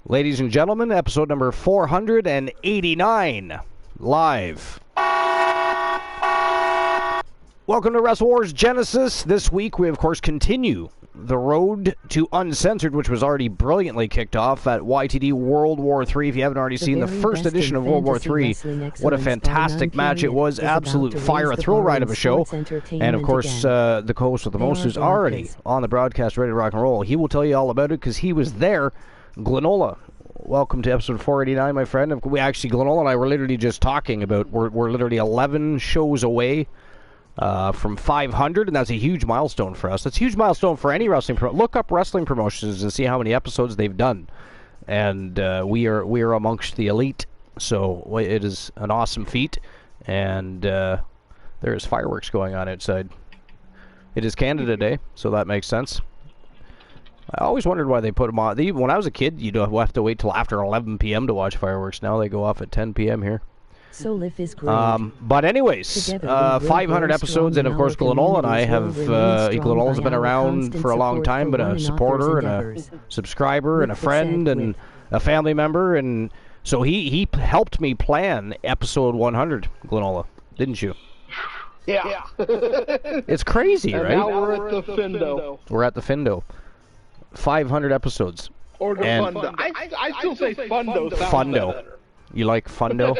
Ladies and gentlemen, episode number 489, live. Welcome to Wrestle Wars Genesis. This week we, of course, continue the road to Uncensored, which was already brilliantly kicked off at YTD World War III. If you haven't already seen the first edition of World War III, what a fantastic match it was. Absolute fire, a thrill ride of a show. And, of course, the co-host with the most, who's already on the broadcast, ready to rock and roll. He will tell you all about it because he was there. Glenola, welcome to episode 489, my friend. Glenola and I were literally just talking about, we're literally 11 shows away from 500, and that's a huge milestone for us. That's a huge milestone for any wrestling look up wrestling promotions and see how many episodes they've done. And we are amongst the elite, so it is an awesome feat. And there is fireworks going on outside. It is Canada Day, so that makes sense. I always wondered why they put them on. When I was a kid, you'd have to wait till after 11 p.m. to watch fireworks. Now they go off at 10 p.m. here. So life is great. But anyways, 500 episodes, and of course Glenola and I have, Glenola's been around for a long time, but a supporter and a subscriber and a friend and a family member, and so he helped me plan episode 100, Glenola, didn't you? Yeah. It's crazy, and right? Now we're at the Findo. We're at the Findo. 500 episodes. Or the Fundo. I still say Fundo sounds better. You like Fundo?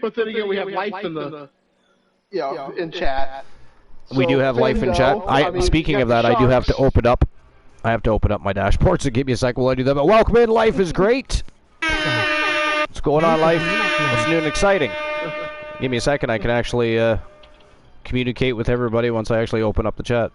But then again, we have life in the, in chat. We do have life in chat. Speaking of that, I do have to open up. I have to open up my dashboard, so give me a sec while I do that. But welcome in, life is great. What's going on, life? What's new and exciting? Give me a second, I can actually communicate with everybody once I actually open up the chat.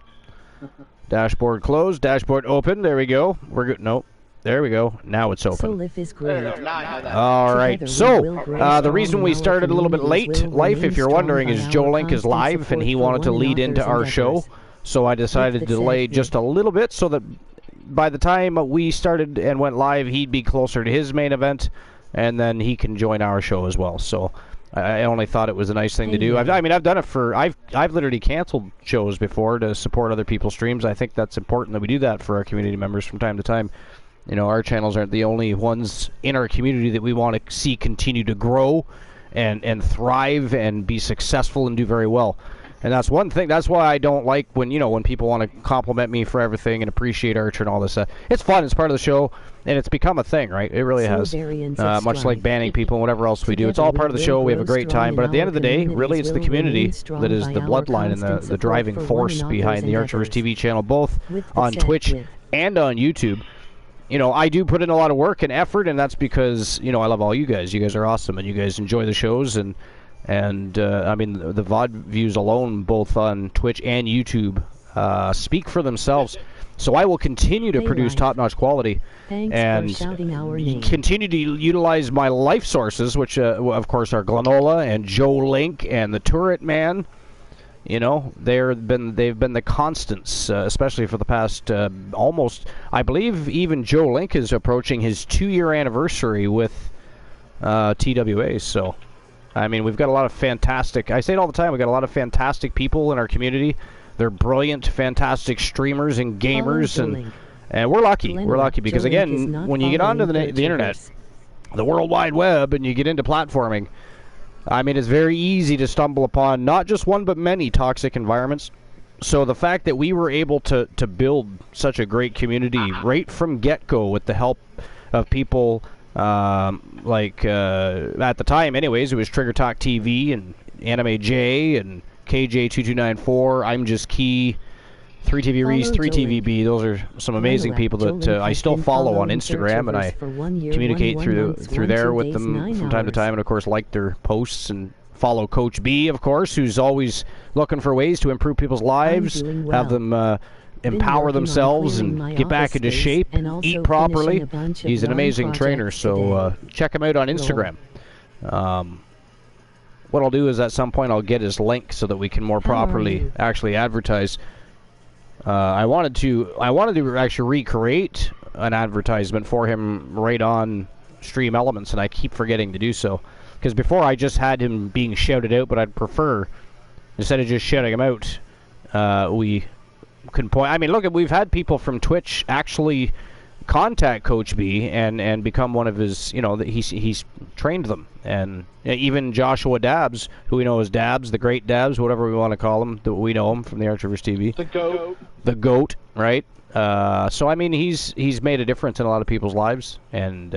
Dashboard closed, dashboard open. There we go. We're good. Nope. There we go. Now it's open. So life is great. All right. So the reason we started a little bit late, life, if you're wondering, is Joe Link is live and he wanted to lead into our show. So I decided to delay just a little bit so that by the time we started and went live, he'd be closer to his main event, and then he can join our show as well. So I only thought it was a nice thing to do. I've done it for, I've literally canceled shows before to support other people's streams. I think that's important that we do that for our community members from time to time. You know, our channels aren't the only ones in our community that we want to see continue to grow and thrive and be successful and do very well. And that's one thing. That's why I don't like when people want to compliment me for everything and appreciate Archer and all this stuff. It's fun. It's part of the show, and it's become a thing, right? It really has. Much like banning people and whatever else we do. It's all part of the show. We have a great time. But at the end of the day, really, it's the community that is the bloodline and the driving force behind the Archerverse TV channel, both on Twitch and on YouTube. You know, I do put in a lot of work and effort, and that's because, I love all you guys. You guys are awesome, and you guys enjoy the shows, and the VOD views alone, both on Twitch and YouTube, speak for themselves. So I will continue to produce top-notch quality and continue to utilize my life sources, which, of course, are Glenola and Joe Link and the Turret Man. You know, they've been the constants, especially for the past almost. I believe even Joe Link is approaching his 2-year anniversary with TWA. So, I mean, we've got a lot of fantastic. I say it all the time. We've got a lot of fantastic people in our community. They're brilliant, fantastic streamers and gamers, and we're lucky. We're lucky because again, when you get onto the internet, the World Wide Web, and you get into platforming. I mean, it's very easy to stumble upon not just one but many toxic environments. So the fact that we were able to build such a great community right from get-go with the help of people at the time anyways, it was Trigger Talk TV and Anime J and KJ2294, I'm Just Key, 3TV Reese, 3TVB. Those are some amazing people that I still follow on Instagram, and I communicate through there with them from time to time, and of course like their posts, and follow Coach B, of course, who's always looking for ways to improve people's lives, have them empower themselves and get back into shape, eat properly. He's an amazing trainer, so check him out on Instagram. What I'll do is at some point I'll get his link so that we can more properly actually advertise. I wanted to actually recreate an advertisement for him right on Stream Elements, and I keep forgetting to do so. Because before I just had him being shouted out, but I'd prefer, instead of just shouting him out, we can point. I mean, look, we've had people from Twitch actually contact Coach B and become one of his, you know, he's trained them. And even Joshua Dabbs, who we know as Dabbs, the great Dabbs, whatever we want to call him, that we know him from the Archivers TV. The GOAT. The GOAT, right? So, I mean, he's made a difference in a lot of people's lives, and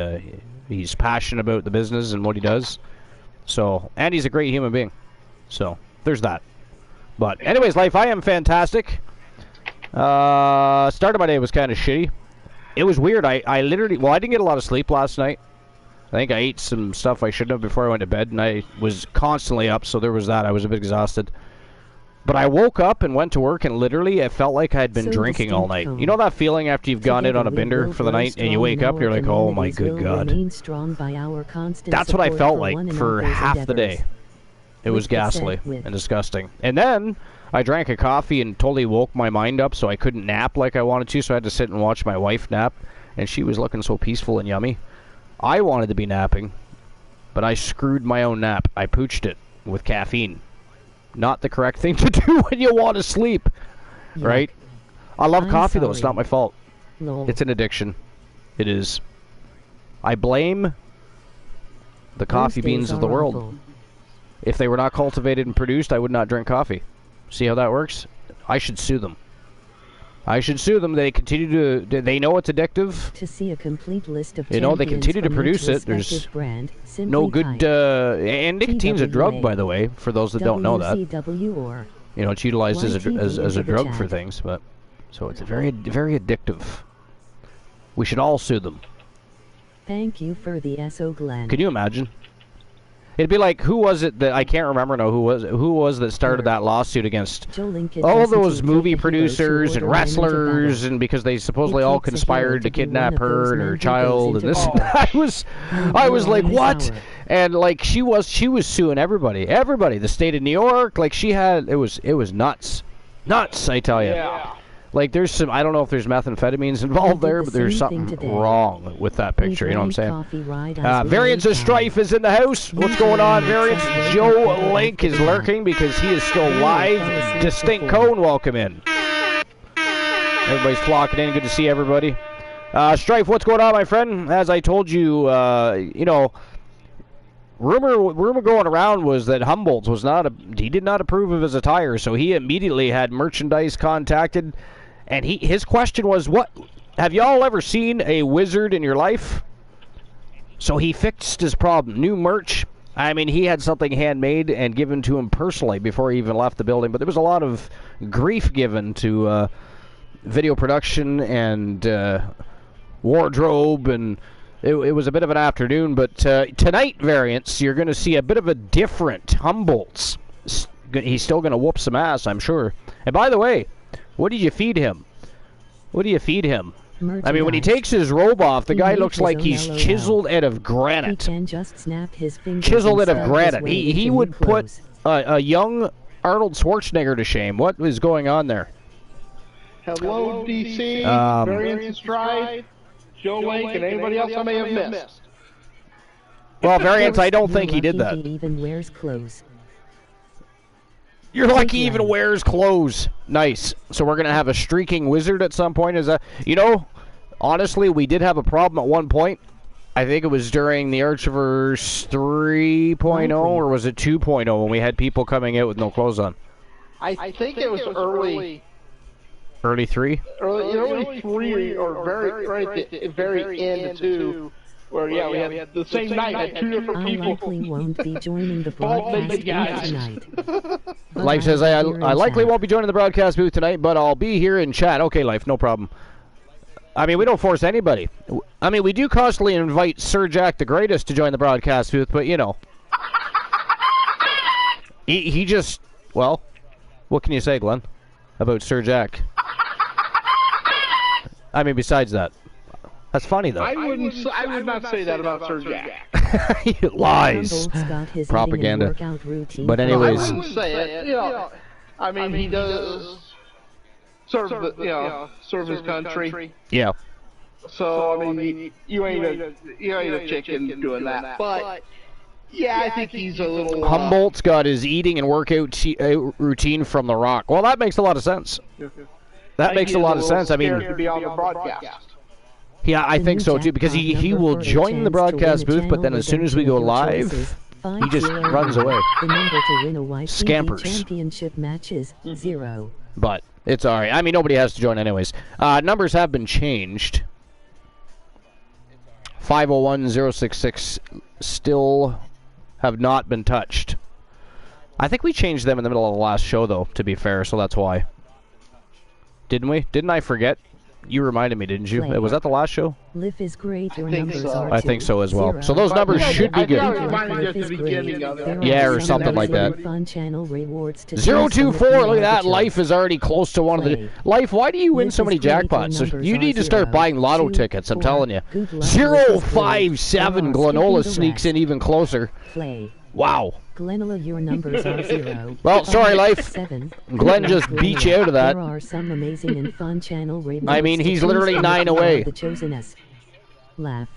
he's passionate about the business and what he does. So, and he's a great human being. So, there's that. But, anyways, life, I am fantastic. Start of my day was kind of shitty. It was weird. I literally, well, I didn't get a lot of sleep last night. I think I ate some stuff I shouldn't have before I went to bed, and I was constantly up, so there was that. I was a bit exhausted. But I woke up and went to work, and literally it felt like I had been drinking all night. You know that feeling after you've gone in on a bender for the night, and you wake up, you're like, oh my good God. That's what I felt like for half the day. It was ghastly and disgusting. And then I drank a coffee and totally woke my mind up, so I couldn't nap like I wanted to, so I had to sit and watch my wife nap, and she was looking so peaceful and yummy. I wanted to be napping, but I screwed my own nap. I pooched it with caffeine. Not the correct thing to do when you want to sleep, right? I love coffee, though. It's not my fault. It's an addiction. It is. I blame the coffee beans of the world. If they were not cultivated and produced, I would not drink coffee. See how that works? I should sue them. I should sue them. They continue to. They know it's addictive. To see a complete list of, you know, they continue to produce it. There's no good. And nicotine's a drug, by the way, for those that don't know that. You know, it's utilized as a drug for things, but so it's very addictive. We should all sue them. Thank you for the SO, Glenn. Can you imagine? It'd be like, who was it that, I can't remember now, who was that started that lawsuit against all those movie producers and wrestlers, and because they supposedly all conspired to kidnap her and her child, and this. I was like, what? And like she was suing everybody, the state of New York. Like she had, it was nuts, I tell you. Yeah. Like there's some, I don't know if there's methamphetamines involved there, but there's something wrong with that picture, you know what I'm saying? Variants of Strife is in the house. What's going on, Variants? Joe Link is lurking because he is still live. Distinct Cone, welcome in. Everybody's flocking in, good to see everybody. Strife, what's going on, my friend? As I told you, you know, rumor going around was that Humboldt's he did not approve of his attire, so he immediately had merchandise contacted. And his question was, what, have y'all ever seen a wizard in your life? So he fixed his problem. New merch. I mean, he had something handmade and given to him personally before he even left the building. But there was a lot of grief given to video production and wardrobe, and it was a bit of an afternoon. But tonight, Variants, you're going to see a bit of a different Humboldt's. He's still going to whoop some ass, I'm sure. And by the way, what do you feed him? What do you feed him? I mean, when he takes his robe off, the guy looks like he's chiseled out of granite. He can just snap his fingers. Chiseled out of granite. He would put a young Arnold Schwarzenegger to shame. What is going on there? Hello, DC. Variants Stride, Joe Link, and anybody else I may have missed. Well, Variants, I don't think he did that. He even wears clothes. You're lucky he even wears clothes. Nice. So we're going to have a streaking wizard at some point. Is that, you know, honestly, we did have a problem at one point. I think it was during the Archivers 3.0, or was it 2.0, when we had people coming out with no clothes on? I think it was early. Early 3? Early 3, or very end 2. Where, yeah, we had the same night, had two different people. I likely won't be joining the broadcast booth tonight. Life says, I likely won't be joining the broadcast booth tonight, but I'll be here in chat. Okay, Life, no problem. I mean, we don't force anybody. I mean, we do constantly invite Sir Jack the Greatest to join the broadcast booth, but, you know. He just, well, what can you say, Glenn, about Sir Jack? I mean, besides that. That's funny, though. I would not say that about Sir Jack. Lies. Propaganda. But anyways. I wouldn't say it. You know, I mean, he does serve his country. Yeah. So, I mean, you ain't a chicken doing that. But, yeah, I think he's a little... Humboldt's got his eating and workout routine from The Rock. Well, that makes a lot of sense. That makes a lot of sense. I mean... to be on the broadcast. Yeah, I think so too, because he will join the broadcast booth, but then as soon as we go live, he just runs away. The number to win a YTD Scampers. championship match is 0. But it's all right. I mean, nobody has to join anyways. Numbers have been changed. 501-066 still have not been touched. I think we changed them in the middle of the last show, though, to be fair, so that's why. Didn't we? Didn't I forget? You reminded me, didn't you? Play. Was that the last show? Life is great. Your I think numbers so. are I think so as well. 0. So those numbers should be good. I reminded you at the beginning of it. Yeah, or something like that. Fun channel rewards to 024, look at that. Life is already close to one of the... Life, why do you win so many jackpots? You need to start buying lotto tickets, I'm telling you. 057, Glenola sneaks in even closer. Play. Wow. Glenola, your numbers are 0. Well, sorry, Life. 7. Glenn just beat you out of that. There are some amazing and fun channel rewards. I mean, he's literally 9 away. The chosen S. Laugh.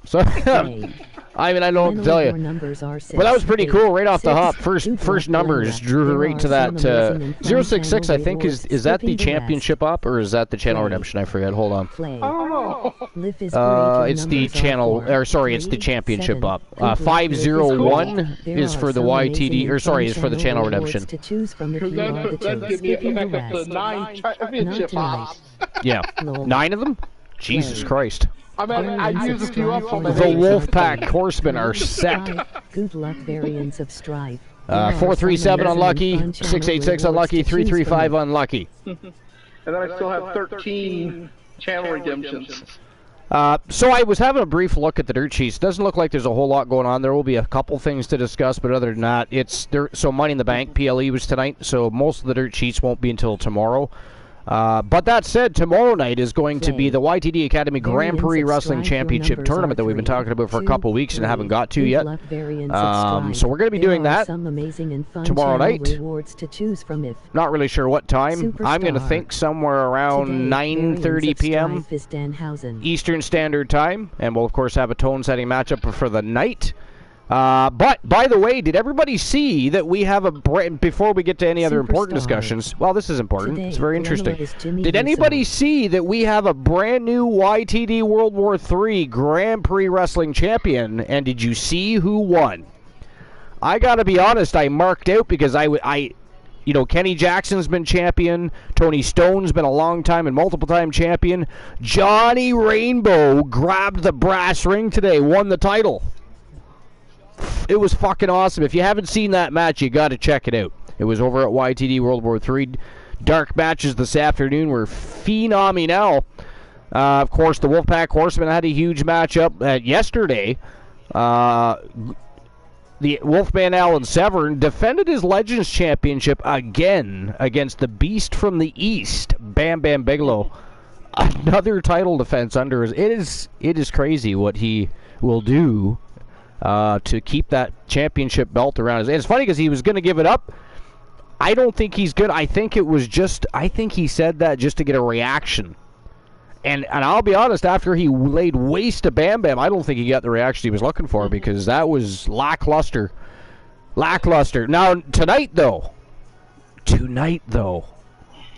So, Play. I mean, I don't know what to tell Your you. numbers are 6. But that was pretty cool right off the 6. hop. First numbers drew right to that. 066, I think, is that the championship up, or is that the channel redemption? I forget. Hold on. Play. Oh, It's the channel, or sorry, it's the championship up. 501 is for the YTD, or sorry, is for the channel redemption. To choose from if because you are the that gives me skipping the back up to rest. 9 championship hops. Yeah. 9 of them? Jesus Christ. I mean, I used a few up on The Wolfpack Horsemen are set. Good luck variants of strife. 437 unlucky, 686 unlucky, 335 unlucky. And then I still have 13 channel redemptions. So I was having a brief look at the dirt sheets. Doesn't look like there's a whole lot going on. There will be a couple things to discuss, but other than that, it's there. So Money in the Bank PLE was tonight, so most of the dirt sheets won't be until tomorrow. But that said, tomorrow night is going to be the YTD Academy Grand Prix Wrestling Championship Tournament that we've been talking about for a couple weeks and haven't got to yet. So we're going to be doing that tomorrow night. Not really sure what time. I'm going to think somewhere around 9:30 p.m. Eastern Standard Time, and we'll of course have a tone-setting matchup for the night. But, by the way, did everybody see that we have a... Before we get to any other important discussions... Well, this is important. It's very interesting. Did anybody see that we have a brand new YTD World War III Grand Prix Wrestling Champion? And did you see who won? I gotta be honest, I marked out because you know, Kenny Jackson's been champion. Tony Stone's been a long time and multiple-time champion. Johnny Rainbow grabbed the brass ring today, won the title. It was fucking awesome. If you haven't seen that match, you got to check it out. It was over at YTD World War III. Dark matches this afternoon were phenomenal. Of course, the Wolfpack Horsemen had a huge matchup yesterday. The Wolfman Alan Severn defended his Legends Championship again against the Beast from the East, Bam Bam Bigelow. Another title defense under his... It is crazy what he will do to keep that championship belt around his... And it's funny because he was going to give it up. I don't think he's good. I think he said that just to get a reaction. And I'll be honest, after he laid waste to Bam Bam, I don't think he got the reaction he was looking for because that was lackluster. Lackluster. Now, tonight, though,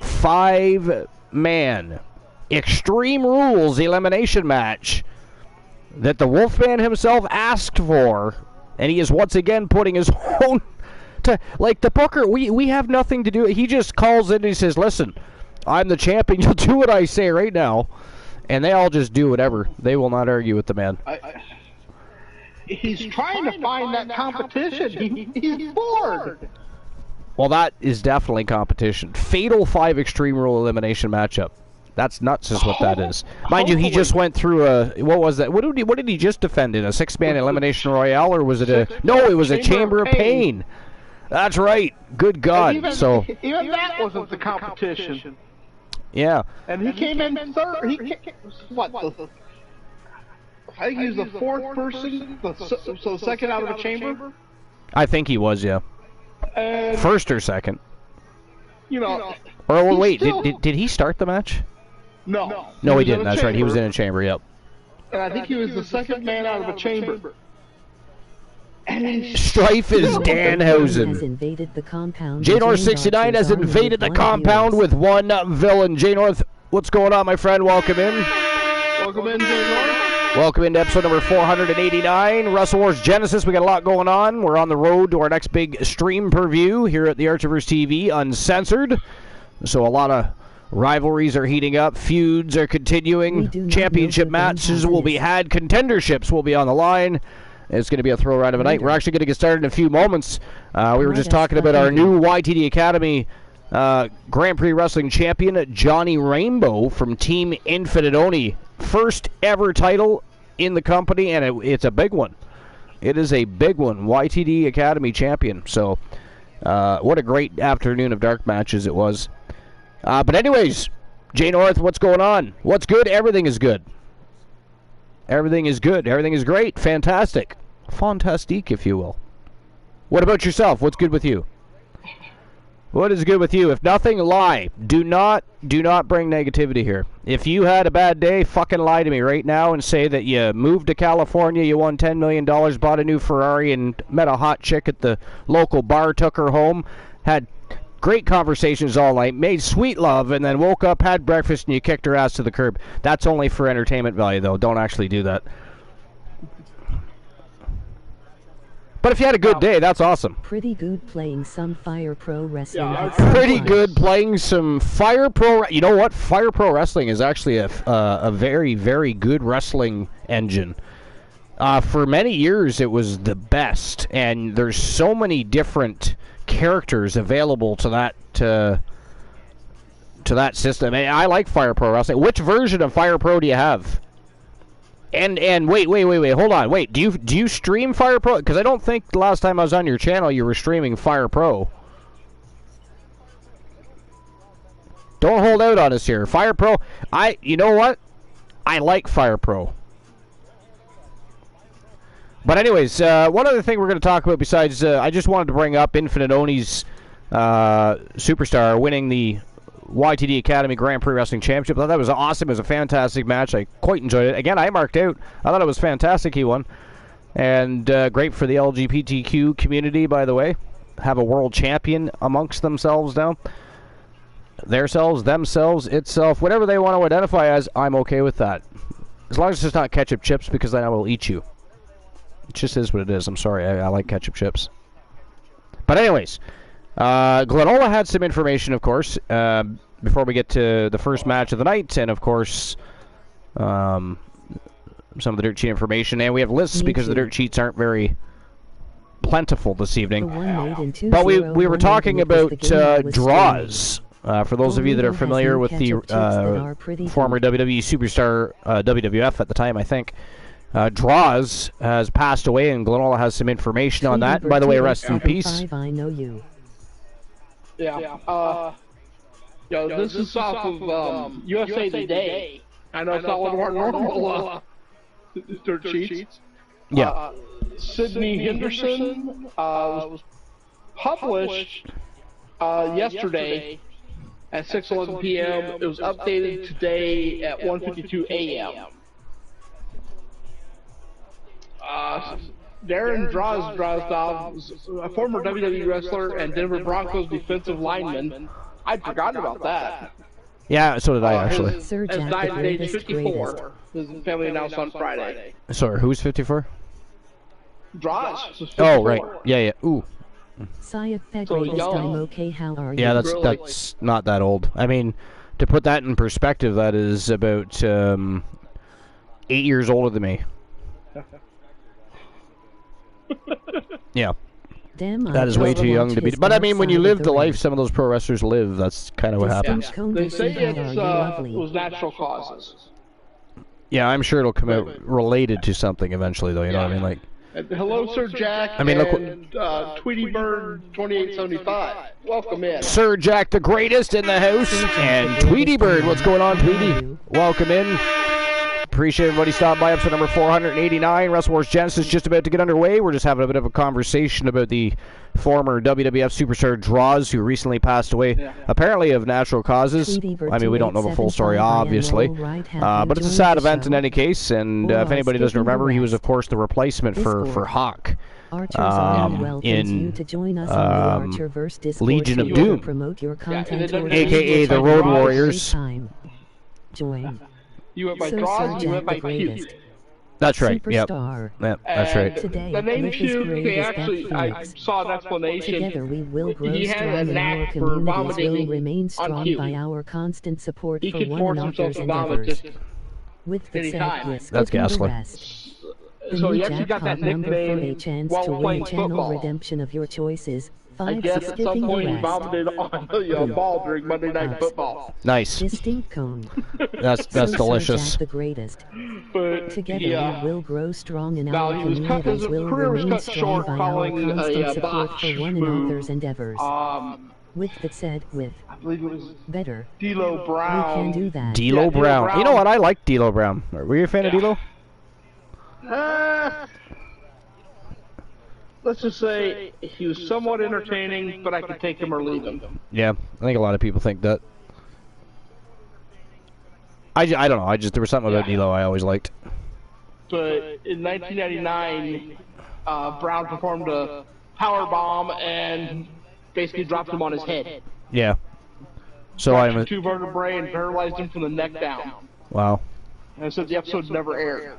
5-man Extreme Rules elimination match that the Wolfman himself asked for, and he is once again putting his own... like, the booker, we have nothing to do. He just calls in and he says, listen, I'm the champion. You'll do what I say right now. And they all just do whatever. They will not argue with the man. He's trying to find that competition. He's bored. Well, that is definitely competition. Fatal 5 Extreme Rule elimination matchup. That's nuts is what that is. Mind you, he just went through a... What was that? What did he just defend in? A 6-man elimination royale, or was it a... No, it was a Chamber of Pain. That's right. Good God. Even that wasn't the competition. Yeah. And he came in third. I think he was the fourth person, so second out of the chamber. I think he was, yeah. And, first or second. You know. Or wait, did he start the match? No. No, he didn't. That's right. He was in a chamber. Yep. And I think he was the second man out of a chamber. Strife is Danhausen. J-North69 has invaded the compound with one villain. J-North, what's going on, my friend? Welcome in. Welcome in, Jay. Welcome into episode number 489, Wrestle Wars Genesis. We got a lot going on. We're on the road to our next big stream per view here at the Archiverse TV, uncensored. So a lot of rivalries are heating up, feuds are continuing, championship matches will be had, contenderships will be on the line. It's going to be a thrill ride of a night. We're actually going to get started in a few moments. We were just talking about our new YTD Academy Grand Prix Wrestling Champion, Johnny Rainbow from Team Infinite Oni. First ever title in the company, and it's a big one. It is a big one. YTD Academy Champion. So, what a great afternoon of dark matches it was. But anyways, Jay North, what's going on? What's good? Everything is good. Everything is good. Everything is great. Fantastic. Fantastique, if you will. What about yourself? What's good with you? What is good with you? If nothing, lie. Do not bring negativity here. If you had a bad day, fucking lie to me right now and say that you moved to California, you won $10 million, bought a new Ferrari, and met a hot chick at the local bar, took her home, had great conversations all night, made sweet love, and then woke up, had breakfast, and you kicked her ass to the curb. That's only for entertainment value, though. Don't actually do that. But if you had a good day, that's awesome. Pretty good playing some Fire Pro Wrestling. Yeah, pretty good playing some Fire Pro. You know what? Fire Pro Wrestling is actually a very, very good wrestling engine. For many years, it was the best, and there's so many different characters available to that system. And I like Fire Pro Wrestling. Which version of Fire Pro do you have? And wait, hold on. Wait, do you stream Fire Pro? Because I don't think the last time I was on your channel you were streaming Fire Pro. Don't hold out on us here. Fire Pro, you know what? I like Fire Pro. But anyways, one other thing we're going to talk about besides, I just wanted to bring up Infinite Oni's Superstar winning the YTD Academy Grand Prix Wrestling Championship. I thought that was awesome. It was a fantastic match. I quite enjoyed it. Again, I marked out. I thought it was fantastic he won. And great for the LGBTQ community, by the way. Have a world champion amongst themselves now. Themselves, itself, whatever they want to identify as, I'm okay with that. As long as it's not ketchup chips, because then I will eat you. It just is what it is. I'm sorry. I like ketchup chips. But anyways, Glenola had some information, of course, before we get to the first match of the night, and of course, some of the dirt sheet information, and we have lists because the dirt sheets aren't very plentiful this evening. But we were talking about draws. For those of you that are familiar with the former WWE superstar, WWF at the time, I think, Draws has passed away, and Glenola has some information on that. By the way, rest in peace. I know you. Yeah. This is off of USA Today. I know it's not one of our normal dirt sheets. Yeah. Sydney Henderson was published yesterday at 6:11 p.m. It was updated today at 1:52 a.m. Darren Drozdov was a former WWE wrestler and Denver Broncos defensive lineman. I'd forgotten about that. Yeah, so did I, actually. Has died at age 54. His family announced on Friday. Sorry, who's 54? Droz. Oh, right. Yeah. Ooh. Okay, how are you? Yeah, that's not that old. I mean, to put that in perspective, that is about 8 years older than me. Yeah. That is way too young to be. But I mean, when you live the life some of those pro wrestlers live, that's kind of what happens. They say it was natural causes. Yeah, I'm sure it'll come out related to something eventually, though. You know what I mean? Like. Hello, Sir Jack. I mean, look. Tweety Bird 2875. Welcome in. Sir Jack, the greatest in the house, and Tweety Bird. What's going on, Tweety? Welcome in. Appreciate everybody stopping by. Episode number 489. Wrestle Wars Genesis just about to get underway. We're just having a bit of a conversation about the former WWF superstar Droz, who recently passed away, apparently of natural causes. I mean, we don't know the full story, obviously. But it's a sad event in any case, and if anybody doesn't remember, he was, of course, the replacement for Hawk in Legion of Doom, a.k.a. the Road Warriors. You went by So draws, you Jack went by the greatest. puke. That's right. Yep. Superstar. Yep. That's right. Today, The name with his puke, grave they is that actually, I Phoenix. saw an explanation. Together we will grow He had strong a and our knack for communities will vomiting remain on strong cue. by our constant support He for could one force himself another's to vomit endeavors. just With the said, anytime. we're That's skipping the ghastly. rest. The So new he actually got that jackpot number for a nickname chance while to win playing a channel football. redemption of your choices. I 5 guess for at some skipping the point he rest. vomited on the ball during Monday Night Football. Nice. Distinct cone. That's So delicious. Jack the greatest. But Together yeah. we will grow strong and Now, our he was cut, communities his will career was remain cut strong short by our following constant a support botch for one move. another's endeavors. With the said, with I believe it was better. D'Lo We Brown. can do that. D'Lo Yeah, D'Lo Brown. Brown. You know what? I like D'Lo Brown. Were you a fan of Yeah. D'Lo? Let's just say he was somewhat entertaining, but I could take him or leave him. Yeah, I think a lot of people think that. I don't know. There was something about Yeah. D'Lo I always liked. But in 1999, Brown performed a power bomb and basically dropped him on his head. Yeah. So Fractured I'm. two vertebrae and paralyzed him from the neck down. Wow. And so the episode never aired.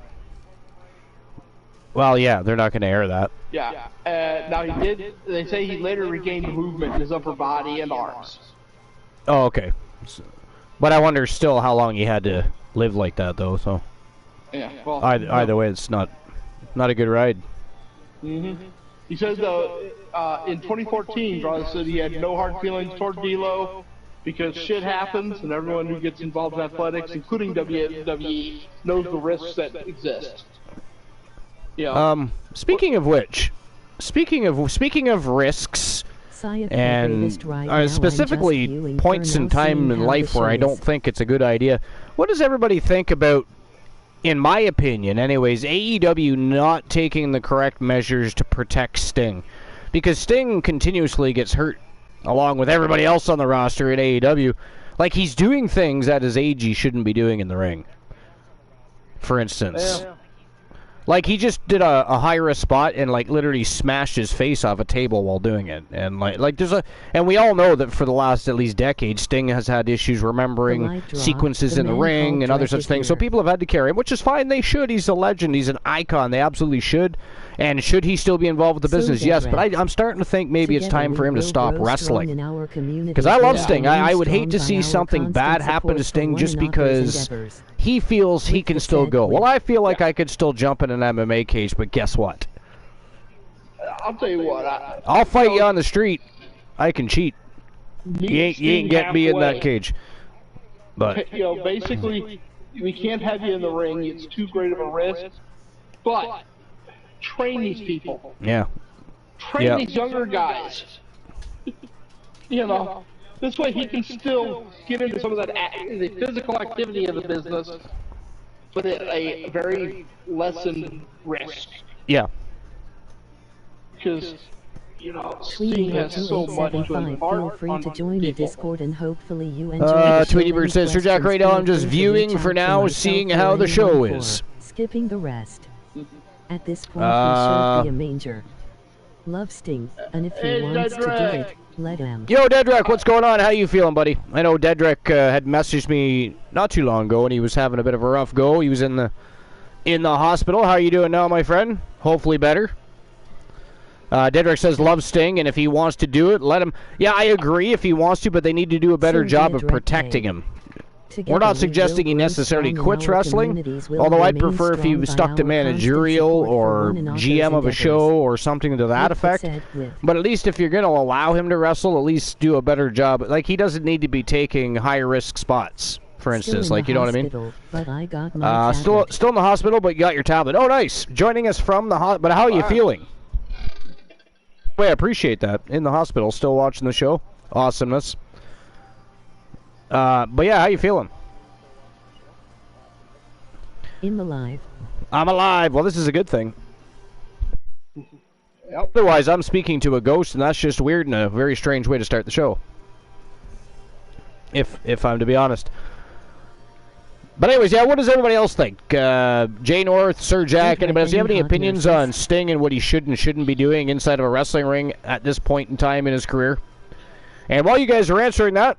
Well, yeah, they're not going to air that. Yeah. Now he did. They say he later regained movement in his upper body and arms. Oh, okay. But I wonder still how long he had to live like that, though. So Yeah. Well. either way, it's not a good ride. He says though, in 2014, Draw said he had no hard feelings toward D'Lo because shit happens, and everyone who gets involved in athletics, including WWE, knows the risks that exist. Yeah. Speaking of which, speaking of risks. And specifically points in time in life where I don't think it's a good idea. What does everybody think about, in my opinion anyways, AEW not taking the correct measures to protect Sting? Because Sting continuously gets hurt along with everybody else on the roster at AEW. Like, he's doing things at his age he shouldn't be doing in the ring. For instance. Yeah. Like, he just did a high-risk spot and, like, literally smashed his face off a table while doing it. And, like there's and we all know that for the last, at least, decade, Sting has had issues remembering sequences in the ring and other such things. So people have had to carry him, which is fine. They should. He's a legend. He's an icon. They absolutely should. And should he still be involved with the business? Yes. But I'm starting to think maybe it's time for him to stop wrestling. Because I love Sting. I would hate to see something bad happen to Sting just because he feels he can still go. Well, I feel like I could still jump in an MMA cage, but guess what? I'll tell you what. I'll fight you on the street. I can cheat. You ain't get me in that cage. But basically, we can't have you in the ring. It's too great of a risk. But train these people. Yeah. Train these younger guys. This way he can still get into some of that the physical activity of the business, but at a very lessened risk. Yeah. Because, Sting has so much to impart. Feel free to join the Discord and hopefully you enjoy the show. Tweety Bird says, Sir Jack, right now I'm just viewing for now, seeing how the show is. Skipping the rest. At this point, he should be a manger. Love Sting, and if he wants to do it, let him. Yo, Dedrick, what's going on? How you feeling, buddy? I know Dedrick had messaged me not too long ago, and he was having a bit of a rough go. He was in the hospital. How are you doing now, my friend? Hopefully better. Dedrick says love Sting, and if he wants to do it, let him. Yeah, I agree if he wants to, but they need to do a better job of protecting him. We're not suggesting he necessarily quits wrestling, although I'd prefer if he was stuck to managerial or GM of a show or something to that effect. But at least if you're going to allow him to wrestle, at least do a better job. Like, he doesn't need to be taking high-risk spots, for instance. Like, you know what I mean? Still in the hospital, but you got your tablet. Oh, nice. Joining us from the hospital. But how are you feeling? Well, I appreciate that. In the hospital, still watching the show. Awesomeness. But yeah, how you feeling? I'm alive. I'm alive. Well, this is a good thing. Yep. Otherwise, I'm speaking to a ghost, and that's just weird and a very strange way to start the show. If I'm to be honest. But anyways, yeah, what does everybody else think? Jay North, Sir Jack, anybody else? Do you have any opinions on Sting and what he should and shouldn't be doing inside of a wrestling ring at this point in time in his career? And while you guys are answering that,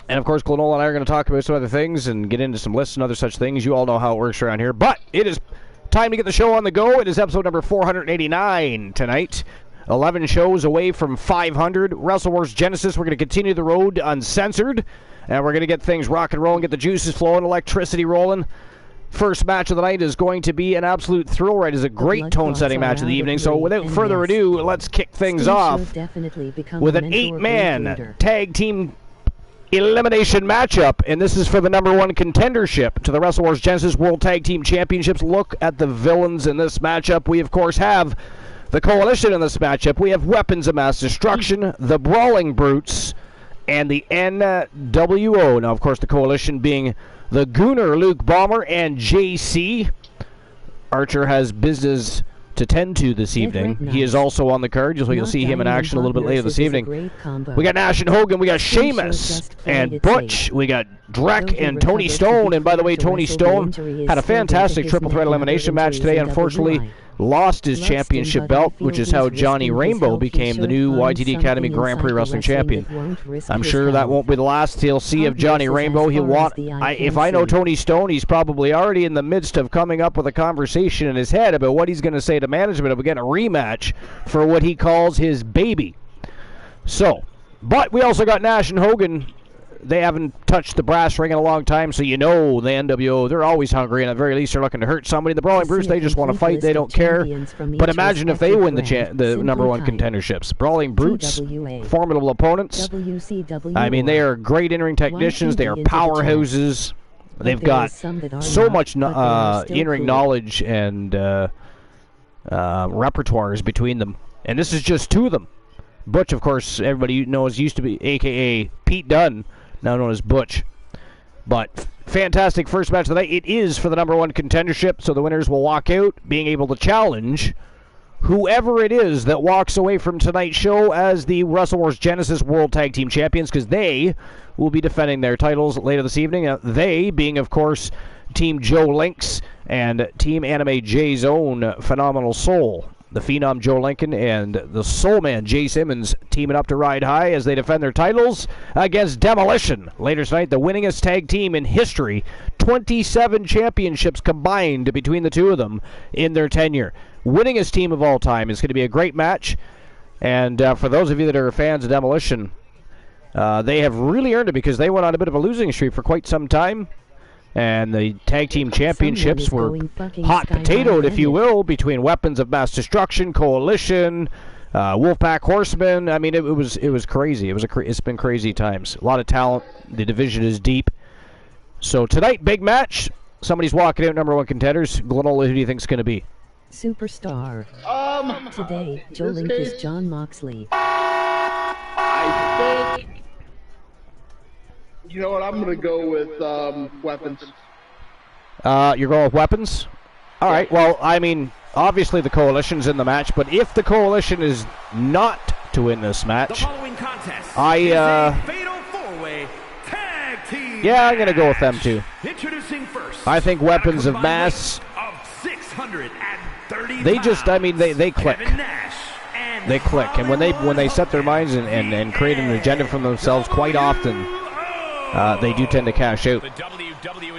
And, of course, Glenola and I are going to talk about some other things and get into some lists and other such things. You all know how it works around here. But it is time to get the show on the go. It is episode number 489 tonight. 11 shows away from 500. Wrestle Wars Genesis. We're going to continue the road uncensored. And we're going to get things rock and rolling, get the juices flowing, electricity rolling. First match of the night is going to be an absolute thrill ride. It's a great tone-setting match of the evening. So without further ado, let's kick things off with an 8-man tag team elimination matchup. And this is for the #1 contendership to the Wrestle Wars Genesis World Tag Team Championships. Look at the villains in this matchup. We, of course, have the Coalition in this matchup. We have Weapons of Mass Destruction, the Brawling Brutes, and the NWO. Now, of course, the Coalition being the Gooner, Luke Bomber, and JC. Archer has business to tend to this evening. He is also on the card. You'll see him in action a little bit later this evening. We got Nash and Hogan. We got Sheamus and Butch. We got Drek and Tony Stone. And by the way, Tony Stone had a fantastic triple threat elimination match today. Unfortunately, lost his championship belt, which is how Johnny Rainbow became the new YTD Academy Grand Prix Wrestling Champion. I'm sure that won't be the last he'll see of Johnny Rainbow. He'll want, if I know Tony Stone, he's probably already in the midst of coming up with a conversation in his head about what he's going to say to management if we get a rematch for what he calls his baby. So, but we also got Nash and Hogan. They haven't touched the brass ring in a long time, so you know the NWO, they're always hungry, and at the very least they're looking to hurt somebody. The Brawling Brutes, they just want to fight, they don't care. But imagine if they win the #1 contenderships. Brawling Brutes, formidable opponents. I mean, they are great in-ring technicians, they are powerhouses. They've got so much in-ring knowledge and repertoires between them. And this is just two of them. Butch, of course, everybody knows, used to be a.k.a. Pete Dunne, now known as Butch. But fantastic first match of the night. It is for the #1 contendership, so the winners will walk out being able to challenge whoever it is that walks away from tonight's show as the Wrestle Wars Genesis World Tag Team Champions, because they will be defending their titles later this evening. They being, of course, Team Joe Lynx and Team Anime J's own Phenomenal Soul. The Phenom Joe Lincoln and the Soul Man Jay Simmons teaming up to ride high as they defend their titles against Demolition. Later tonight, the winningest tag team in history. 27 championships combined between the two of them in their tenure. Winningest team of all time. It's going to be a great match. And for those of you that are fans of Demolition, they have really earned it because they went on a bit of a losing streak for quite some time. And the tag team championships were hot potatoed, if you will, between Weapons of Mass Destruction, Coalition, Wolfpack Horsemen. I mean, it was crazy. It's been crazy times. A lot of talent. The division is deep. So tonight, big match. Somebody's walking out #1 contenders. Glenola, who do you think is going to be? Superstar. Today, Joe Link is John Moxley. I think. You know what? I'm going to go with Weapons. You're going with Weapons? All right. Well, I mean, obviously the Coalition's in the match, but if the Coalition is not to win this match, fatal four-way tag team. Yeah, I'm going to go with them too. Introducing first. I think Weapons of Mass. Of 630 they just, I mean, they click. They click, and when they set their minds and create an agenda for themselves, quite often. They do tend to cash out.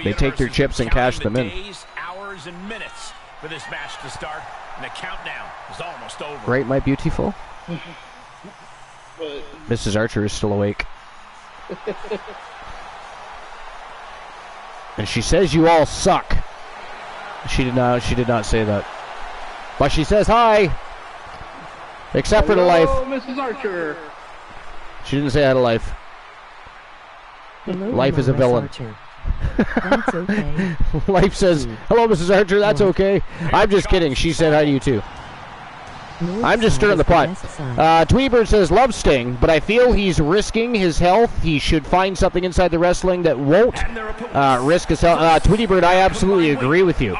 They take their chips and cash them in. Days, hours, and minutes for this match to start, and the countdown is almost over. Great, my beautiful. Mrs. Archer is still awake. And she says you all suck. She did not say that. But she says hi. Except for the life. Mrs. Archer. She didn't say hi to life. Hello, life is a villain. That's okay. Life says, hello, Mrs. Archer, that's okay. I'm just kidding. She said hi to you, too. I'm just stirring the pot. Tweebird says, love Sting, but I feel he's risking his health. He should find something inside the wrestling that won't risk his health. Tweebird, I absolutely agree with you.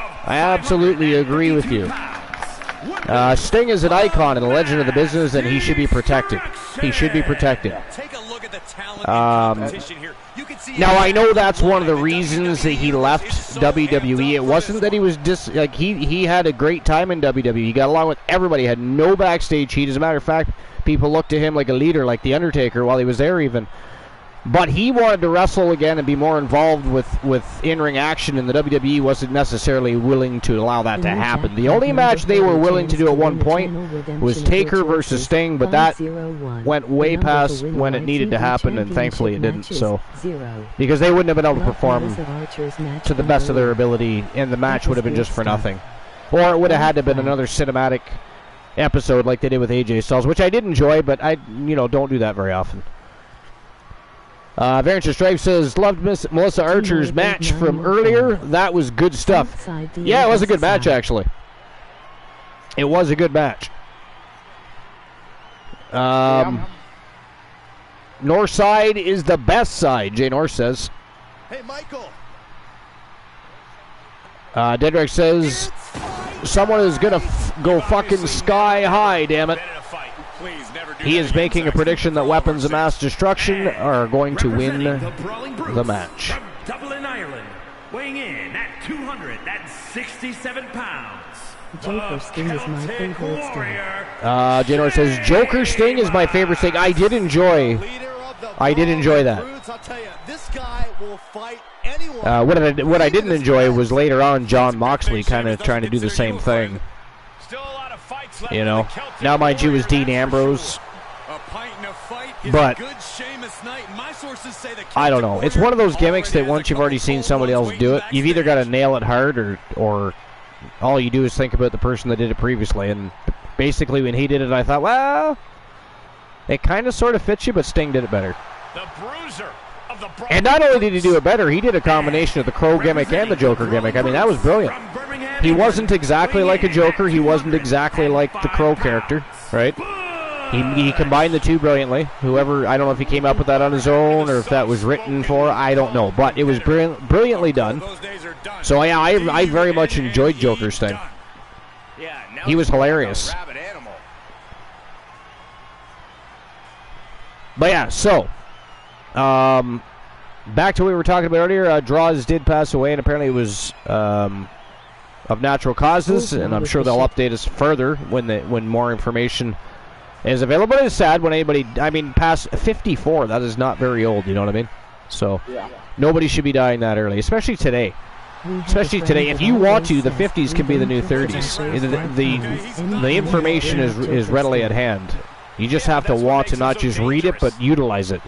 Sting is an icon and a legend of the business, and he should be protected. Take a look at the talent competition here. Now, I know that's one of the reasons that he left WWE. It wasn't that he was he had a great time in WWE. He got along with everybody, had no backstage heat. As a matter of fact, people looked to him like a leader, like The Undertaker, while he was there even. But he wanted to wrestle again and be more involved with in-ring action, and the WWE wasn't necessarily willing to allow that to happen. The only match they were willing to do at one point was Taker versus Sting, but that went way past when it needed to happen, and thankfully it didn't. So, because they wouldn't have been able to perform to the best of their ability, and the match would have been just for nothing. Or it would have had to have been another cinematic episode like they did with AJ Styles, which I did enjoy, but I don't do that very often. Variance of Strife says, loved Melissa Archer's match from earlier. That was good stuff. Yeah, it was a good match, actually. It was a good match. North side is the best side, Jay North says. Hey, Michael. Dedrick says, someone is going to go fucking sky high, damn it. He is making a prediction that Weapons of Mass Destruction are going to win the match. From Dublin, Ireland, weighing in at 267 pounds. Joker Sting is my favorite Sting. Janor says, Joker Sting is my favorite Sting. I did enjoy that. What I didn't enjoy was later on John Moxley kind of trying to do the same thing. Now mind you, it was Dean Ambrose. But I don't know. It's one of those gimmicks that once you've already seen somebody else do it, you've either got to nail it hard or all you do is think about the person that did it previously. And basically when he did it, I thought, well, it kind of sort of fits you, but Sting did it better. And not only did he do it better, he did a combination of the Crow gimmick and the Joker gimmick. I mean, that was brilliant. He wasn't exactly like a Joker. He wasn't exactly like the Crow character, right? He combined the two brilliantly. Whoever, I don't know if he came up with that on his own or if that was written for, I don't know. But it was brilliantly done. So yeah, I very much enjoyed Joker's thing. He was hilarious. But yeah, so back to what we were talking about earlier. Draws did pass away, and apparently it was of natural causes, and I'm sure they'll update us further when more information is available. But it's sad when anybody, past 54, that is not very old, you know what I mean? So, nobody should be dying that early, especially today. Especially today. If you want to, the 50s can be the new 30s. The information is readily at hand. You just have to want to not just read it, but utilize it,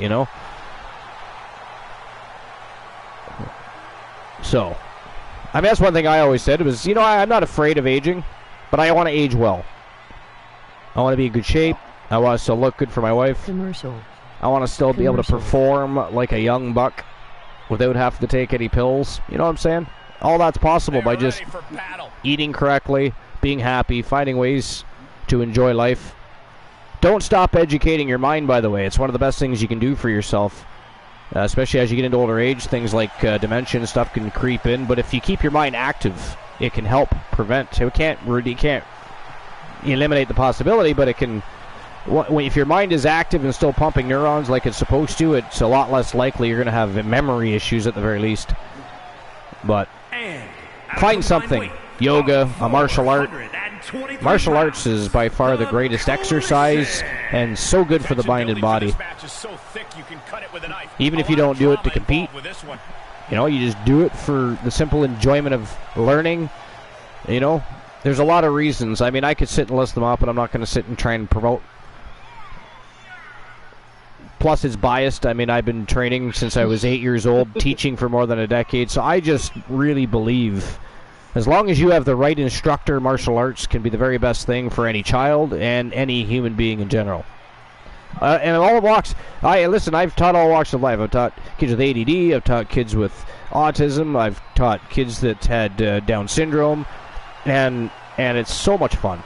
So, that's one thing I always said. It was, I'm not afraid of aging, but I want to age well. I want to be in good shape. I want to still look good for my wife. I want to still be able to perform like a young buck without having to take any pills. You know what I'm saying? All that's possible by just eating correctly, being happy, finding ways to enjoy life. Don't stop educating your mind, by the way. It's one of the best things you can do for yourself. Especially as you get into older age, things like dementia and stuff can creep in. But if you keep your mind active, it can help prevent. It can't eliminate the possibility, but it can. If your mind is active and still pumping neurons like it's supposed to, it's a lot less likely you're going to have memory issues at the very least. But find something. Yoga, a martial art. Martial arts is by far the greatest exercise and so good for the mind and body. Even if you don't do it to compete, you just do it for the simple enjoyment of learning. There's a lot of reasons. I could sit and list them up, but I'm not going to sit and try and promote. Plus, it's biased. I've been training since I was 8 years old, teaching for more than a decade, so I just really believe as long as you have the right instructor, martial arts can be the very best thing for any child and any human being in general. And all walks, I've taught all walks of life. I've taught kids with ADD, I've taught kids with autism, I've taught kids that had Down syndrome, and it's so much fun,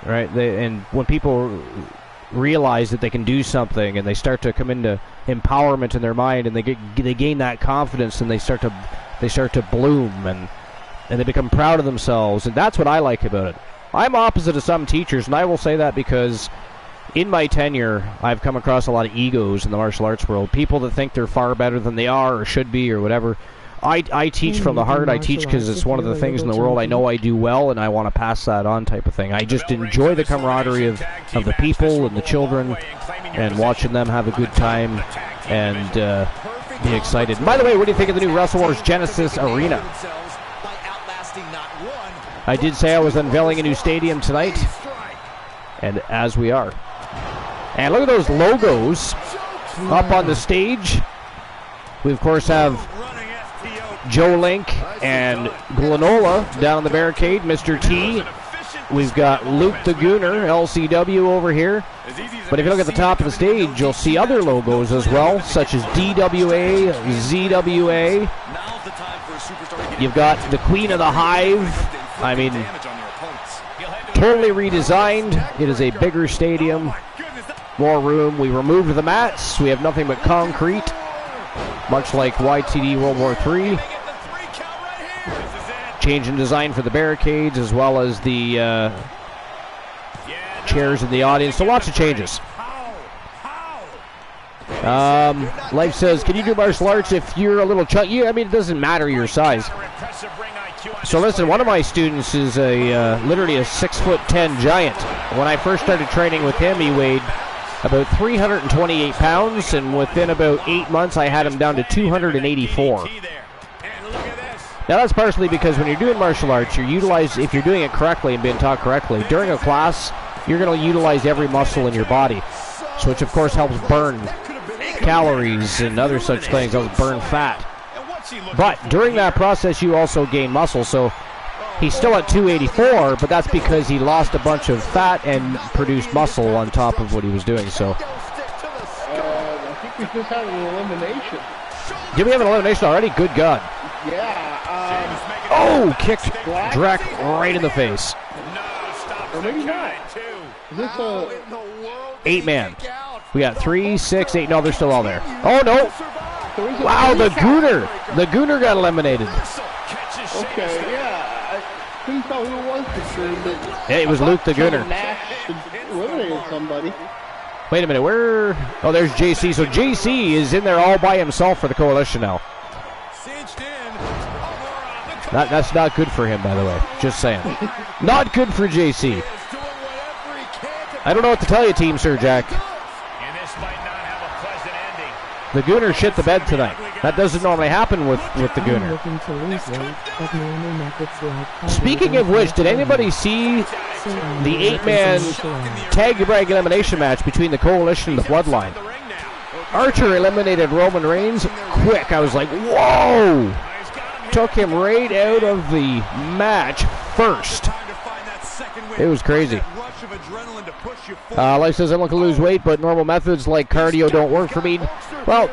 right? And when people realize that they can do something and they start to come into empowerment in their mind and they gain that confidence and they start to bloom and they become proud of themselves, and that's what I like about it. I'm opposite of some teachers, and I will say that because in my tenure, I've come across a lot of egos in the martial arts world, people that think they're far better than they are or should be or whatever. I teach from the heart. I teach because it's one of the things in the world I know I do well, and I want to pass that on type of thing. I just enjoy the camaraderie of the people and the children and watching them have a good time and be excited. And by the way, what do you think of the new Wrestle Wars Genesis Arena? I did say I was unveiling a new stadium tonight, and as we are. And look at those logos up on the stage. We, of course, have Joe Link and Glenola down on the barricade, Mr. T. We've got Luke the Gooner, LCW over here. But if you look at the top of the stage, you'll see other logos as well, such as DWA, ZWA. You've got the Queen of the Hive. I mean, totally redesigned. It is a bigger stadium, more room. We removed the mats. We have nothing but concrete, much like YTD World War III. Change in design for the barricades as well as the chairs in the audience. So lots of changes. Life says, can you do martial arts if you're a little chunky? I mean, it doesn't matter your size. So listen, one of my students is literally a 6'10" giant. When I first started training with him, he weighed about 328 pounds, and within about 8 months, I had him down to 284. Now that's partially because when you're doing martial arts, if you're doing it correctly and being taught correctly, during a class, you're going to utilize every muscle in your body, so which of course helps burn calories and other such things, helps burn fat. But during that process, you also gain muscle, so he's still at 284, but that's because he lost a bunch of fat and produced muscle on top of what he was doing. So I think we just had an elimination. Did we have an elimination already? Good God. Yeah. Oh, kicked Drek right in the face. Or maybe not. Is this a 8-man? We got 3, 6, 8. No, they're still all there. Oh, no. Wow, the Gooner. The Gooner got eliminated. Okay, yeah. I couldn't tell who it was for sure, but yeah, it was Luke the Gooner. Nash eliminated somebody. Wait a minute, where? Oh, there's JC. So JC is in there all by himself for the Coalition now. That's not good for him, by the way. Just saying. Not good for JC. I don't know what to tell you, Team Sir Jack. The Gooner shit the bed tonight. That doesn't normally happen with the Gooner. Speaking of which, did anybody see the 8-man tag break elimination match between the Coalition and the Bloodline? Archer eliminated Roman Reigns quick. I was like, whoa! Took him right out of the match first. It was crazy. Life says, I'm looking to lose weight, but normal methods like cardio don't work for me. Well,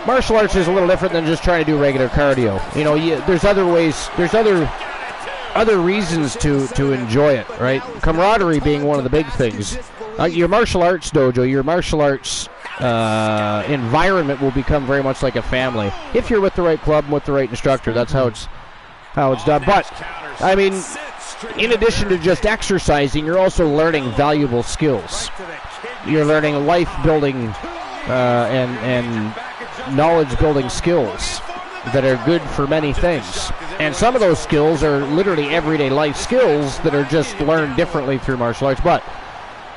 martial arts is a little different than just trying to do regular cardio. You know, there's other ways, there's other reasons to enjoy it, right? Camaraderie being one of the big things. Your martial arts dojo, your martial arts environment will become very much like a family. If you're with the right club and with the right instructor, that's how it's done. But, I mean, in addition to just exercising, you're also learning valuable skills. You're learning life-building and knowledge-building skills that are good for many things. And some of those skills are literally everyday life skills that are just learned differently through martial arts. But,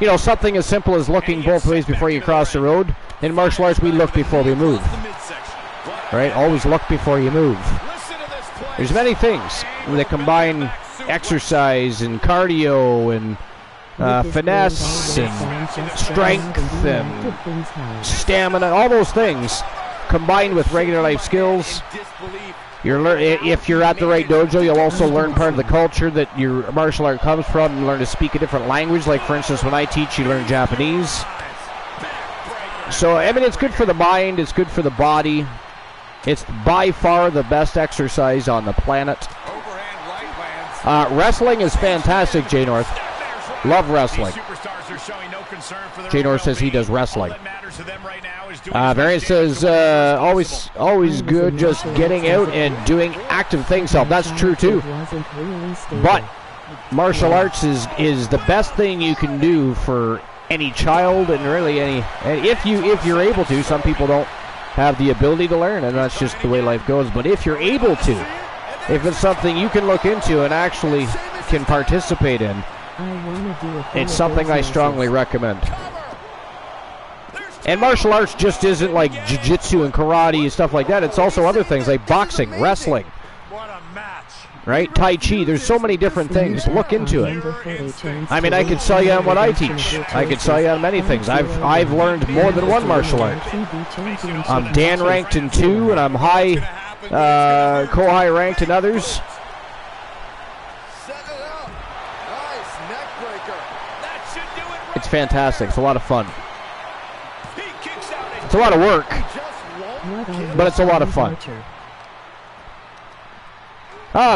you know, something as simple as looking both ways before you cross the road. In martial arts, we look before we move. Right? Always look before you move. There's many things that combine exercise and cardio and finesse and strength and stamina, all those things combined with regular life skills. If you're at the right dojo, you'll also learn part of the culture that your martial art comes from and learn to speak a different language. Like, for instance, when I teach, you learn Japanese. So, I mean, it's good for the mind, it's good for the body. It's by far the best exercise on the planet. Wrestling is fantastic, Jay North. Love wrestling. Jay North says he does wrestling. Variant says, always good just getting out and doing active things help. That's true too. But martial arts is the best thing you can do for any child and really any, and if you're able to. Some people don't have the ability to learn, and that's just the way life goes. But if you're able to, if it's something you can look into and actually can participate in, it's something I strongly recommend. And martial arts just isn't like jiu-jitsu and karate and stuff like that. It's also other things like boxing, wrestling, right? Tai Chi. There's so many different things. Look into it. I mean, I could sell you on what I teach. I could sell you on many things. I've learned more than one martial art. I'm Dan ranked in 2, and I'm high, co-high ranked in others. It's fantastic. It's a lot of fun. It's a lot of work, but it's a lot of fun.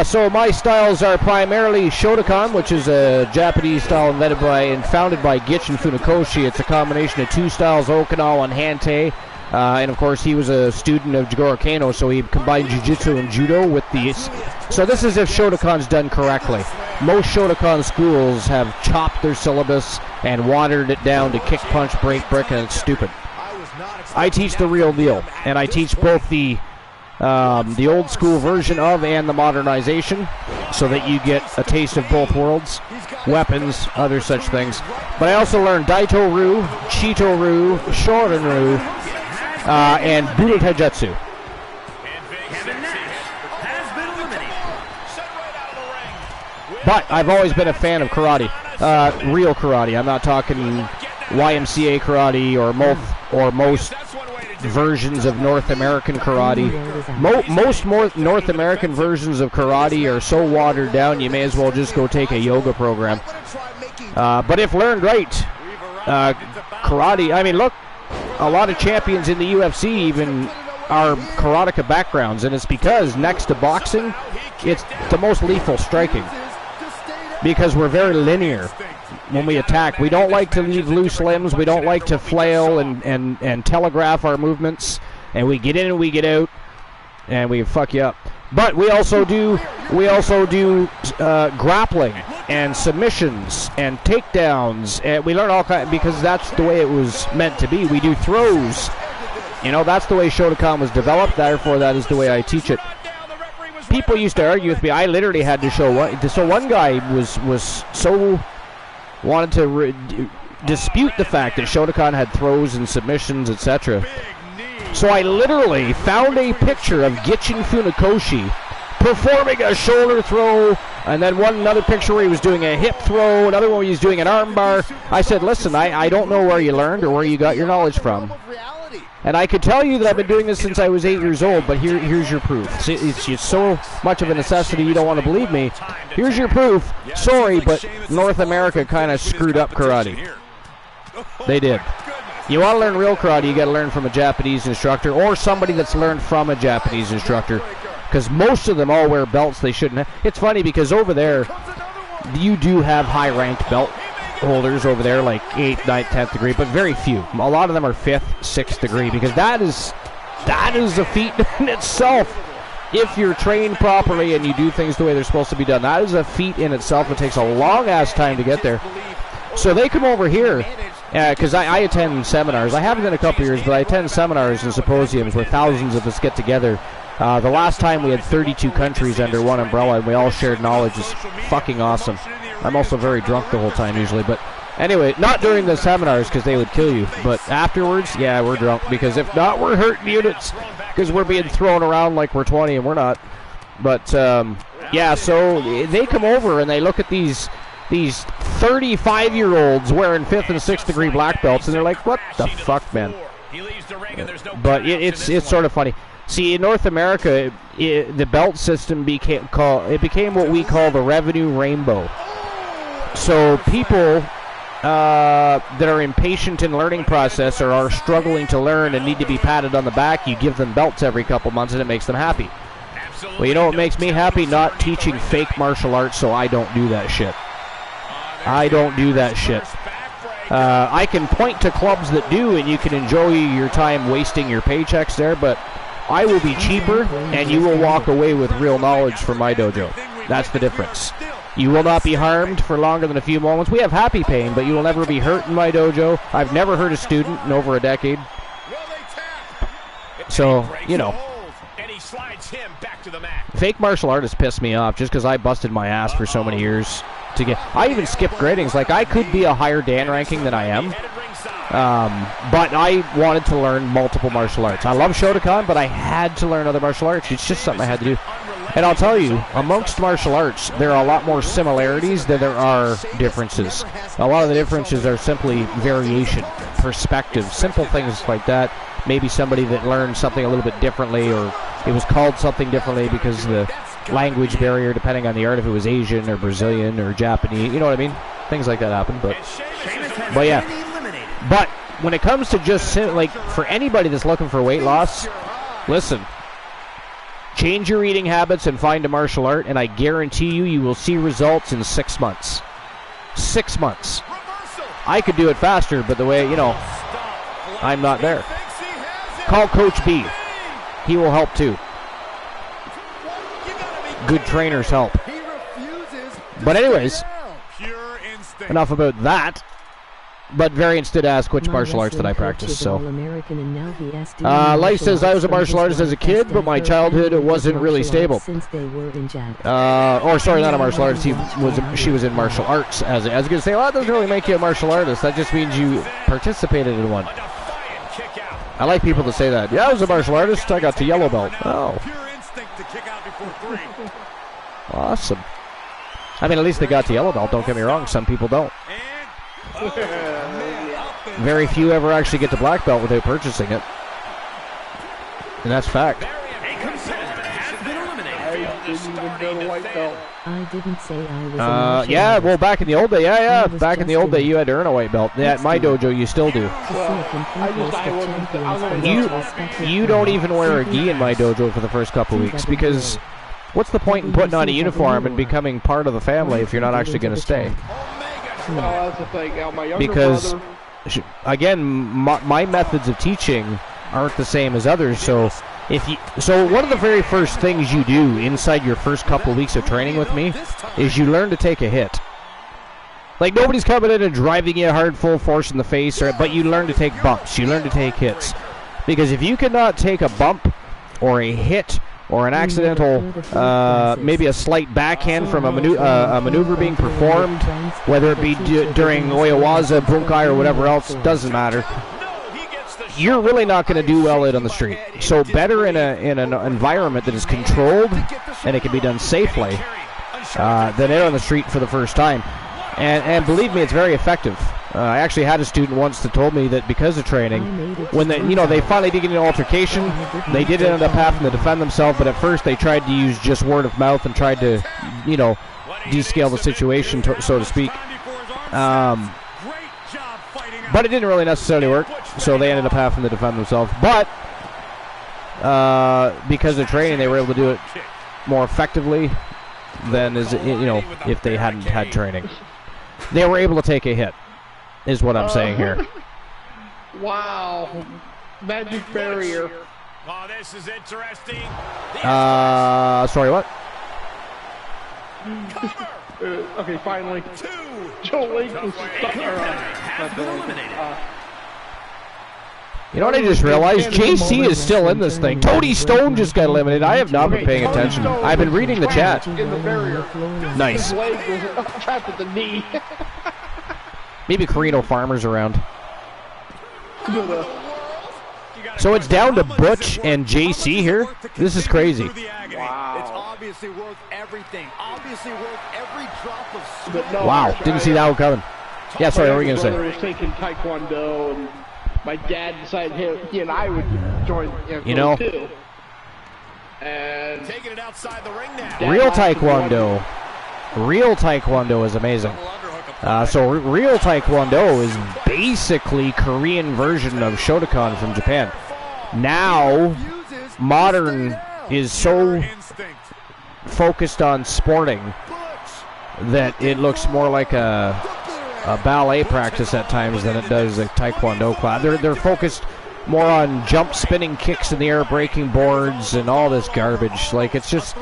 So my styles are primarily Shotokan, which is a Japanese style invented by and founded by Gichin Funakoshi. It's a combination of 2 styles, Okinawa and Hantei. And of course, he was a student of Jigoro Kano, so he combined Jiu-Jitsu and Judo with these. So this is if Shotokan's done correctly. Most Shotokan schools have chopped their syllabus and watered it down to kick, punch, break, brick, and it's stupid. I teach the real deal, and I teach both the old school version of and the modernization, so that you get a taste of both worlds, weapons, other such things. But I also learned Daito-Ryu, Chito-Ryu, Shorin-Ryu, and Budo Taijutsu. But I've always been a fan of karate, real karate. I'm not talking YMCA karate or most versions of North American karate. Most North American versions of karate are so watered down, you may as well just go take a yoga program. But if learned right, karate, I mean, look, a lot of champions in the UFC even are karateka backgrounds, and it's because next to boxing, it's the most lethal striking. Because we're very linear when we attack. We don't like to leave loose limbs. We don't like to flail and telegraph our movements. And we get in and we get out, and we fuck you up. But we also do grappling and submissions and takedowns. And we learn all kinds, because that's the way it was meant to be. We do throws. You know, that's the way Shotokan was developed. Therefore, that is the way I teach it. People used to argue with me. I literally had to show one. So one guy was so wanted to dispute the fact that Shotokan had throws and submissions, etc. So I literally found a picture of Gichin Funakoshi performing a shoulder throw, and then another picture where he was doing a hip throw, another one where he was doing an arm bar. I said, listen, I don't know where you learned or where you got your knowledge from. And I could tell you that I've been doing this since I was 8 years old, but here's your proof. It's so much of a necessity you don't want to believe me. Here's your proof. Sorry, but North America kind of screwed up karate. They did. You want to learn real karate, you got to learn from a Japanese instructor or somebody that's learned from a Japanese instructor, because most of them all wear belts they shouldn't have. It's funny because over there, you do have high-ranked belt holders over there, like 8th, 9th, 10th degree, but very few. A lot of them are 5th, 6th degree, because that is a feat in itself. If you're trained properly and you do things the way they're supposed to be done, that is a feat in itself. It takes a long-ass time to get there. So they come over here, because I attend seminars. I haven't in a couple years, but I attend seminars and symposiums where thousands of us get together. The last time we had 32 countries under one umbrella, and we all shared knowledge. Is fucking awesome. I'm also very drunk the whole time usually, but anyway, not during the seminars because they would kill you, but afterwards, yeah, we're drunk, because if not, we're hurting units because we're being thrown around like we're 20 and we're not. But yeah, so they come over and they look at these 35-year-olds wearing 5th and 6th degree black belts, and they're like, what the fuck, man? But it's sort of funny. See, in North America, the belt system became what we call the revenue rainbow. So people that are impatient in the learning process or are struggling to learn and need to be patted on the back, you give them belts every couple months and it makes them happy. Well, you know what makes me happy? Not teaching fake martial arts, so I don't do that shit. I don't do that shit. I can point to clubs that do, and you can enjoy your time wasting your paychecks there, but I will be cheaper, and you will walk away with real knowledge from my dojo. That's the difference. You will not be harmed for longer than a few moments. We have happy pain, but you will never be hurt in my dojo. I've never hurt a student in over a decade. So, you know. Fake martial artists piss me off just because I busted my ass for so many years to get. I even skipped gradings. Like, I could be a higher Dan ranking than I am, But I wanted to learn multiple martial arts. I love Shotokan, but I had to learn other martial arts. It's just something I had to do. And I'll tell you, amongst martial arts, there are a lot more similarities than there are differences. A lot of the differences are simply variation, perspective, simple things like that. Maybe somebody that learned something a little bit differently, or it was called something differently because of the language barrier, depending on the art, if it was Asian or Brazilian or Japanese, you know what I mean? Things like that happen, but yeah. But when it comes to just, like, for anybody that's looking for weight loss, listen, change your eating habits and find a martial art, and I guarantee you, you will see results in 6 months. 6 months. I could do it faster, but the way, you know, I'm not there. Call Coach B. He will help too. Good trainers help. But anyways, enough about that. But Variance did ask which martial arts that I practice, so. Life says I was a martial artist as a kid, but my childhood wasn't really stable. Or sorry, not a martial artist. She was in martial arts as a kid. Say, well, that doesn't really make you a martial artist. That just means you participated in one. I like people to say that. Yeah, I was a martial artist. I got to yellow belt. Oh. Awesome. I mean, at least they got to yellow belt. Don't get me wrong. Some people don't. Very few ever actually get to black belt without purchasing it. And that's fact. I didn't say I was yeah, well, back in the old day, back in the old day, you had to earn a white belt. Yeah, at my dojo, you still do. You don't even wear a gi in my dojo for the first couple weeks, because what's the point in putting on a uniform and becoming part of the family if you're not actually going to stay? That's the thing. Because, again, my methods of teaching aren't the same as others, so one of the very first things you do inside your first couple of weeks of training with me is you learn to take a hit. Like, nobody's coming in and driving you hard full force in the face, but you learn to take bumps. You learn to take hits. Because if you cannot take a bump or a hit or an accidental, maybe a slight backhand from a maneuver being performed, whether it be during Oyawaza, Bunkai, or whatever else, doesn't matter. You're really not going to do well out on the street. So better in an environment that is controlled and it can be done safely than out on the street for the first time. And believe me, it's very effective. I actually had a student once that told me that because of training, when they finally did get an altercation, they did end up having to defend themselves, but at first they tried to use just word of mouth and tried to, descale the situation, so to speak. But it didn't really necessarily work, so they ended up having to defend themselves. But because of training, they were able to do it more effectively than if they hadn't had training. They were able to take a hit, is what I'm saying here. Wow. Magic barrier. Oh, this is interesting. Sorry, what? Okay, finally. Joe Link was stuck around. You know what I just realized? JC is still in this thing. Tony Stone just got eliminated. I have not been paying attention. I've been reading the chat. In the barrier. Nice. His leg was trapped at the knee. Maybe Carino Farmer's around. So it's down to Butch and JC here? This is crazy. Wow. It's obviously worth everything. Obviously worth every drop of But no, Wow, didn't see that one coming. Yeah, sorry, what were you going to My brother say? was taking Taekwondo, and my dad decided he and I would join too. And Taking it outside the ring now. Real Taekwondo. Real Taekwondo is amazing. So Real Taekwondo is basically Korean version of Shotokan from Japan. Now, modern is so focused on sporting that it looks more like a ballet practice at times than it does a Taekwondo class. They're focused more on jump spinning kicks in the air, breaking boards, and all this garbage. Like, it's just...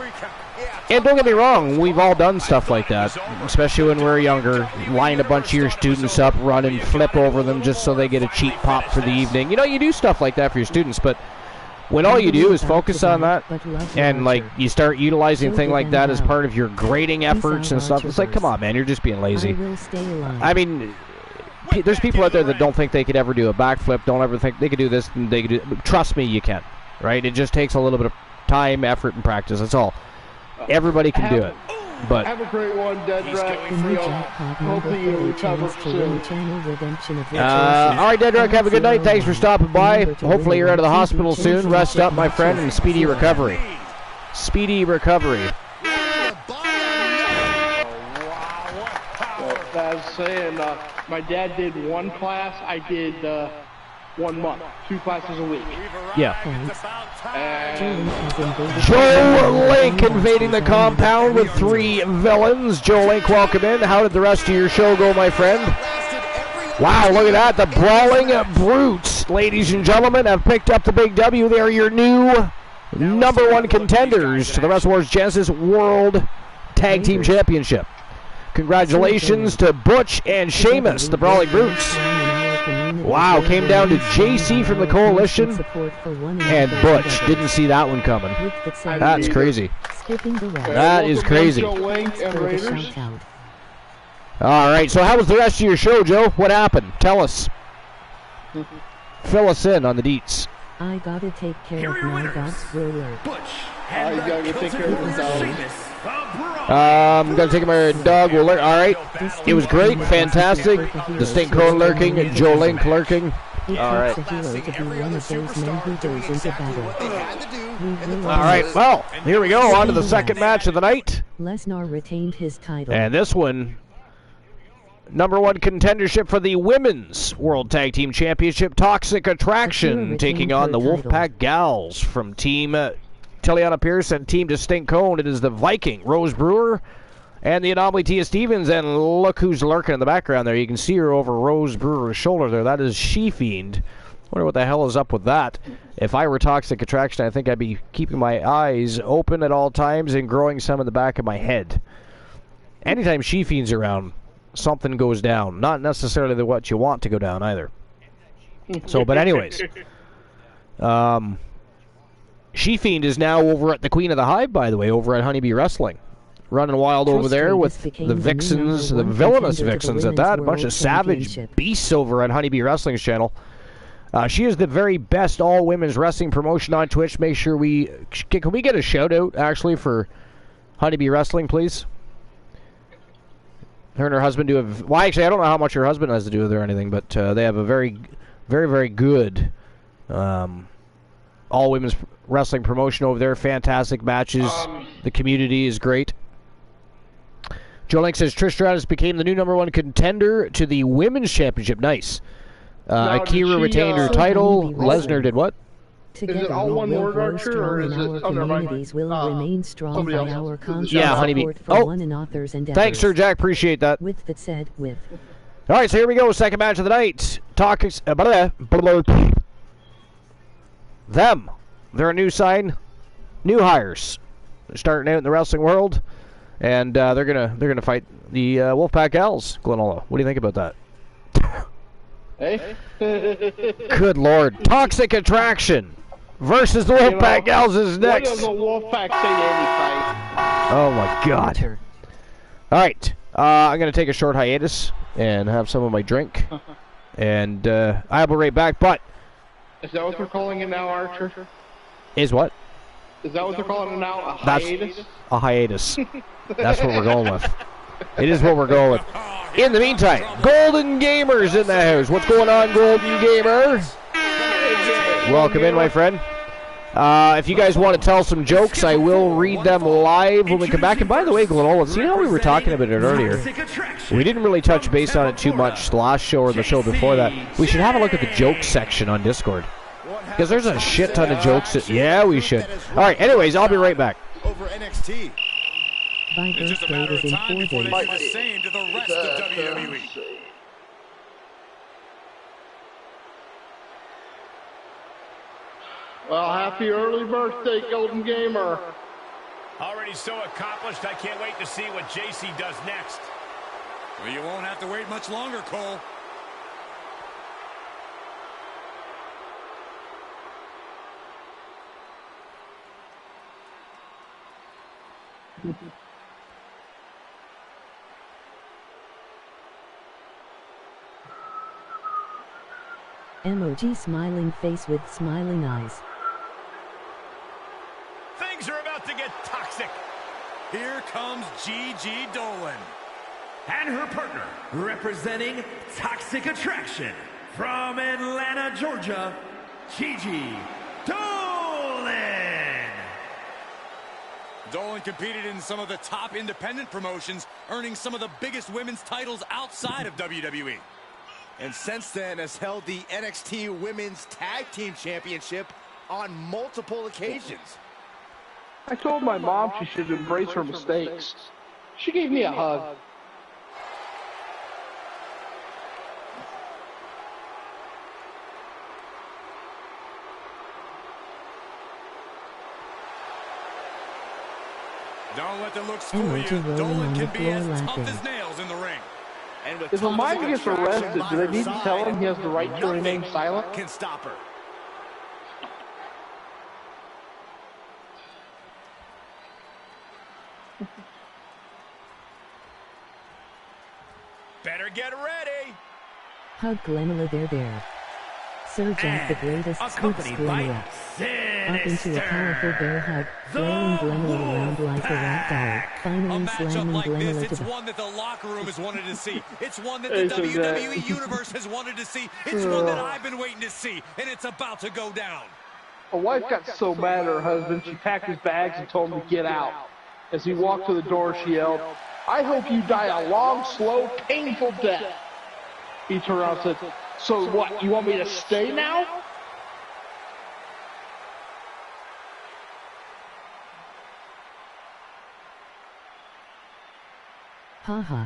And don't get me wrong, we've all done stuff like that, especially when we were younger. Line a bunch of your students up, run and flip over them just so they get a cheap pop for the evening. You do stuff like that for your students, but when all you do is focus on that, and like you start utilizing things like that as part of your grading efforts and stuff, it's like, come on, man, you're just being lazy. I mean, there's people out there that don't think they could ever do a backflip, don't ever think they could do this, and they could do. Trust me, you can. Right? It just takes a little bit of time, effort, and practice. That's all. Everybody can do it. But have a great one, Dedrick. Hopefully you recover soon. All right, Dedrick, have a good night. Thanks for stopping by. Hopefully you're out of the hospital soon. Rest up, my friend, and speedy recovery. Speedy recovery. As saying, my dad did one class. I did 1 month, 2 classes a week. Yeah. Joe Link invading the compound with 3 villains. Joe Link, welcome in. How did the rest of your show go, my friend? Wow, look at that. The Brawling Brutes, ladies and gentlemen, have picked up the big W. They are your new #1 contenders to the Wrestle Wars Genesis World Tag Team Championship. Congratulations to Butch and Sheamus, the Brawling Brutes. Wow, came down to JC from the Coalition and Butch. Didn't see that one coming. That's crazy. That is crazy. All right, so how was the rest of your show, Joe? What happened? Tell us. Fill us in on the deets. I gotta take care of my dog's ruler. You gotta take care of the dog. I'm going to take my dog. All right. It was great. Fantastic. Distinct Cone lurking. Joe Link lurking. All right. All right. Well, here we go. On to the second match of the night. Lesnar retained his title. And this one, #1 contendership for the Women's World Tag Team Championship. Toxic Attraction taking on the Wolfpack Gals from Team Tiliana Pierce and Team Distinct Cone. It is the Viking, Rose Brewer, and the Anomaly Tia Stevens. And look who's lurking in the background there. You can see her over Rose Brewer's shoulder there. That is She-Fiend. Wonder what the hell is up with that. If I were Toxic Attraction, I think I'd be keeping my eyes open at all times and growing some in the back of my head. Anytime She-Fiend's around, something goes down. Not necessarily what you want to go down either. So, but anyways. She-Fiend is now over at the Queen of the Hive, by the way, over at Honeybee Wrestling. Running wild over there with the Vixens, the villainous Vixens at that. A bunch of savage beasts over at Honeybee Wrestling's channel. She is the very best all-women's wrestling promotion on Twitch. Make sure we... Can we get a shout-out, actually, for Honeybee Wrestling, please? Her and her husband do have... Well, actually, I don't know how much her husband has to do with it or anything, but they have a very, very, very good all-women's wrestling promotion over there. Fantastic matches. The community is great. Joe Link says Trish Stratus became the new #1 contender to the Women's Championship. Nice. Akira retained her title. Lesnar did what? Is it all one word, Archer, or is it... Oh, never mind. Will remain strong by our yeah, Honeybee. Oh, thanks, Sir Jack. Appreciate that. With that said, with. All right, so here we go. Second match of the night. Them. They're a new sign. New hires. They're starting out in the wrestling world. And they're gonna fight the Wolfpack Gals, Glenola. What do you think about that? Hey? Good Lord. Toxic Attraction versus the Wolfpack Gals is next. What does the Wolfpack say to any fight? Oh, my God. All right. I'm going to take a short hiatus and have some of my drink. And I'll be right back, but... Is that what they're calling it now, Archer? Is what? Is that what they're calling it now? A hiatus? That's a hiatus. That's what we're going with. It is what we're going with. In the meantime, Golden Gamer's in the house. What's going on, Golden Gamer? Welcome in, my friend. If you guys want to tell some jokes, I will read them live when we come back. And by the way, Glenola, see how we were talking about it earlier? We didn't really touch base on it too much the last show or the show before that. We should have a look at the jokes section on Discord. Because there's a shit ton of jokes. Yeah, we should. All right, anyways, I'll be right back. Over NXT. It's just a matter of time before they do the same to the rest of WWE. Well, happy early birthday, Golden Gamer. Already so accomplished, I can't wait to see what JC does next. Well, you won't have to wait much longer, Cole. Emoji smiling face with smiling eyes. Things are about to get toxic. Here comes Gigi Dolan. And her partner, representing Toxic Attraction, from Atlanta, Georgia, Gigi Dolan. Dolan competed in some of the top independent promotions, earning some of the biggest women's titles outside of WWE. And since then has held the NXT Women's Tag Team Championship on multiple occasions. I told my mom she should embrace her mistakes. She gave me a hug. Don't let the looks fool you. Dolan can be as tough as nails in the ring. And with If a mind gets arrested, do they need to tell him he has the right to remain silent? Can stop her. Better get ready. Hug Glenula there. Sir Jack the greatest scoops Glenula. Up into a powerful bear hug, flailing Glenula around like a rag doll, finally slamming like Glenula this, to it's the... one that the locker room has wanted to see. It's one that the WWE Universe has wanted to see. It's one that I've been waiting to see, and it's about to go down. A wife got so mad at her husband, she packed his bags and told him to get out. As he walked to the door, she yelled, "I hope you die a long, slow, painful death." He turned around and said, "So what, you want me to stay now?" Haha.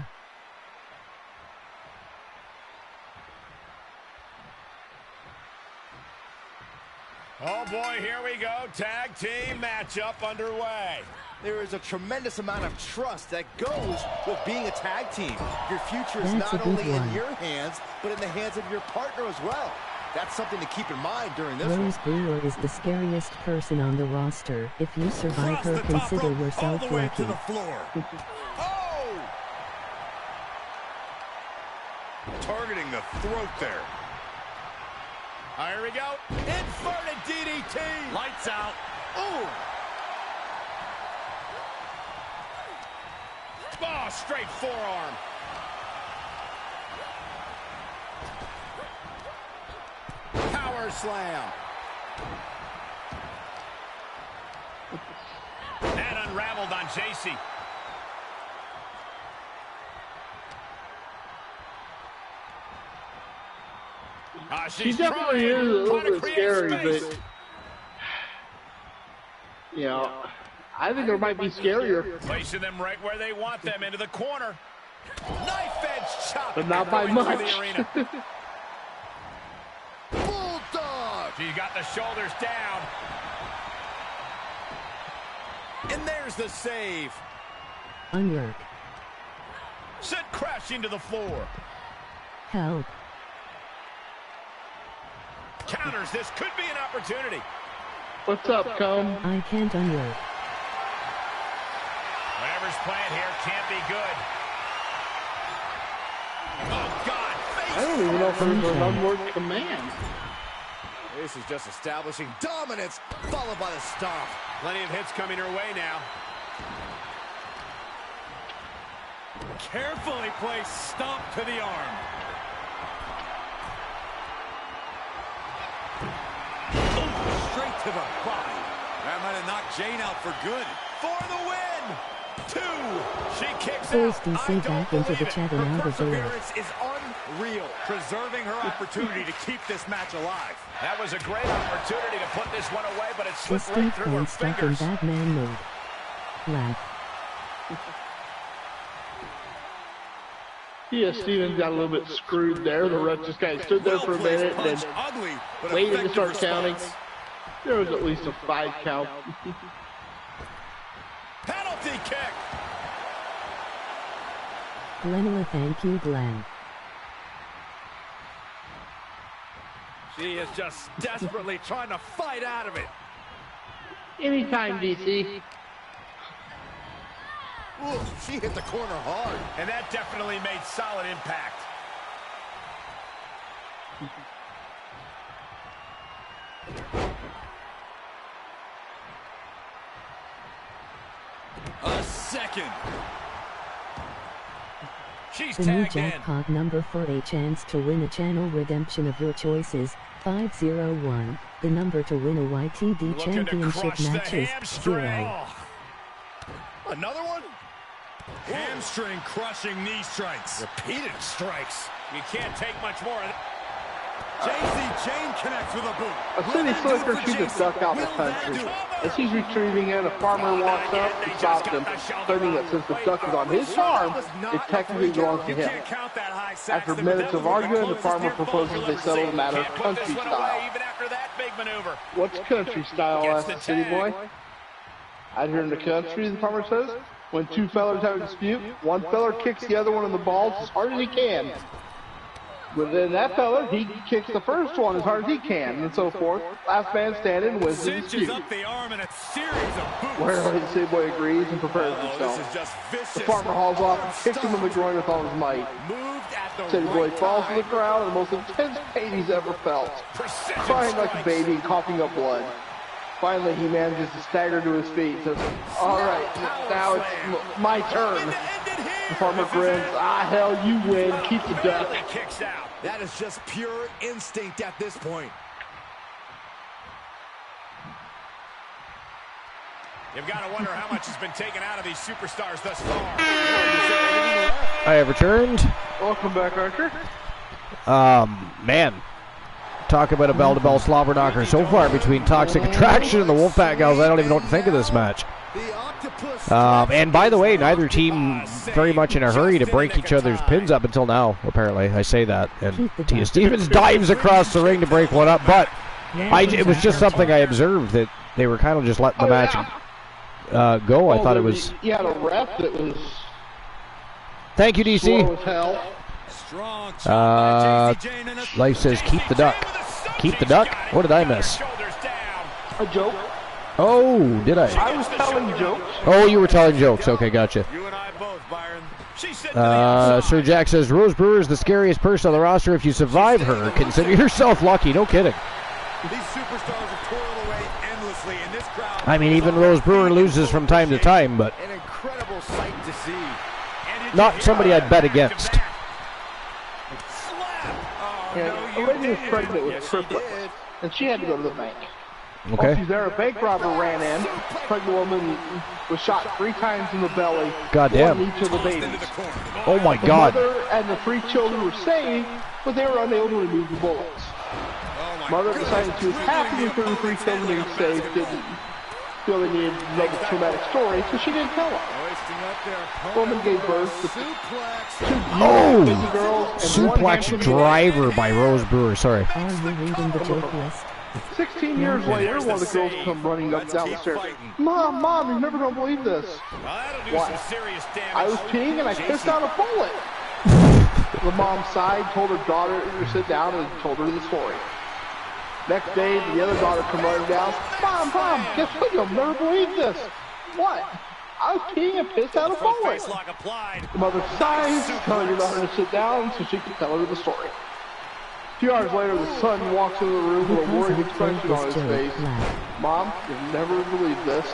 Oh boy, here we go. Tag team matchup underway. There is a tremendous amount of trust that goes with being a tag team. Your future is That's a not good only in one. your hands, but in the hands of your partner as well. That's something to keep in mind during this Rose one. Brewer is the scariest person on the roster. If you survive Across her, the top consider rope, all yourself the way lucky. to the floor. Oh! Targeting the throat there. Here we go. Inverted DDT. Lights out. Oh! Oh, straight forearm. Power slam. And unraveled on JC. She definitely is a little bit scary, but, you know, I think there might be scarier. Placing them right where they want them, into the corner. Knife edge chop. But not by going through much. the arena. Bulldog! She's got the shoulders down. And there's the save. Unwork. Sent crashing to the floor. Help. Counters. This could be an opportunity. What's up, Comb? I can't unwork. Whatever's playing here can't be good. Oh, God. I don't even know if there's an unworked command. This is just establishing dominance, followed by the stomp. Plenty of hits coming her way now. Carefully placed stomp to the arm. Straight to the body. That might have knocked Jane out for good. For the win. 2. She kicks Pulls out. DC back into the chat and out of the way. Perseverance is unreal, preserving her opportunity to keep this match alive. That was a great opportunity to put this one away, but it The slipped right Steve through her Point stuck in fingers. Batman mode. Laugh. Yeah, Steven got a little bit screwed there. The ref just kind of stood there for a minute and Punch, then ugly, but waited to effective start counting. response. There was at least a 5 count. Penalty kick. Glenula, thank you, Glenn. She is just desperately trying to fight out of it. Anytime, DC. Ooh, she hit the corner hard. And that definitely made solid impact. A second. She's The new tagged in. jackpot number for a chance to win a channel redemption of your choices, 501. The number to win a YTD Looking to championship crush the match is hamstring. 0. Another one? Hamstring crushing knee strikes. Repeated strikes. You can't take much more. JC Jane connects with a boot. A city slicker shoots a duck out in the country. As he's retrieving it, a farmer walks up and stops him, claiming that since the duck is on his farm, it technically belongs to him. Count that high sacks. After minutes of arguing, the farmer proposes they settle the matter country style. Even after that big maneuver. What's country style, asks the city boy. Out here in the country, the farmer says, when two fellers have a dispute, one feller kicks the other one in the balls as hard as he can. But then that feller, he kicks the first one as hard as he can, and so forth. Last man standing wins the Cinches dispute. up the arm and a series of boots. Where the city boy agrees and prepares This himself. is just vicious. The farmer hauls off and kicks him in the groin with all his might. Moved at the City boy right falls to time. the ground in the most intense pain he's ever felt, Precision crying like a strikes. baby and coughing up blood. Finally, he manages to stagger to his feet and says, all right, now it's my turn. The farmer grins, hell, you win, keep the duck. He kicks out. That is just pure instinct at this point. You've got to wonder how much has been taken out of these superstars thus far. I have returned. Welcome back, Archer. Man. Talk about a bell-to-bell slobber knocker so far between Toxic Attraction and the Wolfpack Gals. I don't even know what to think of this match. And by the way, neither team very much in a hurry to break each other's pins up until now, apparently. I say that. And Tia Stevens dives across the ring to break one up, but it was just something I observed that they were kind of just letting the match go. I thought it was... You had a ref that was Thank you, DC. slow as hell. Strong chop by JC Jane and a Life says keep the duck. Keep the duck? What did I miss? Shoulders down. A joke. Oh, did I? I was telling jokes. Oh, you were telling jokes. Okay, gotcha. You and I both, Byron. She's sitting to the outside. Sir Jack says, Rose Brewer is the scariest person on the roster. If you survive her, consider yourself lucky. No kidding. These superstars have toiled away endlessly, and this crowd... I mean, even Rose Brewer loses from time to time, but An incredible sight to see. not somebody I'd bet against. Yeah, a lady was pregnant with triplets, and she had to go to the bank. While Okay. she's there, a bank robber ran in. The pregnant woman was shot 3 times in the belly. Goddamn. One each of the babies. Oh my The God. mother and the 3 children were saved, but they were unable to remove the bullets. Mother decided she was happy with her 3 children being saved, didn't feel they needed to know the traumatic story, so she didn't tell them. Woman gave birth to 2 Oh! baby girls and 1 Suplex handsome driver by Rose Brewer. Sorry. Are you reading the joke list? 16 years later, one of the girls come running up down the stairs. Mom, you're never gonna believe this. Well, that'll do What? some serious damage. I was peeing and I pissed out a bullet. The mom sighed, told her daughter to sit down, and told her the story. Next day, the other daughter come running down. Mom, guess what? You'll never believe this. What? I was peeing and pissed out a Front bullet. face lock applied. The mother sighs, telling her daughter to sit down so she could tell her the story. A few hours later, the son walks into the room with a worried expression on his face. Mom, you'll never believe this.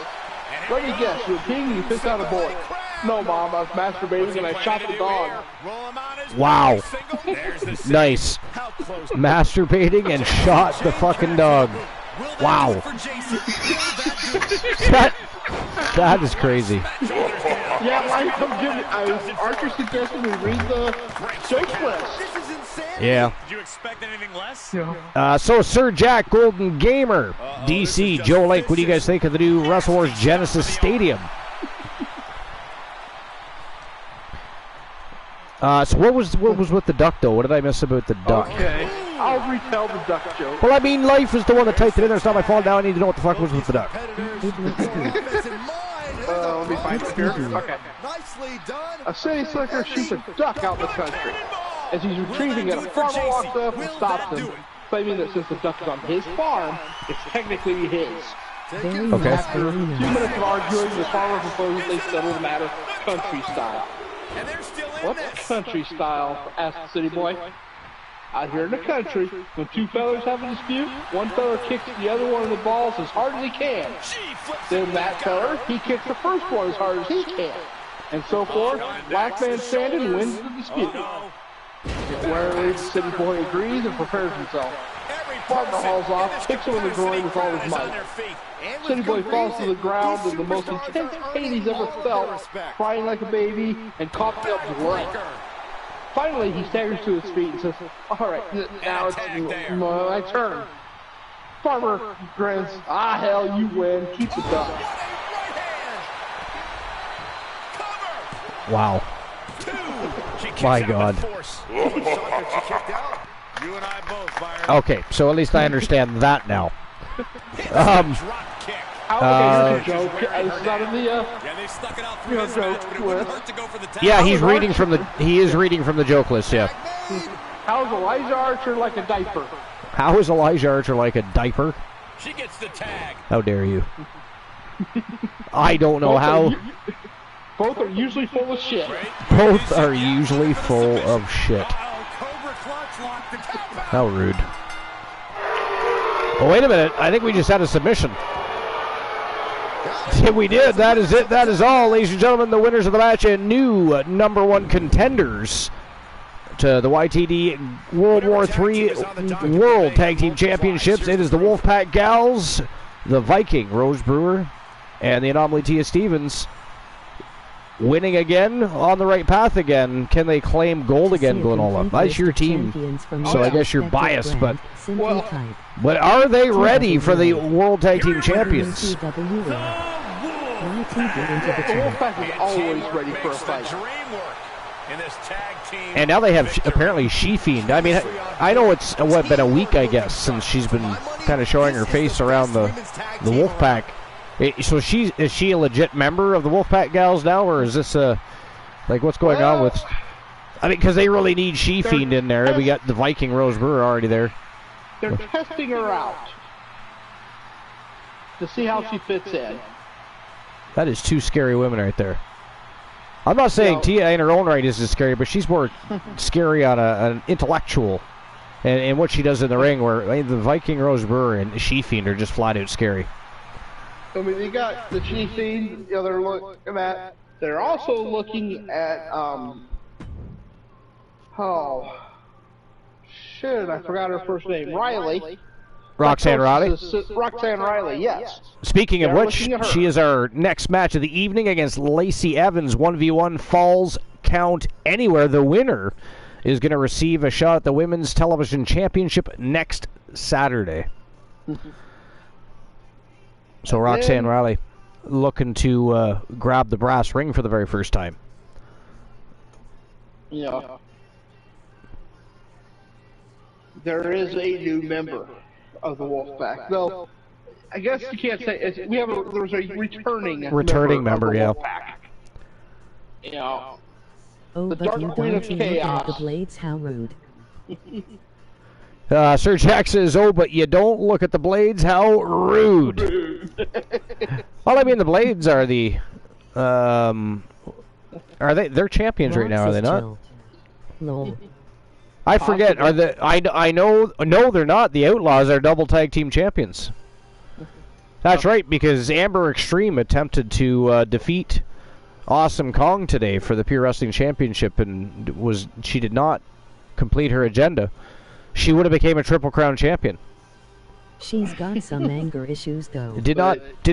Let me guess, you were peeing and you pissed out a bullet. No, Mom, I was masturbating and I shot the dog. Roll him on his Wow. single. There's the single. Nice. How close. Masturbating and shot the fucking dog. Wow. That is crazy. Yeah, Archer suggested we read the joke list. Yeah. Did you expect anything less? So Sir Jack, Golden Gamer, DC, Joe Lake, what do you guys think of the new Wrestle Wars Genesis Stadium? So what was with the duck though? What did I miss about the duck? Okay, I'll retell the duck joke. Well, I mean, Life is the one that typed it in there. It's not my fault. Now I need to know what the fuck was with the duck. Let me find it here. Okay. Nicely done. A city slicker shoots a duck out the country. As he's retrieving it, a farmer walks up and stops him, claiming that since the duck is on his farm, it's technically his. Very Okay. nice, After a very few nice. minutes of arguing, the farmer proposes they settle the matter country style. And they're still in What's this. country style? Asked the city boy. Out here in the country, when two fellas have a dispute, one fella kicks the other one in the balls as hard as he can. Then that fella, he kicks the first one as hard as he can. And so forth, black man standing wins the dispute. Warily, the city boy agrees and prepares himself. Partner hauls off, kicks him in the groin with all his might. City boy falls to the ground in the most intense pain he's ever felt, crying like a baby and coughing up blood. Finally, he staggers to his feet and says, "All right, now it's my turn." Farmer grins, "Ah, hell, you win. Keep the duck." Wow. My God. Okay, so at least I understand that now. Here's a joke. It's not in the, joke list. Yeah, he is reading from the joke list, yeah. How's Elijah Archer like a diaper? How is Elijah Archer like a diaper? She gets the tag. How dare you? I don't know how. Both are usually full of shit. Both are usually full of shit. How rude. Oh, wait a minute. I think we just had a submission. Yeah, we did. That is it. That is all. Ladies and gentlemen, the winners of the match and new #1 contenders to the YTD World War III World Tag Team Championships. It is the Wolfpack Gals, the Viking, Rose Brewer, and the Anomaly Tia Stevens. Winning again, on the right path again. Can they claim gold again, Glenola? That's your team, so I guess you're biased, but are they ready for the World Tag Team Champions? The Wolfpack is always ready for a fight. And now they have apparently She-Fiend. I mean, I know it's been a week, I guess, since she's been kind of showing her face around the Wolfpack. So is she a legit member of the Wolfpack Gals now, or is this like what's going on with? I mean, because they really need She-Fiend in there. We got the Viking Rose Brewer already there. They're testing her out to see how she fits in. That is two scary women right there. I'm not saying Tia in her own right isn't scary, but she's more scary on an intellectual and what she does in the ring. Where the Viking Rose Brewer and She-Fiend are just flat out scary. I mean, you got the She-Fiend, they're looking at. They're also looking at, I forgot her first name. Riley. Roxanne Riley? Roxanne Riley, yes. Speaking of which, she is our next match of the evening against Lacey Evans. 1v1 Falls Count Anywhere. The winner is going to receive a shot at the Women's Television Championship next Saturday. So Roxanne Riley looking to grab the brass ring for the very first time. Yeah. There is a new member of the Wolfpack. Though, I guess you can't say there's a returning member yeah. You know, oh, the but Dark you Queen don't of look at Chaos. the blades, how rude. Sir Jack says, "Oh, but you don't look at the blades. How rude!" Well, I mean, the blades are the, are they? They're champions right now, are they not? Lol. I forget. Are the? I know. No, they're not. The Outlaws are double tag team champions. That's right, because Amber Extreme attempted to defeat Awesome Kong today for the Pure Wrestling Championship, and she did not complete her agenda. She would have became a Triple Crown champion. She's got some anger issues, though. It did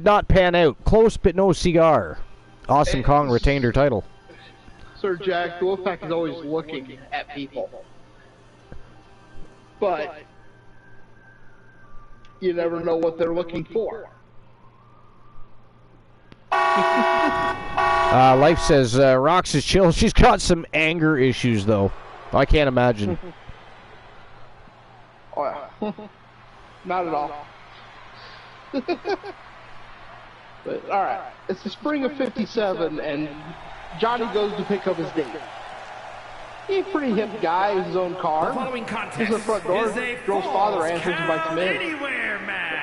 not pan out. Close, but no cigar. Awesome Kong retained her title. Sir Jack, the Wolfpack is always looking at people, but you never know what they're looking for. Life says Rox is chill. She's got some anger issues, though. I can't imagine. Oh, yeah. Not at all. But, alright. It's the spring of 57, and Johnny goes to pick up his date. He's a pretty hip guy with his own car. He's at the front door. Girl's father answers and invites him in.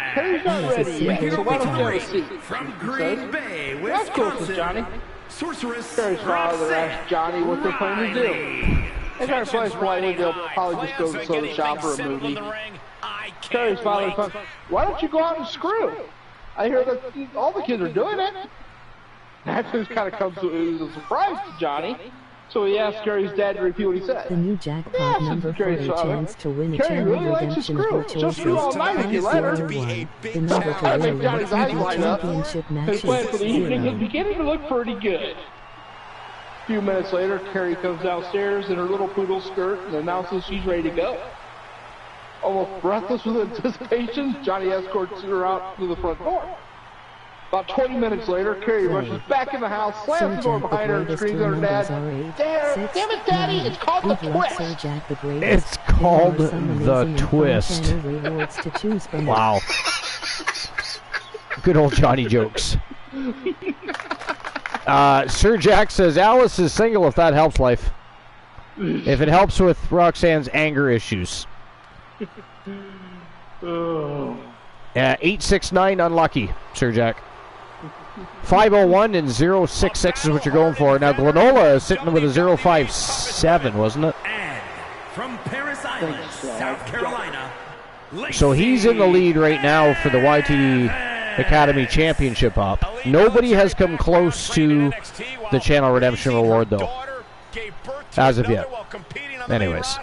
Harry's not ready yet, so why don't you have a seat? From Green Bay, That's cool, says Johnny. Sorceress Harry's father asks Johnny what they're planning to do. They try to play politely, they'll probably just go to the soda shop or a movie. Terry's father's like, why don't you go out and screw? I hear that all the kids are doing it. That just kind of comes as a surprise to Johnny. So he asked Kerry's dad to repeat what he said. The new jackpot number for a chance to win a Kerry channel really likes to redemption screw. virtual She'll screw all night if you let her. 501. The number to I win make Johnny's eyes light up. championship His match plan for is the evening is 0. beginning to look pretty good. A few minutes later, Kerry comes downstairs in her little poodle skirt and announces she's ready to go. Almost breathless with anticipation, Johnny escorts her out to the front door. About 20 minutes later, Kerry rushes back in the house, slams the door behind her, and screams at her dad, Damn it, Daddy, it's called the twist! It's called the twist. Wow. Good old Johnny jokes. Sir Jack says, Alice is single if that helps life. If it helps with Roxanne's anger issues. 869 unlucky, Sir Jack. 501 and 066 is what you're going for. Now, Glenola is sitting with a 057, wasn't it? And from Paris Island, South Carolina. So he's in the lead right now for the YT Academy Championship up. Nobody has come close to the Channel Redemption Reward, though, as of yet. Anyways.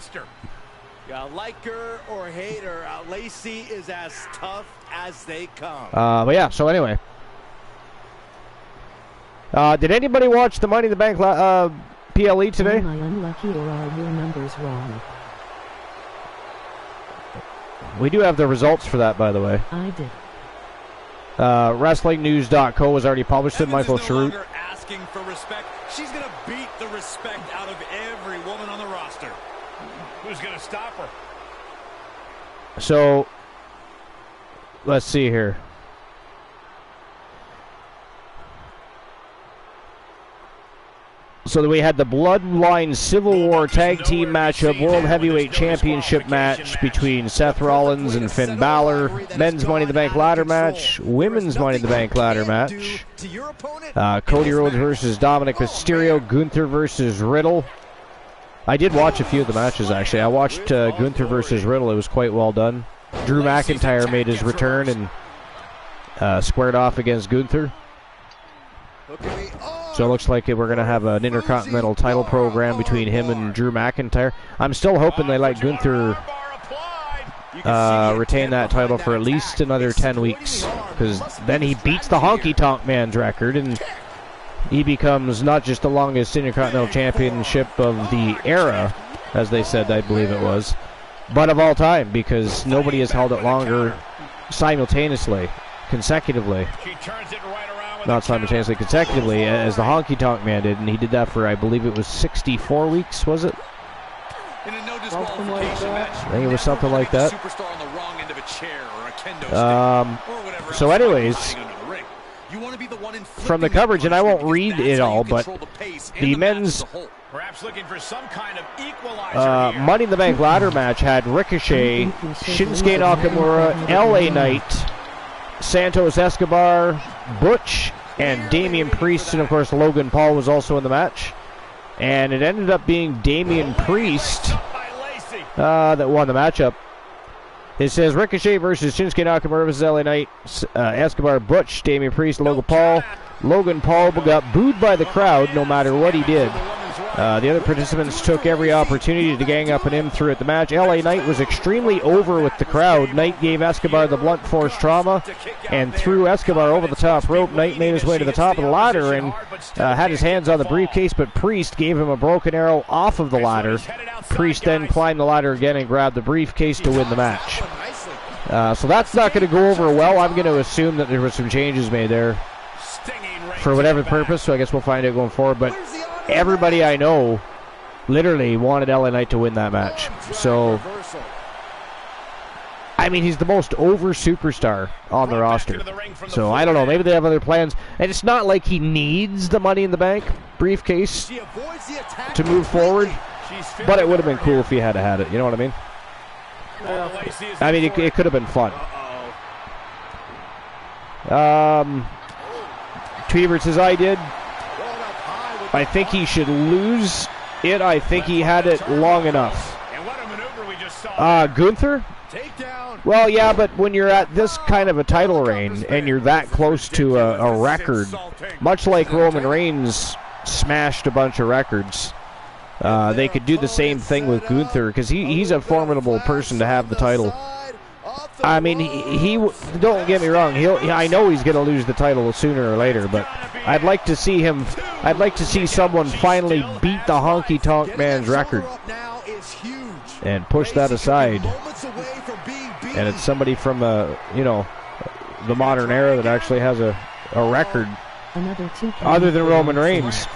Like her or hate her, Lacey is as tough as they come. But yeah, so anyway. Did anybody watch the Money in the Bank PLE today? Am I unlucky or are your numbers wrong? We do have the results for that, by the way. I did. WrestlingNews.co was already published it. Michael no Charute. longer asking for respect. She's going to beat the respect out of every woman on the roster. Who's going to stop her? So, let's see here. So we had the Bloodline Civil War Tag Team matchup, World Heavyweight Championship match between Seth Rollins and Finn Balor, Men's Money in the Bank ladder match, Women's Money in the Bank ladder match, Cody Rhodes versus Dominic Mysterio, Gunther versus Riddle. I did watch a few of the matches, actually. I watched Gunther versus Riddle. It was quite well done. Drew McIntyre made his return and squared off against Gunther. So it looks like we're going to have an Intercontinental title program between him and Drew McIntyre. I'm still hoping they let Gunther retain that title for at least another 10 weeks. Because then he beats the Honky Tonk Man's record and he becomes not just the longest Intercontinental Championship of the era, as they said, I believe it was, but of all time, because nobody has held it longer simultaneously, consecutively. Not simultaneously, consecutively, as the Honky Tonk Man did, and he did that for, I believe it was 64 weeks, was it? I think it was something like that. So anyways, from the coverage, and I won't read it all, but the men's Money in the Bank ladder match had Ricochet, Shinsuke Nakamura, LA Knight, Santos Escobar, Butch, and Damian Priest, and of course Logan Paul was also in the match. And it ended up being Damian Priest that won the matchup. It says Ricochet versus Shinsuke Nakamura versus LA Knight, Escobar, Butch, Damian Priest, Logan Paul. Logan Paul got booed by the crowd no matter what he did. The other participants took every opportunity to gang up on him throughout the match. LA Knight was extremely over with the crowd. Knight gave Escobar the blunt force trauma and threw Escobar over the top rope. Knight made his way to the top of the ladder and had his hands on the briefcase, but Priest gave him a broken arrow off of the ladder. Priest then climbed the ladder again and grabbed the briefcase to win the match. So that's not going to go over well. I'm going to assume that there were some changes made there for whatever purpose, so I guess we'll find out going forward. But everybody I know literally wanted LA Knight to win that match. So, I mean, he's the most over superstar on the roster. So, I don't know. Maybe they have other plans. And it's not like he needs the Money in the Bank briefcase to move forward. But it would have been cool if he had had it. You know what I mean? I mean, it could have been fun. Tweebert says, I think he should lose I think he had it long enough. And what a maneuver we just saw. Gunther? Takedown. Well, yeah, but when you're at this kind of a title reign and you're that close to a record, much like Roman Reigns smashed a bunch of records, they could do the same thing with Gunther, because he's a formidable person to have the title. I mean, he don't get me wrong. I know he's going to lose the title sooner or later, but I'd like to see him. I'd like to see someone finally beat the Honky Tonk Man's record and push that aside. And it's somebody from the modern era that actually has a record other than Roman Reigns.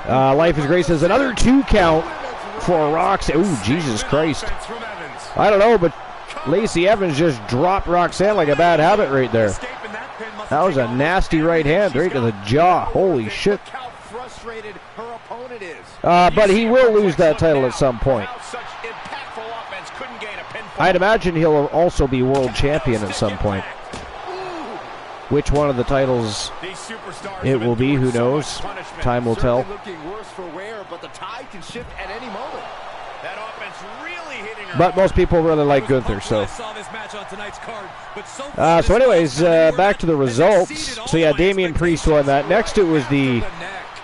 Life is Great says another 2 count for Roxanne. Ooh, Jesus Christ. I don't know, but Lacey Evans just dropped Roxanne like a bad habit right there. That was a nasty right hand right to the jaw. Holy shit. But he will lose that title at some point. I'd imagine he'll also be world champion at some point. Which one of the titles it will be, who knows? Time will tell. But most people really like Gunther, so. So anyways, back to the results. So yeah, Damian Priest won that. Next it was the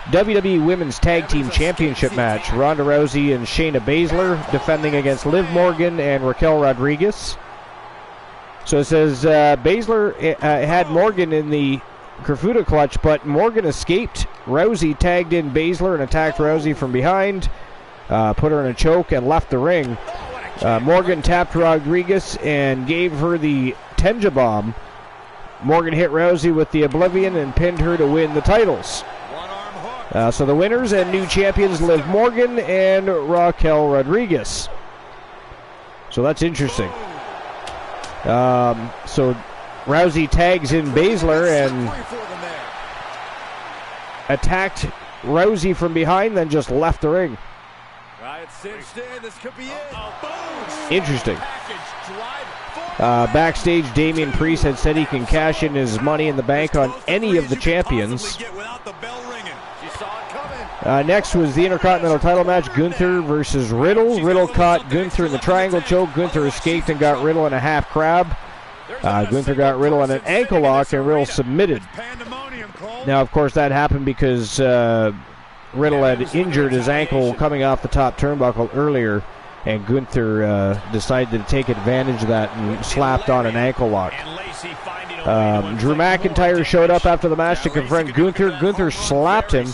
WWE Women's Tag Team Championship match. Ronda Rousey and Shayna Baszler defending against Liv Morgan and Raquel Rodriguez. So it says Baszler had Morgan in the Kerfuda clutch, but Morgan escaped. Rousey tagged in Baszler and attacked Rousey from behind, put her in a choke, and left the ring. Morgan tapped Rodriguez and gave her the Tenja Bomb. Morgan hit Rousey with the Oblivion and pinned her to win the titles. So the winners and new champions, Liv Morgan and Raquel Rodriguez. So that's interesting. So Rousey tags in Baszler and attacked Rousey from behind, then just left the ring. Interesting. Backstage, Damian Priest had said he can cash in his money in the bank on any of the champions. Next was the Intercontinental title match, Gunther versus Riddle. Riddle caught Gunther in the triangle choke. Gunther escaped and got Riddle in a half crab. Gunther got Riddle on an ankle lock, and Riddle submitted. Now, of course, that happened because Riddle had injured his ankle coming off the top turnbuckle earlier, and Gunther decided to take advantage of that and slapped on an ankle lock. Drew McIntyre showed up after the match to confront Gunther. Gunther slapped him.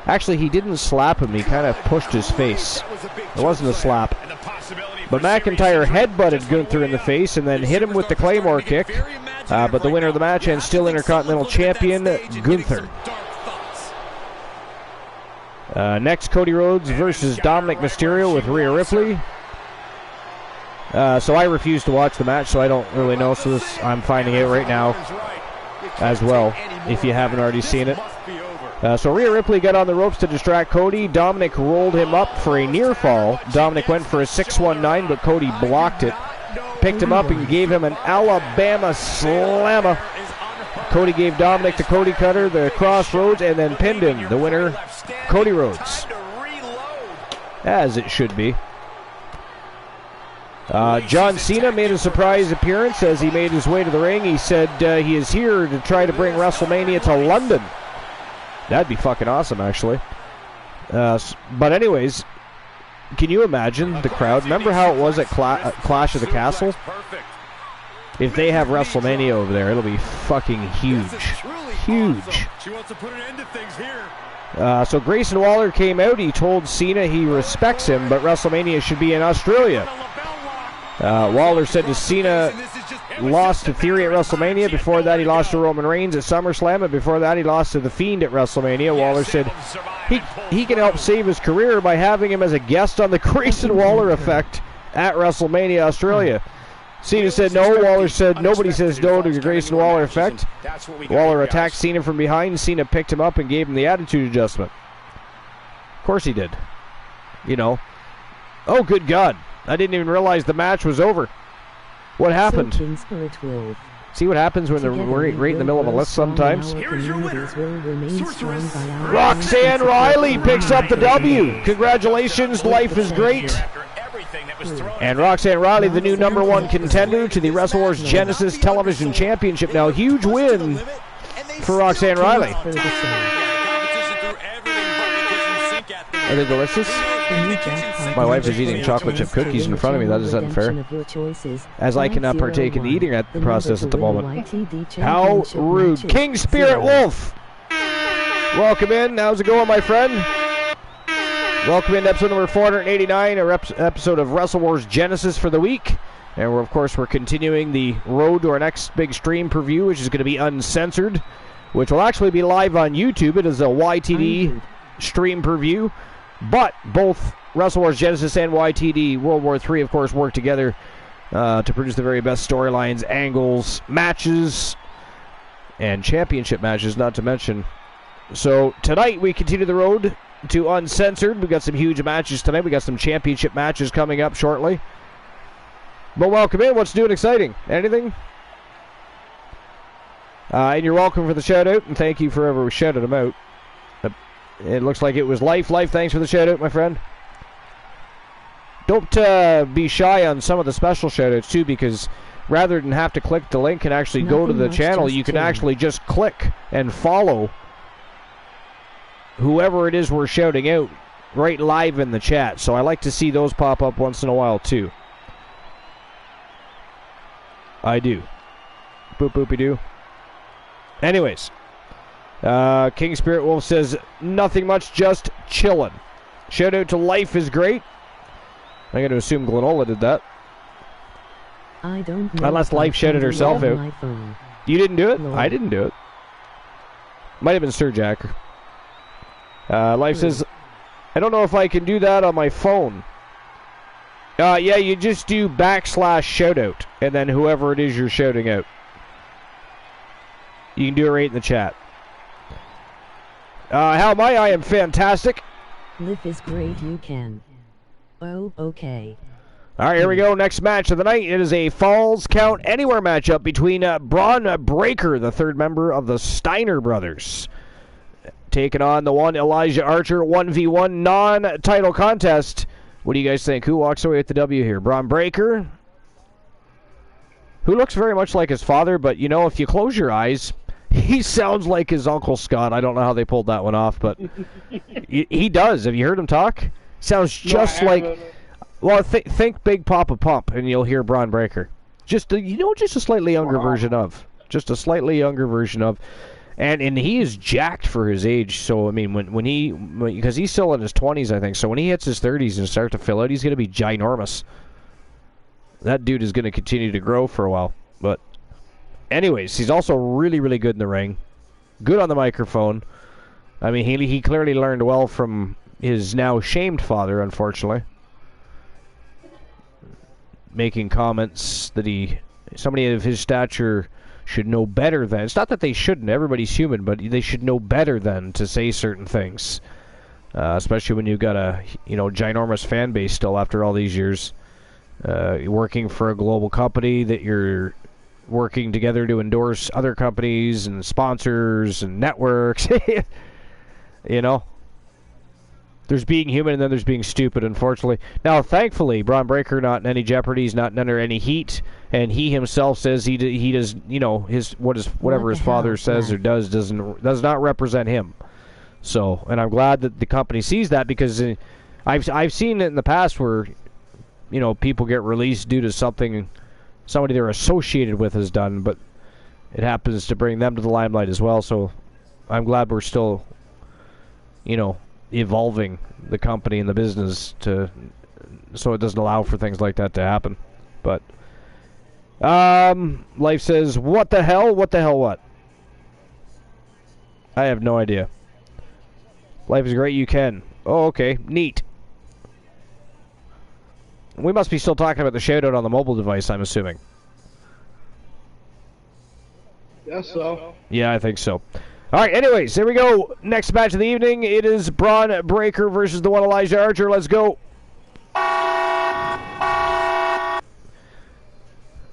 Actually, he didn't slap him. He kind of pushed his face. It wasn't a slap. But McIntyre headbutted Gunther in the face and then hit him with the Claymore kick. But the winner of the match and still Intercontinental Champion, Gunther. Next, Cody Rhodes versus Dominic Mysterio with Rhea Ripley. So I refuse to watch the match, so I don't really know. So I'm finding it right now as well, if you haven't already seen it. So Rhea Ripley got on the ropes to distract Cody. Dominic rolled him up for a near fall. Dominic went for a 619, but Cody blocked it. Picked him up and gave him an Alabama slammer. Cody gave Dominic the Cody Cutter, the Crossroads, and then pinned him. The winner, Cody Rhodes. As it should be. John Cena made a surprise appearance as he made his way to the ring. He said he is here to try to bring WrestleMania to London. That'd be fucking awesome, actually. But anyways, can you imagine the crowd? Remember how it was at Clash of the Castle? If they have WrestleMania over there, it'll be fucking huge. Huge. So Grayson Waller came out. He told Cena he respects him, but WrestleMania should be in Australia. Waller said to Cena, lost to Theory at WrestleMania. Before that, he lost to Roman Reigns at SummerSlam. And before that, he lost to The Fiend at WrestleMania. Waller said he can help save his career by having him as a guest on the Grayson Waller effect at WrestleMania Australia. Cena said no. Waller said nobody says no to the Grayson Waller effect. Waller attacked Cena from behind. Cena picked him up and gave him the attitude adjustment. Of course he did. You know. Oh, good God. I didn't even realize the match was over. What happened? See what happens when they're right in the middle of a list sometimes. Here's your winner, Sorceress. Roxanne Riley picks up the W. Congratulations, life is great. And Roxanne Riley, the new #1 contender to the Wrestle Wars Genesis Television Championship. Now, huge win for Roxanne Riley. Are they delicious? My wife is eating chocolate chip cookies in front of me. That is unfair, as I cannot partake in the eating process at the moment. How rude. King Spirit Wolf, welcome in. How's it going, my friend? Welcome in to episode number 489, an episode of Wrestle Wars Genesis for the week. And we're continuing the road to our next big stream preview, which is going to be uncensored, which will actually be live on YouTube. It is a YTD stream preview, but both Wrestle Wars Genesis and YTD World War III, of course, work together to produce the very best storylines, angles, matches, and championship matches, not to mention. So tonight we continue the road to uncensored. We've got some huge matches tonight. We got some championship matches coming up shortly. But welcome in. What's new and exciting? Anything? And you're welcome for the shout out, and thank you for whoever shouted them out. It looks like it was Life. Life, thanks for the shout out, my friend. Don't be shy on some of the special shout outs too, because rather than have to click the link and actually go to the channel, you can actually just click and follow whoever it is we're shouting out right live in the chat. So I like to see those pop up once in a while too. I do. Boop boopy doo. Anyways, King Spirit Wolf says nothing much, just chillin'. Shout out to Life is Great. I'm going to assume Glenola did that. I don't know. Unless Life shouted herself out. You didn't do it? No. I didn't do it. Might have been Sir Jack. Life says, I don't know if I can do that on my phone. Yeah, you just do / shoutout, and then whoever it is you're shouting out. You can do it right in the chat. How am I? I am fantastic. Life is great, you can. Oh, okay. All right, here we go. Next match of the night. It is a Falls Count Anywhere matchup between Braun Breaker, the third member of the Steiner brothers, taking on the one Elijah Archer, 1v1 non-title contest. What do you guys think? Who walks away with the W here? Braun Breaker, who looks very much like his father, but, you know, if you close your eyes, he sounds like his Uncle Scott. I don't know how they pulled that one off, but he does. Have you heard him talk? Sounds just like... Well, think Big Papa Pump, and you'll hear Braun Breaker. Just a slightly younger version of. Just a slightly younger version of. And he is jacked for his age. So, I mean, because he's still in his 20s, I think. So when he hits his 30s and starts to fill out, he's going to be ginormous. That dude is going to continue to grow for a while. But anyways, he's also really, really good in the ring. Good on the microphone. I mean, he clearly learned well from his now shamed father, unfortunately. Making comments that somebody of his stature should know better than. It's not that they shouldn't. Everybody's human, but they should know better than to say certain things. Especially when you've got a ginormous fan base still after all these years. You're working for a global company that you're working together to endorse other companies and sponsors and networks. You know? There's being human and then there's being stupid, unfortunately. Now, thankfully, Braun Breaker not in any jeopardy, he's not under any heat, and he himself says he does, whatever his father says or does not represent him. So, and I'm glad that the company sees that, because I've seen it in the past where, people get released due to something somebody they're associated with has done, but it happens to bring them to the limelight as well. So, I'm glad we're still, evolving the company and the business so it doesn't allow for things like that to happen. But Life says, what the hell what? I have no idea. Life is great, you can. Oh, okay, neat. We must be still talking about the shoutout on the mobile device, I'm assuming. Yes, so. Yeah, I think so. All right, anyways, here we go. Next match of the evening. It is Braun Breaker versus the one Elijah Archer. Let's go.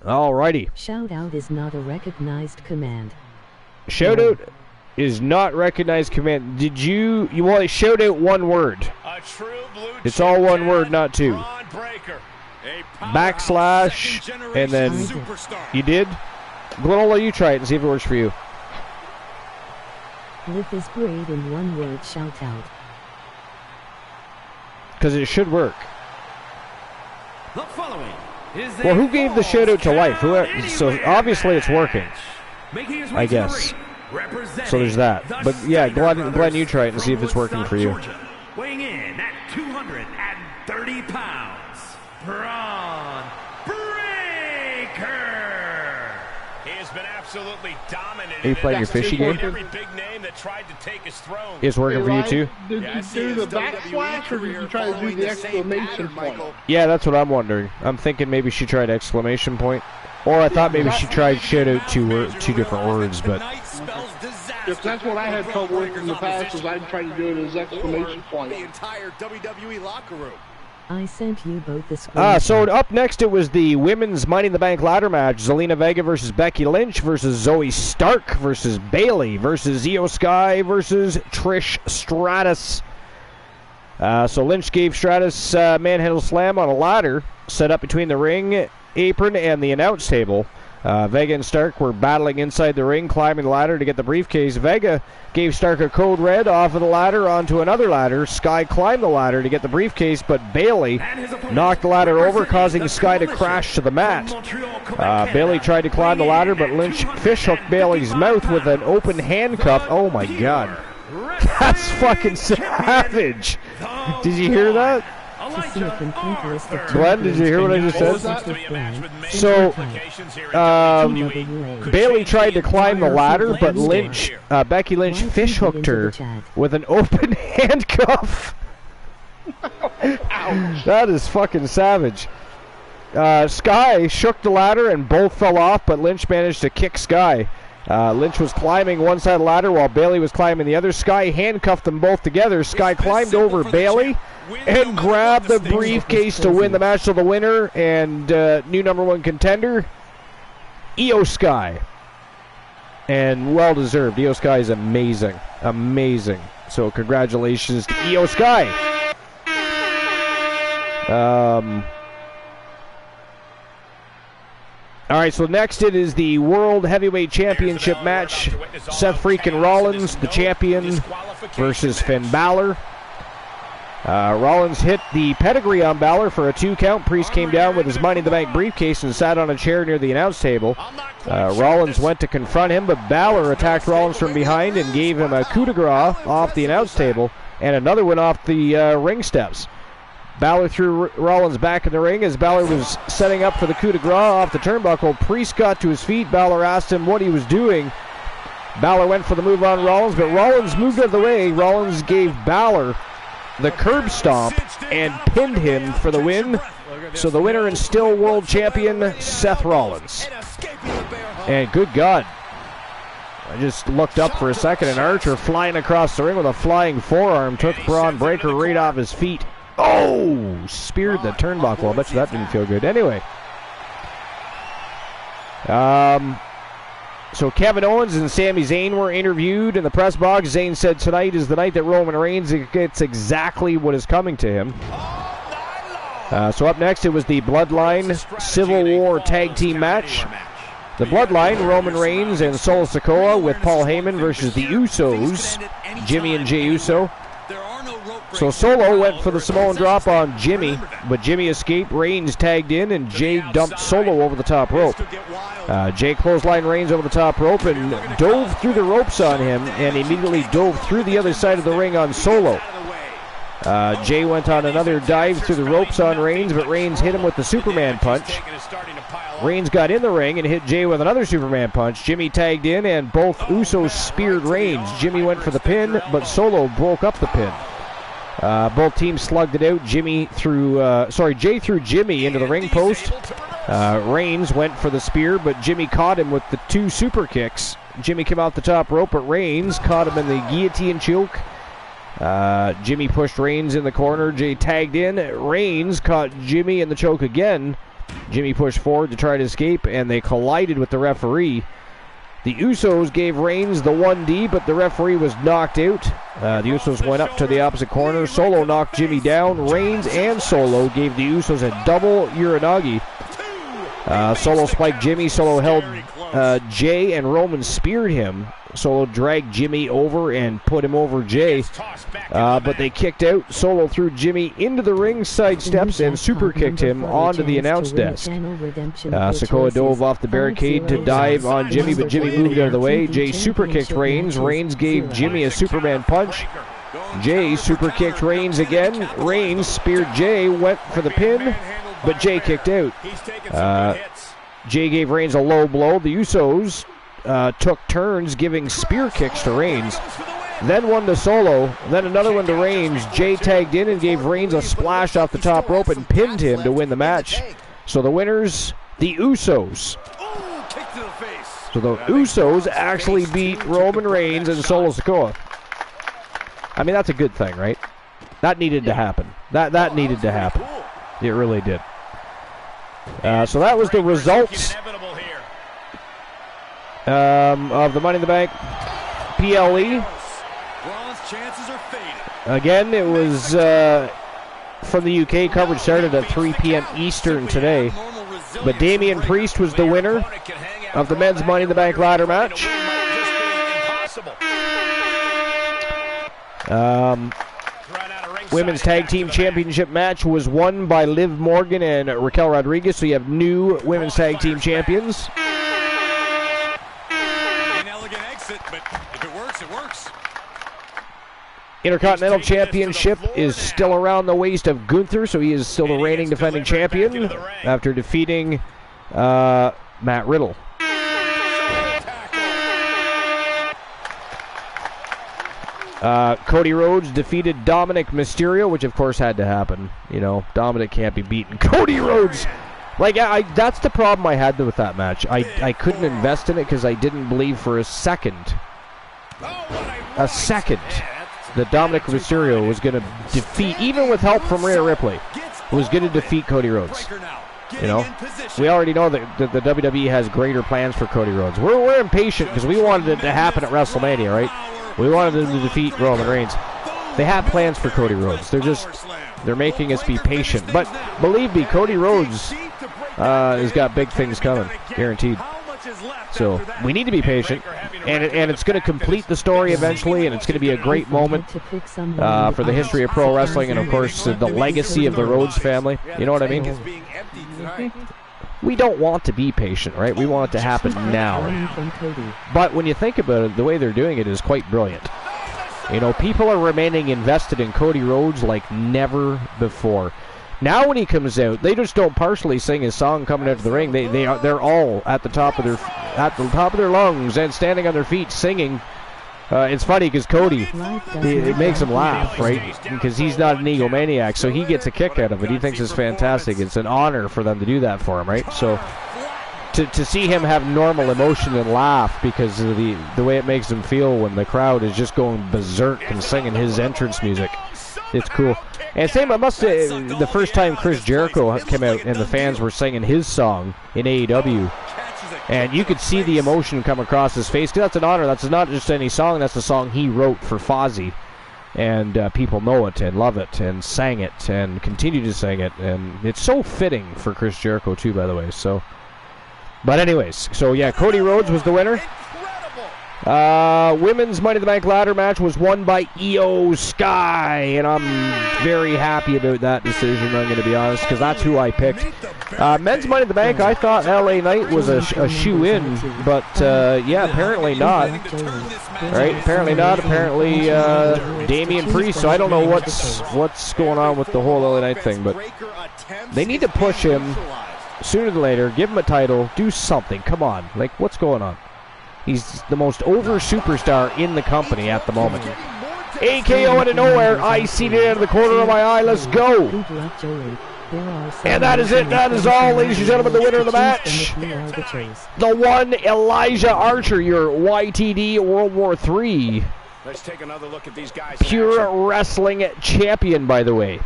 Alrighty. Shout out is not a recognized command. Shout out is not recognized command. Did you want to shout out one word? A true blue It's all one word, not two. Backslash, and then you did? Glenn, I'll let you try it and see if it works for you. Lip is great in one word, shout out. Because it should work. The following is Well, who gave the shout out to Life? So obviously it's working, I guess. So there's that. But yeah, Glenn, you try it and see if it's working for you. Weighing in at 230 pounds, Braun Breaker. He has been absolutely dominant. Are you playing your fishy game? Every big name that tried to take his throne. It's working for you too? Did you do the backslash or did you try to do the exclamation point? Yeah, that's what I'm wondering. I'm thinking maybe she tried exclamation point. Or I thought maybe she tried shout out two different words, but... If that's what I had trouble with in the past, was I'd try to do it as exclamation point. The entire WWE locker room. I sent you both the screen. So up next it was the women's Money in the Bank ladder match. Zelina Vega versus Becky Lynch versus Zoe Stark versus Bayley versus Io Sky versus Trish Stratus. So Lynch gave Stratus manhandle slam on a ladder set up between the ring apron and the announce table. Vega and Stark were battling inside the ring, climbing the ladder to get the briefcase. Vega gave Stark a code red off of the ladder onto another ladder. Sky climbed the ladder to get the briefcase, but Bayley knocked the ladder over, causing Sky to crash to the mat. Bayley tried to climb the ladder, but Lynch fishhooked Bayley's mouth with an open handcuff. Oh my God. That's fucking savage. Did you hear that? Glenn, did you hear what I just said? So, Bayley tried to climb the ladder, but Becky Lynch fishhooked her with an open handcuff. That is fucking savage. Sky shook the ladder and both fell off, but Lynch managed to kick Sky. Lynch was climbing one side of the ladder while Bayley was climbing the other. Sky handcuffed them both together. Sky climbed over Bayley and grabbed the briefcase to win the match. So the winner and new #1 contender, Io Sky. And well deserved. Io Sky is amazing. Amazing. So congratulations to Io Sky. Alright, so next it is the World Heavyweight Championship match. Seth freaking Rollins, the champion, versus Finn Balor. Rollins hit the pedigree on Balor for a 2 count. Priest came down with his Money in the Bank briefcase and sat on a chair near the announce table. Rollins went to confront him, but Balor attacked Rollins from behind and gave him a coup de grace off the announce table and another one off the ring steps. Balor threw Rollins back in the ring as Balor was setting up for the coup de grace off the turnbuckle. Priest got to his feet. Balor asked him what he was doing. Balor went for the move on Rollins, but Rollins moved out of the way. Rollins gave Balor the curb stomp and pinned him for the win. So the winner and still world champion, Seth Rollins. And good God, I just looked up for a second, and Archer flying across the ring with a flying forearm took Braun Breaker right off his feet. Oh, speared the turnbuckle. I bet you that didn't feel good. Anyway. So Kevin Owens and Sami Zayn were interviewed in the press box. Zayn said tonight is the night that Roman Reigns gets exactly what is coming to him. So up next it was the Bloodline Civil War Tag Team match. The Bloodline, Roman Reigns and Solo Sikoa with Paul Heyman versus the Usos, Jimmy and Jey Uso. So Solo went for the Samoan drop on Jimmy, but Jimmy escaped. Reigns tagged in, and Jey dumped Solo over the top rope. Jey clotheslined Reigns over the top rope and dove through the ropes on him, and immediately dove through the other side of the ring on Solo. Jey went on another dive through the ropes on Reigns, but Reigns hit him with the Superman punch. Reigns got in the ring and hit Jey with another Superman punch. Jimmy tagged in, and both Usos speared Reigns. Jimmy went for the pin, but Solo broke up the pin. Both teams slugged it out. Jey threw Jimmy into the ring post. Reigns went for the spear, but Jimmy caught him with the 2 super kicks. Jimmy came out the top rope, but Reigns caught him in the guillotine choke. Jimmy pushed Reigns in the corner. Jey tagged in. Reigns caught Jimmy in the choke again. Jimmy pushed forward to try to escape, and they collided with the referee. The Usos gave Reigns the 1D, but the referee was knocked out. The Usos went up to the opposite corner. Solo knocked Jimmy down. Reigns and Solo gave the Usos a double Uranagi. Solo spiked Jimmy. Solo held Jay, and Roman speared him. Solo dragged Jimmy over and put him over Jay, but they kicked out. Solo threw Jimmy into the ringside steps and super kicked him onto the announce desk. Sikoa dove off the barricade to dive on Jimmy, but Jimmy moved out of the way. Jay super kicked Reigns. Reigns gave Jimmy a Superman punch. Jay super kicked Reigns again. Reigns speared Jay, went for the pin, but Jay kicked out. Jay gave Reigns a low blow. The Usos took turns giving spear kicks to Reigns, then one to Solo, then another one to Reigns. Jay tagged in and gave Reigns a splash off the top rope and pinned him to win the match. So the winners, the Usos. So the Usos actually beat Roman Reigns and Solo Sikoa. I mean, that's a good thing, right? That needed to happen. That needed to happen. It really did. So that was the results of the Money in the Bank PLE. Again, it was from the UK. Coverage started at 3 p.m. Eastern today. But Damian Priest was the winner of the men's Money in the Bank ladder match. Women's Tag Team Championship match was won by Liv Morgan and Raquel Rodriguez. So you have new Women's Tag Team Champions. But if it works, it works. Intercontinental Championship is still around the waist of Gunther, so he is still the reigning defending champion after defeating Matt Riddle. Cody Rhodes defeated Dominic Mysterio, which of course had to happen. You know, Dominic can't be beaten. Cody Rhodes! Like, that's the problem I had with that match. I couldn't invest in it because I didn't believe for a second that Dominic Mysterio was going to defeat, even with help from Rhea Ripley, was going to defeat Cody Rhodes. You know, we already know that the WWE has greater plans for Cody Rhodes. We're impatient because we wanted it to happen at WrestleMania, right? We wanted them to defeat Roman Reigns. They have plans for Cody Rhodes. They're making us be patient. But believe me, Cody Rhodes has got big things coming, guaranteed. So we need to be patient, and it's going to complete the story eventually, and it's going to be a great moment for the history of pro wrestling, and of course the legacy of the Rhodes family. You know what I mean? We don't want to be patient, right? We want it to happen now. But when you think about it, the way they're doing it is quite brilliant. You know, people are remaining invested in Cody Rhodes like never before. Now when he comes out, they just don't partially sing his song coming out of the ring. They're all at the top of their lungs and standing on their feet singing. It's funny because Cody, it makes him laugh, right? Because he's not an egomaniac, so he gets a kick out of it. He thinks it's fantastic. It's an honor for them to do that for him, right? So to see him have normal emotion and laugh because of the way it makes him feel when the crowd is just going berserk and singing his entrance music, it's cool. And same, I must say, the first time Chris Jericho came out and the fans were singing his song in AEW, and you could see the emotion come across his face, because that's an honor. That's not just any song, that's a song he wrote for Fozzy. And people know it and love it and sang it and continue to sing it. And it's so fitting for Chris Jericho, too, by the way. So, but anyways, so yeah, Cody Rhodes was the winner. Women's Money in the Bank ladder match was won by Io Sky, and I'm very happy about that decision, I'm going to be honest, because that's who I picked. Men's Money in the Bank, I thought LA Knight was a shoe-in, but yeah, apparently not. Right? Apparently not. Apparently Damian Priest, so I don't know what's going on with the whole LA Knight thing, but they need to push him sooner than later, give him a title, do something, come on. Like, what's going on? He's the most over superstar in the company at the moment. AKO out of nowhere. I see it out of the corner of my eye. Let's go. And that is it. That is all, ladies and gentlemen. The winner of the match, the one Elijah Archer, your YTD World War III Let's take another look at these guys. Pure Wrestling champion, by the way.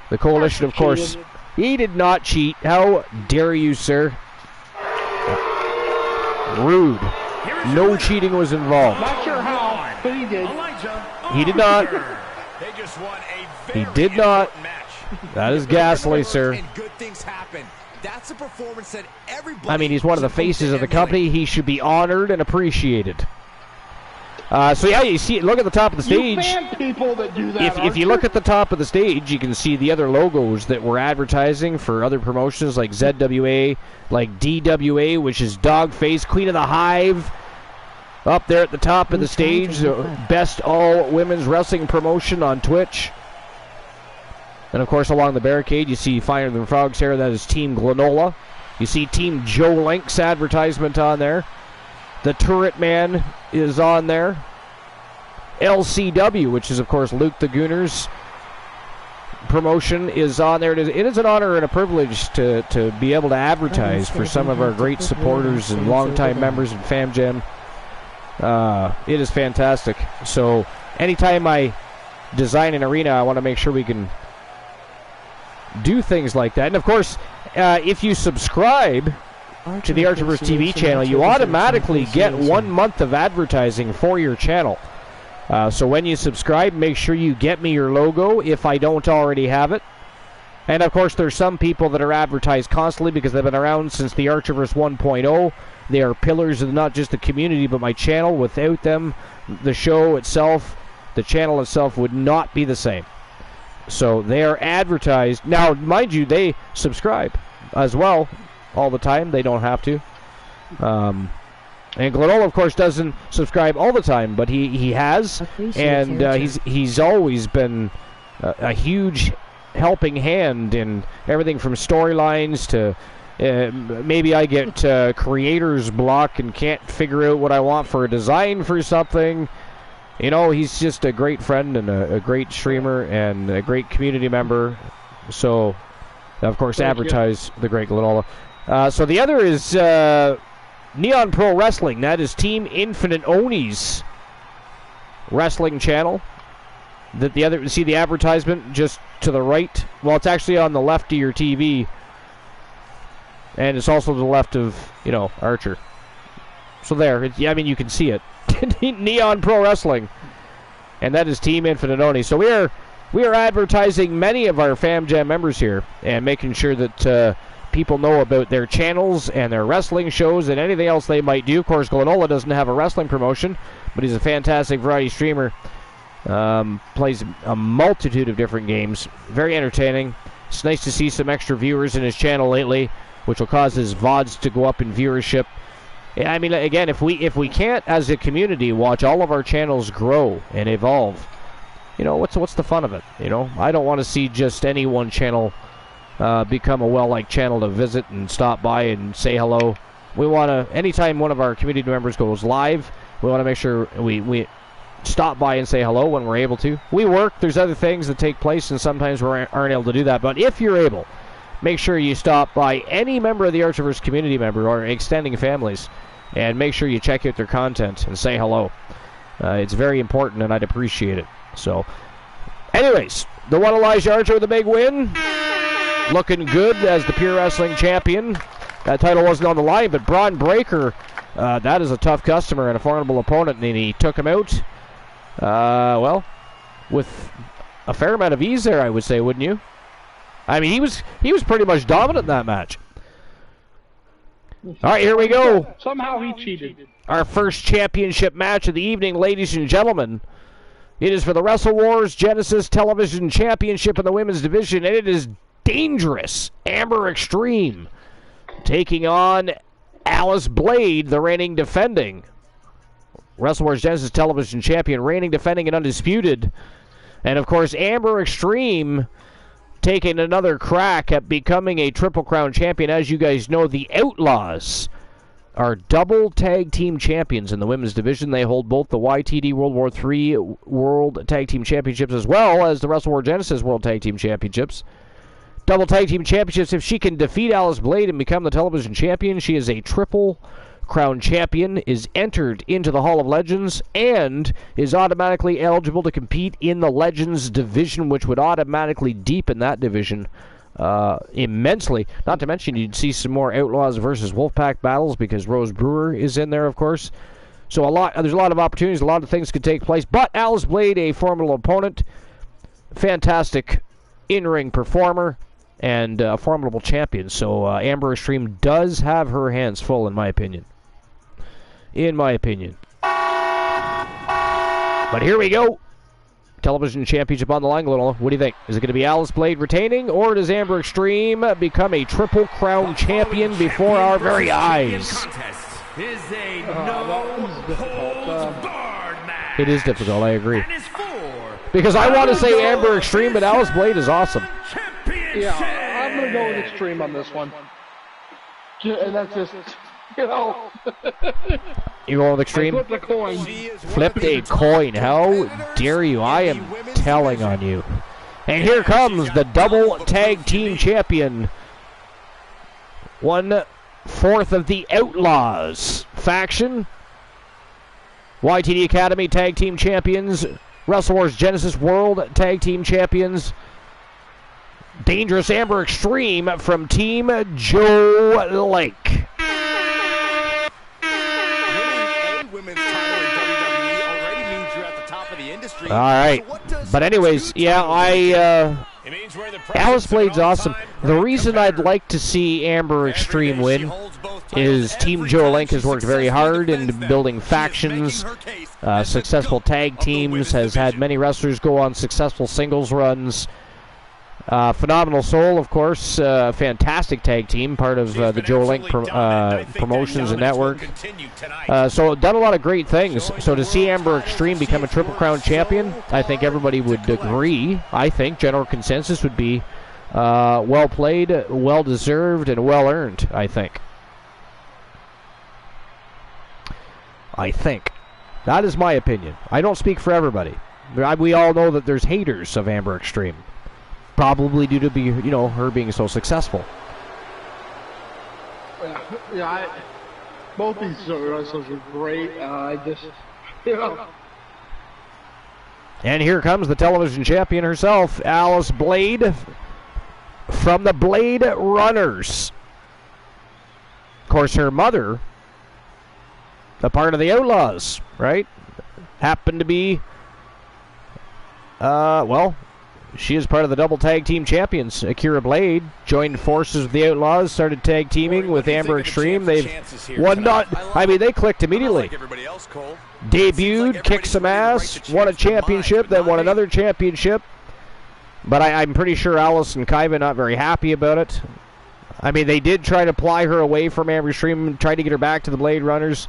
The Coalition, of course, He did not cheat. How dare you, sir? Rude. No cheating was involved. Not sure how, but he did. He did not. They just won a He very did not. important match. That is ghastly, sir. And good things happen. That's a performance that everybody. I mean, he's one of the faces of the company. He should be honored and appreciated. So yeah, you see, look at the top of the stage. You fan people that do that, If you look at the top of the stage, you can see the other logos that were advertising for other promotions like ZWA, like DWA, which is Dogface, Queen of the Hive. Up there at the top of the stage, best all-women's wrestling promotion on Twitch. And, of course, along the barricade, you see Finer Than Frogs here. That is Team Glenola. You see Team Joe Link's advertisement on there. The Turret Man is on there. LCW, which is, of course, Luke the Gooner's promotion, is on there. It is an honor and a privilege to be able to advertise for some of our great supporters and longtime members in FamJam. It is fantastic. So anytime I design an arena, I want to make sure we can do things like that. And of course, if you subscribe to the Archerverse TV channel, you automatically get 1 month of advertising for your channel. So when you subscribe, make sure you get me your logo if I don't already have it. And of course, there's some people that are advertised constantly because they've been around since the Archerverse 1.0. They are pillars of not just the community, but my channel. Without them, the show itself, the channel itself would not be the same. So they are advertised. Now, mind you, they subscribe as well all the time. They don't have to. And Glenola, of course, doesn't subscribe all the time, but he has. And he's always been a huge helping hand in everything from storylines to maybe I get creator's block and can't figure out what I want for a design for something. You know, he's just a great friend and a great streamer and a great community member. So, of course, advertise the great Glenola. So the other is Neon Pro Wrestling. That is Team Infinite Oni's wrestling channel. The other, see the advertisement just to the right? Well, it's actually on the left of your TV. And it's also to the left of, Archer. So there, I mean, you can see it. Neon Pro Wrestling. And that is Team Infinite Oni. So we are advertising many of our FamJam members here and making sure that people know about their channels and their wrestling shows and anything else they might do. Of course, Glenola doesn't have a wrestling promotion, but he's a fantastic variety streamer. Plays a multitude of different games. Very entertaining. It's nice to see some extra viewers in his channel lately, which will cause his VODs to go up in viewership. I mean, again, if we can't, as a community, watch all of our channels grow and evolve, what's the fun of it? I don't want to see just any one channel become a well-liked channel to visit and stop by and say hello. We want to, anytime one of our community members goes live, we want to make sure we stop by and say hello when we're able to. We work, there's other things that take place, and sometimes we aren't able to do that. But if you're able, make sure you stop by any member of the Archerverse community member or extending families and make sure you check out their content and say hello. It's very important, and I'd appreciate it. So, anyways, the one Elijah Archer with a big win. Looking good as the Pure Wrestling Champion. That title wasn't on the line, but Braun Breaker, that is a tough customer and a formidable opponent, and he took him out, with a fair amount of ease there, I would say, wouldn't you? I mean, he was pretty much dominant in that match. All right, here we go. Somehow he cheated. Our first championship match of the evening, ladies and gentlemen. It is for the Wrestle Wars Genesis Television Championship in the women's division, and it is Dangerous Amber Extreme taking on Alice Blade, the reigning defending Wrestle Wars Genesis Television Champion, reigning, defending, and undisputed. And, of course, Amber Extreme taking another crack at becoming a Triple Crown champion. As you guys know, the Outlaws are double tag team champions in the women's division. They hold both the YTD World War III World Tag Team Championships as well as the Wrestle War Genesis World Tag Team Championships. Double tag team championships. If she can defeat Alice Blade and become the television champion, she is a Triple Crown champion, is entered into the Hall of Legends, and is automatically eligible to compete in the Legends division, which would automatically deepen that division immensely. Not to mention you'd see some more Outlaws versus Wolfpack battles because Rose Brewer is in there, of course. So there's a lot of opportunities, a lot of things could take place. But Alice Blade, a formidable opponent, fantastic in-ring performer, and a formidable champion. So Amber Extreme does have her hands full, in my opinion. In my opinion. But here we go. Television championship on the line, Glenola. What do you think? Is it going to be Alice Blade retaining, or does Amber Extreme become a Triple Crown champion before our very eyes? Is a no-holds-barred match. It is difficult, I agree. Because I want to say Amber Extreme, but Alice Blade is awesome. Yeah, I'm going to go with Extreme on this one. And that's just, you know. You going with Extreme? Flipped a coin. Flipped a coin. How dare you? I am telling on you. And here comes the double tag team champion. 1/4 of the Outlaws faction. YTD Academy Tag Team Champions. Wrestle Wars Genesis World Tag Team Champions. Dangerous Amber Extreme from Team Joe Link. All right. But anyways, yeah, Alice Blade's awesome. The reason I'd like to see Amber Extreme win is Team Joe Link has worked very hard in building factions, successful tag teams, has had many wrestlers go on successful singles runs. Phenomenal Soul, of course, fantastic tag team, part of the Joe Link promotions and network. So done a lot of great things. So to see Amber Extreme become a Triple Crown champion, I think everybody would agree. I think general consensus would be well played, well deserved, and well earned. I think. That is my opinion. I don't speak for everybody. We all know that there's haters of Amber Extreme. Probably due to her being so successful. Yeah, both these wrestlers are great. And here comes the television champion herself, Alice Blade, from the Blade Runners. Of course, her mother, a part of the Outlaws, right? Happened to be, she is part of the double tag team champions. Akira Blade joined forces with the Outlaws, started tag teaming with Amber Extreme. They've won they clicked immediately. Debuted, kicked some ass, won a championship, then won another championship. But I'm pretty sure Alice and Kaiba not very happy about it. I mean, they did try to ply her away from Amber Extreme, tried to get her back to the Blade Runners.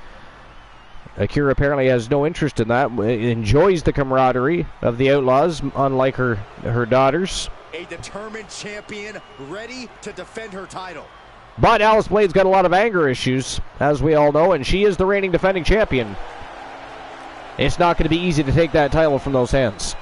Akira apparently has no interest in that, enjoys the camaraderie of the Outlaws, unlike her daughters. A determined champion ready to defend her title. But Alice Blade's got a lot of anger issues, as we all know, and she is the reigning defending champion. It's not going to be easy to take that title from those hands.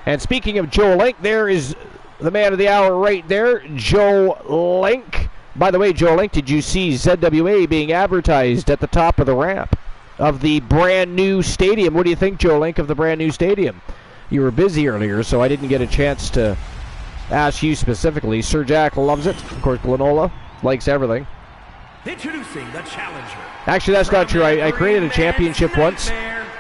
And speaking of Joe Link, there is the man of the hour right there, Joe Link. By the way, Joe Link, did you see ZWA being advertised at the top of the ramp of the brand new stadium? What do you think, Joe Link, of the brand new stadium? You were busy earlier, so I didn't get a chance to ask you specifically. Sir Jack loves it. Of course, Glenola likes everything. Introducing the challenger. Actually, that's not true. I created a championship once,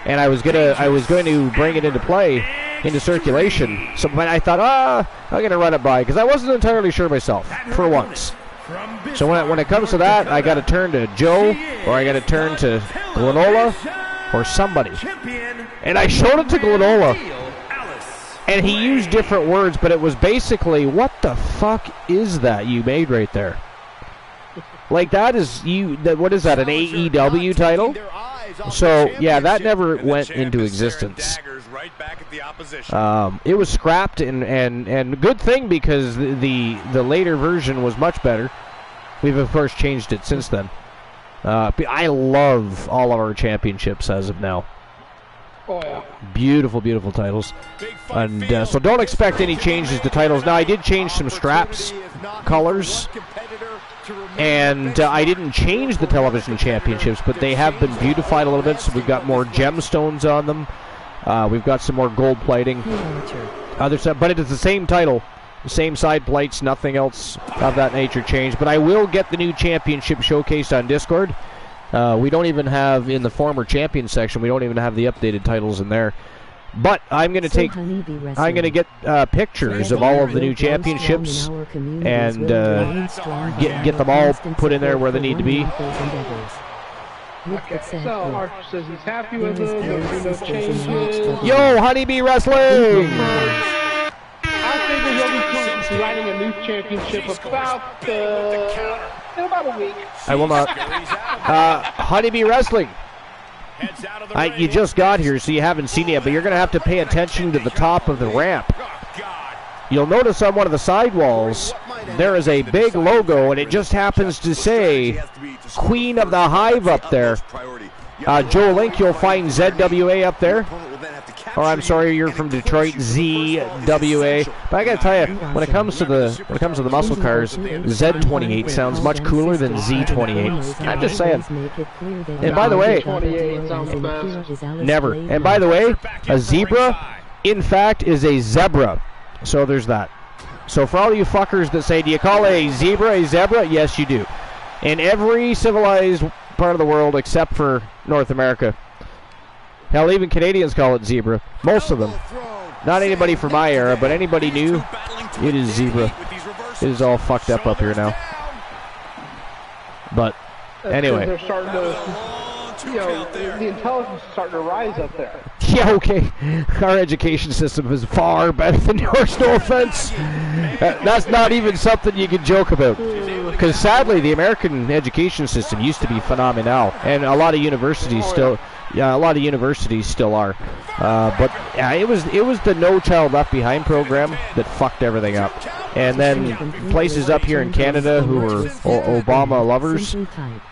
and I was going to bring it into play, into circulation. So I thought, I'm going to run it by, because I wasn't entirely sure myself for once. So when it comes to that, I got to turn to Joe, or I got to turn to Glenola, or somebody. And I showed it to Glenola, and he used different words, but it was basically, what the fuck is that you made right there? Like, that is, what is that, an AEW title? So, yeah, that never went into existence. It was scrapped, and good thing, because the later version was much better. We've, of course, changed it since then. I love all of our championships as of now. Oh, yeah. Beautiful, beautiful titles. And so don't expect any changes to titles. Now, I did change some straps, colors, and I didn't change the television championships, but they have been beautified a little bit, so we've got more gemstones on them. We've got some more gold plating. Other stuff, but it is the same title Same side plates, nothing else of that nature changed. But I will get the new championship showcased on Discord. We don't even have, in the former champion section, we don't even have the updated titles in there. But I'm going to get pictures of all of the new championships and get them all put in there where they need to be. Okay, so Archer says he's happy with it, there'll be no changes. Yo, Honeybee Wrestling! I figure he'll be riding a new championship in about a week. I will not. Honeybee Wrestling. You just got here, so you haven't seen it yet, but you're going to have to pay attention to the top of the ramp. You'll notice on one of the sidewalls, there is a big logo, and it just happens to say Queen of the Hive up there. Joe Link, you'll find ZWA up there. Or I'm sorry, you're from Detroit, ZWA. But I gotta tell you, when it comes to the muscle cars, Z28 sounds much cooler than Z28. I'm just saying. And by the way, never. And by the way, a zebra, in fact, is a zebra. So there's that. So for all you fuckers that say, do you call a zebra a zebra? Yes, you do. In every civilized part of the world except for North America. Hell, even Canadians call it zebra. Most of them. Not anybody from my era, but anybody new, it is zebra. It is all fucked up here now. But anyway. They're starting to, the intelligence is starting to rise up there. Yeah, okay. Our education system is far better than yours, no offense. That's not even something you can joke about. Because sadly, the American education system used to be phenomenal, and a lot of universities still are. But yeah, it was the No Child Left Behind program that fucked everything up. And then places up here in Canada who were Obama lovers,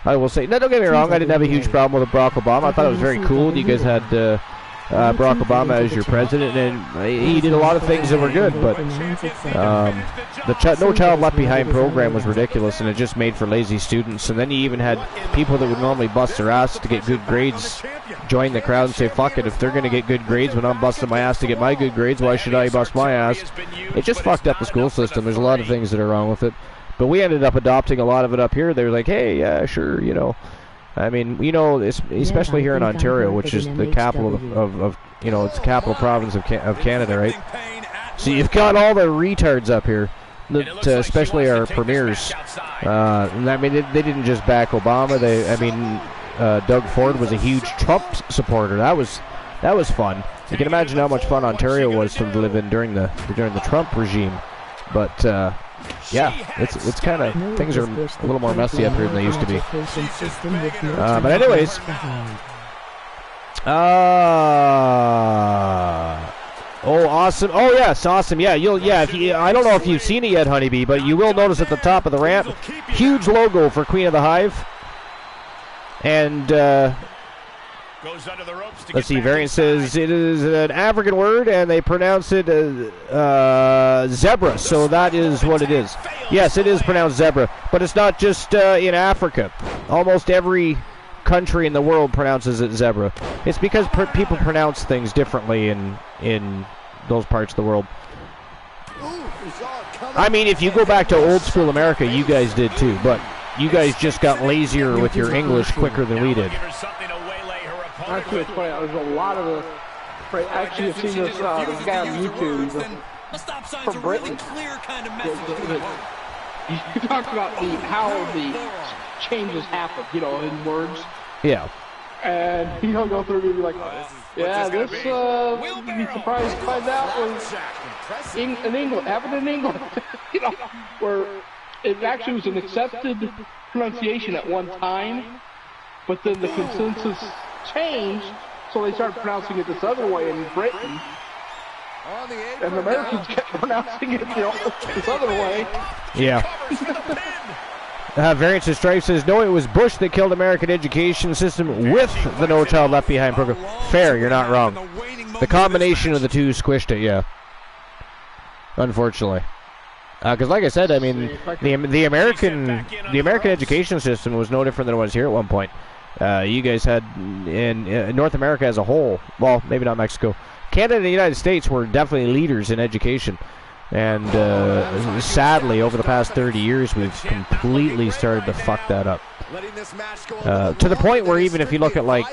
I will say. Now, don't get me wrong, I didn't have a huge problem with Barack Obama. I thought it was very cool. You guys had Barack Obama as your president, and he did a lot of things that were good, but the No Child Left Behind program was ridiculous, and it just made for lazy students. And then you even had people that would normally bust their ass to get good grades join the crowd and say, fuck it, if they're going to get good grades when I'm busting my ass to get my good grades, why should I bust my ass? It just fucked up the school system. There's a lot of things that are wrong with it, but we ended up adopting a lot of it up here. They were like, hey, yeah, sure, I mean, especially here in Ontario, which is the capital of it's the capital province of Canada, right? So you've got all the retards up here, especially our premiers. And I mean, they didn't just back Obama. Doug Ford was a huge Trump supporter. That was fun. You can imagine how much fun Ontario was to live in during the Trump regime. But yeah, it's kind of, things are a little more messy up here than they used to be. But anyways, oh, awesome! Oh yes, awesome! Yeah, I don't know if you've seen it yet, Honeybee, but you will notice at the top of the ramp, huge logo for Queen of the Hive. And let's see, Variant says it is an African word, and they pronounce it zebra, so that is what it is. Yes, it is pronounced zebra, but it's not just in Africa. Almost every country in the world pronounces it zebra. It's because people pronounce things differently in those parts of the world. I mean, if you go back to old school America, you guys did too, but you guys just got lazier with your English quicker than we did. Actually, it's funny. There's a lot of actually, I've seen this guy on YouTube from Britain. You talked about how the changes happen, in words. Yeah. And he'll go through and be like, yeah, this, you'd be surprised to find out was in England, happened in England. Where it actually was an accepted pronunciation at one time, but then the consensus changed, so they started pronouncing it this other way in Britain, and the Americans kept pronouncing it this other way. Yeah. Variance of Strife says, no, it was Bush that killed American education system with the No Child Left Behind program. Fair, you're not wrong. The combination of the two squished it, yeah. Unfortunately. Because like I said, I mean, the American education system was no different than it was here at one point. You guys had, in North America as a whole, well, maybe not Mexico, Canada and the United States were definitely leaders in education. And sadly, over the past 30 years, we've completely started to fuck that up. To the point where even if you look at like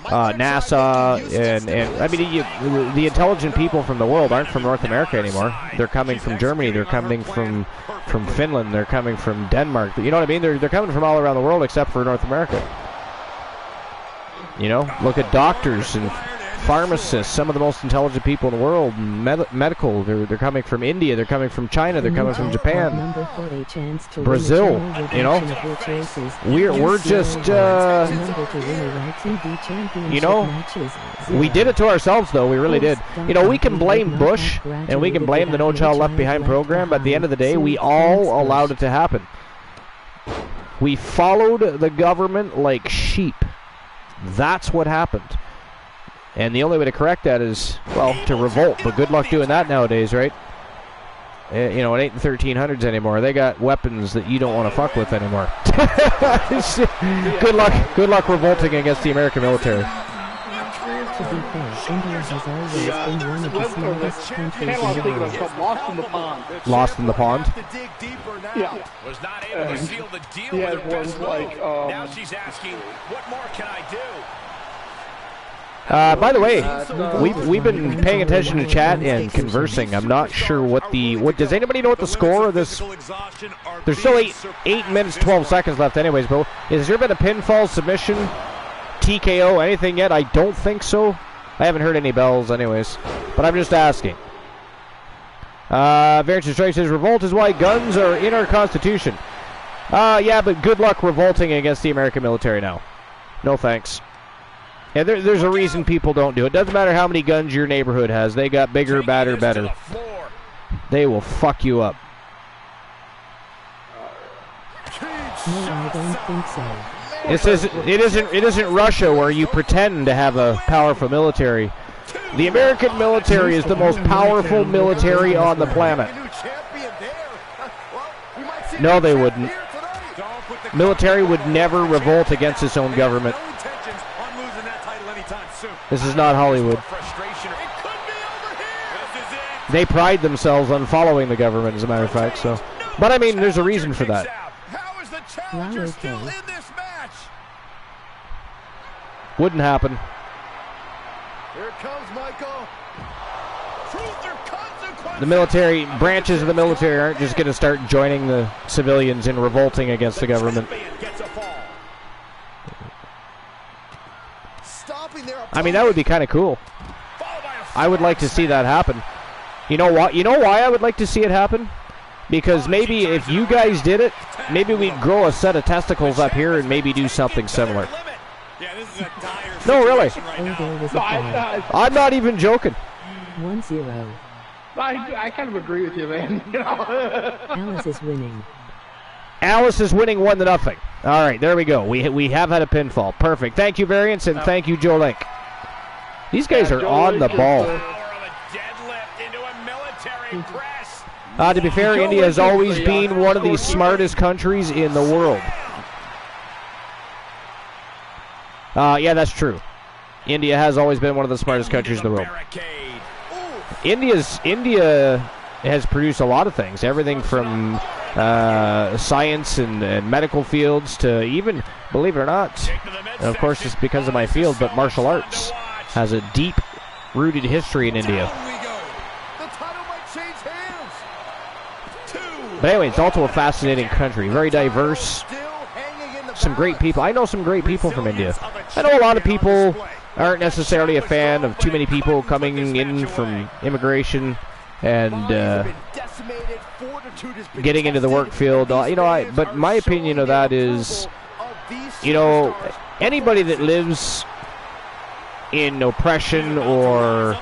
NASA and I mean, the intelligent people from the world aren't from North America anymore. They're coming from Germany. They're coming from Finland. They're coming from Denmark. You know what I mean? They're coming from all around the world except for North America. You know, look at doctors and pharmacists, some of the most intelligent people in the world, medical. They're coming from India. They're coming from China. They're coming from Japan, Brazil. You know, we're just you know, we did it to ourselves though. We really did. You know, we can blame Bush and we can blame the No Child Left Behind program, but at the end of the day, we all allowed it to happen. We followed the government like sheep. That's what happened. And the only way to correct that is, well, to revolt. But good luck doing that nowadays, right? You know, it ain't the 1300s anymore. They got weapons that you don't want to fuck with anymore. Good luck revolting against the American military. To be fair, India has always been one of the smallest countries in the world. Lost in the Pond. Lost in the pond? Yeah. Was not able to seal the deal He with had her best one like, move. Now she's asking, what more can I do? By the way, we've been paying attention to chat and conversing. I'm not sure what does anybody know what the score of this? There's still 8 minutes 12 seconds left, anyways. But has there been a pinfall, submission, TKO, anything yet? I don't think so. I haven't heard any bells, anyways. But I'm just asking. Variance Strike says revolt is why guns are in our Constitution. Yeah, but good luck revolting against the American military now. No thanks. Yeah, there's a reason people don't do it. Doesn't matter how many guns your neighborhood has. They got bigger, badder, better. They will fuck you up. No, I don't think so. It isn't Russia where you pretend to have a powerful military. The American military is the most powerful military on the planet. No, they wouldn't. Military would never revolt against its own government. This is not Hollywood. They pride themselves on following the government, as a matter of fact. So, but I mean, there's a reason for that. Wouldn't happen. The military, branches of the military aren't just going to start joining the civilians in revolting against the government. I mean, that would be kind of cool. I would like to see that happen. You know what? You know why I would like to see it happen? Because maybe if you guys did it, maybe we'd grow a set of testicles up here and maybe do something similar. No, really. I'm not even joking. 1-0. I kind of agree with you, man. You know? Alice is winning. Alice is winning 1-0. All right, there we go. We have had a pinfall. Perfect. Thank you, Variance, and thank you, Joe Link. These guys are on the ball. To be fair, India has always been one of the smartest countries in the world. Yeah, that's true. India has always been one of the smartest countries in the world. India has produced a lot of things. Everything from science and medical fields to even, believe it or not, and of course it's because of my field, but martial arts has a deep-rooted history in India. But anyway, it's also a fascinating country, very diverse, some great people. I know some great people from India. I know a lot of people aren't necessarily a fan of too many people coming in from immigration and getting into the work field. But my opinion of that is, anybody that lives in oppression or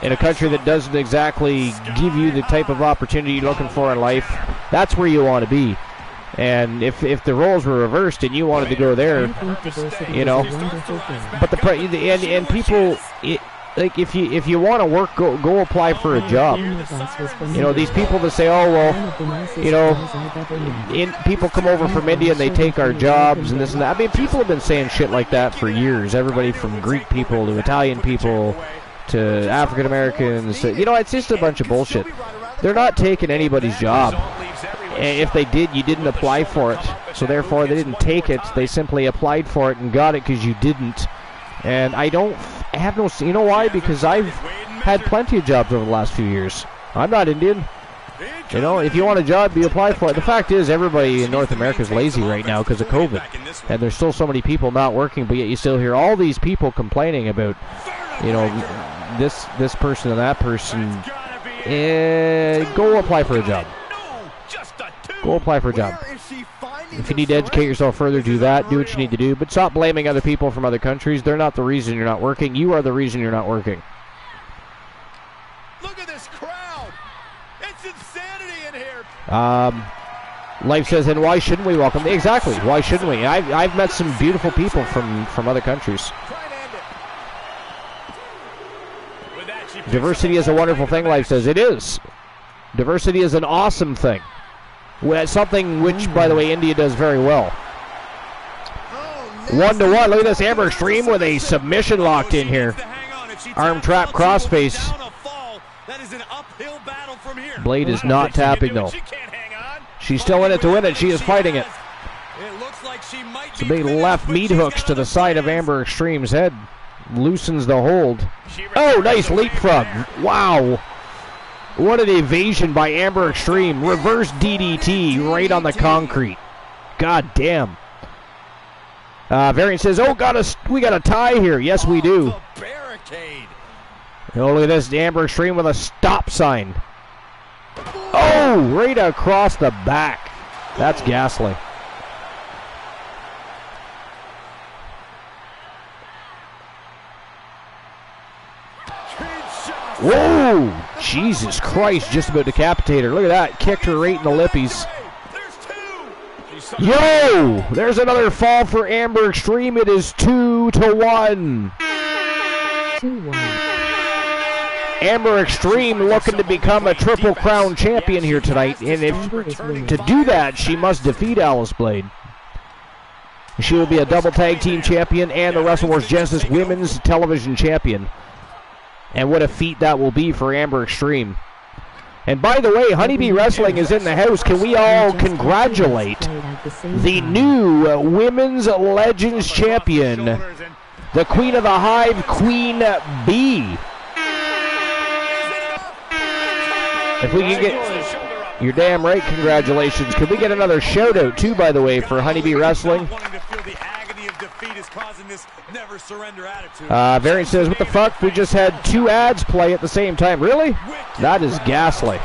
in a country that doesn't exactly give you the type of opportunity you're looking for in life, that's where you want to be. And if the roles were reversed and you wanted to go there, but people, like if you want to work, go apply for a job. These people that say, oh well, people come over from India and they take our jobs and this and that. I mean, people have been saying shit like that for years. Everybody from Greek people to Italian people to African Americans. It's just a bunch of bullshit. They're not taking anybody's job. If they did, you didn't apply for it. So therefore, they didn't take it. They simply applied for it and got it because you didn't. And I have no... You know why? Because I've had plenty of jobs over the last few years. I'm not Indian. You know, if you want a job, you apply for it. The fact is, everybody in North America is lazy right now because of COVID. And there's still so many people not working, but yet you still hear all these people complaining about, you know, this person and that person. Go apply for a job. Go apply for a job. If you need to educate yourself further, do that. Do what you need to do. But stop blaming other people from other countries. They're not the reason you're not working. You are the reason you're not working. Look at this crowd. It's insanity in here. Life says, and why shouldn't we welcome them? Exactly. Why shouldn't we? I've met some beautiful people from other countries. Diversity is a wonderful thing, Life says. It is. Diversity is an awesome thing. Something which, by the way, India does very well. 1-1. Look at this. Amber Extreme with a submission locked in here. Arm trap, crossface. Blade is not tapping, though. She's still in it to win it. She is fighting it. Some big left meat hooks to the side of Amber Extreme's head. Loosens the hold. Oh, nice leapfrog. Wow. What an evasion by Amber Extreme. Reverse DDT right on the concrete. God damn. Variant says, oh, we got a tie here. Yes, we do. Oh, look at this. Amber Extreme with a stop sign. Oh, right across the back. That's ghastly. Whoa! Jesus Christ, just about decapitated her. Look at that. Kicked her right in the lippies. Yo! There's another fall for Amber Extreme. It is 2-1. 2-1. Amber Extreme looking to become a Triple Crown champion here tonight. And to do that, she must defeat Alice Blade. She will be a double tag team champion and the Wrestle Wars Genesis Women's Television Champion. And what a feat that will be for Amber Extreme. And by the way, Honeybee Wrestling is in the house. Can we all congratulate the new Women's Legends Champion, the Queen of the Hive, Queen Bee. If we can get... You're damn right, congratulations. Could we get another shout-out, too, by the way, for Honeybee Wrestling? Variant says, what the fuck? We just had 2 ads play at the same time. Really? That is ghastly.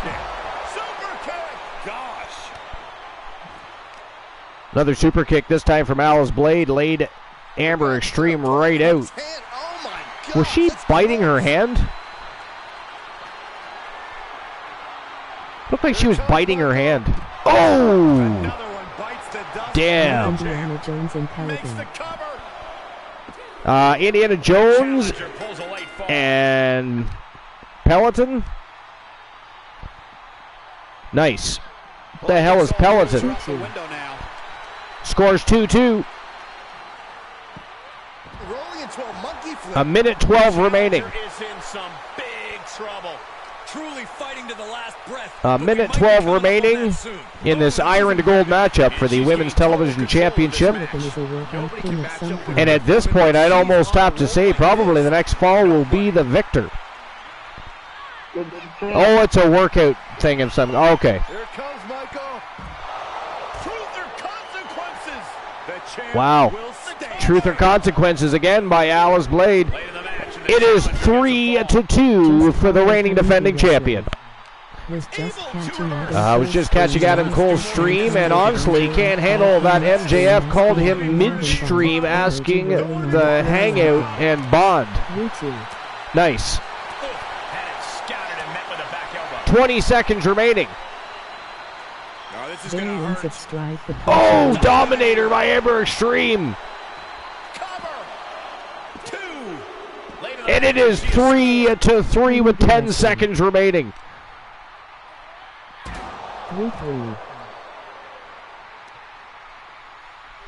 Another super kick, this time from Alice Blade, laid Amber Extreme right out. Was she biting her hand? Looked like she was biting her hand. Oh! Damn. Indiana Jones and Pelican. Indiana Jones and Peloton. Nice. What the hell is Peloton? Scores 2-2. A minute 12 remaining. A minute 12 remaining in this iron to gold matchup for the Women's Television Championship. And at this point, I'd almost have to say probably the next fall will be the victor. Oh, it's a workout thing of some. Okay. Wow. Truth or Consequences again by Alice Blade. It is 3-2 for the reigning defending champion. Was just catching Adam Cole's stream, and honestly can't handle that MJF called him midstream asking the hangout and bond. Nice. 20 seconds remaining. Oh, Dominator by Amber Extreme. And it is 3-3 with 10 seconds remaining. 3-3.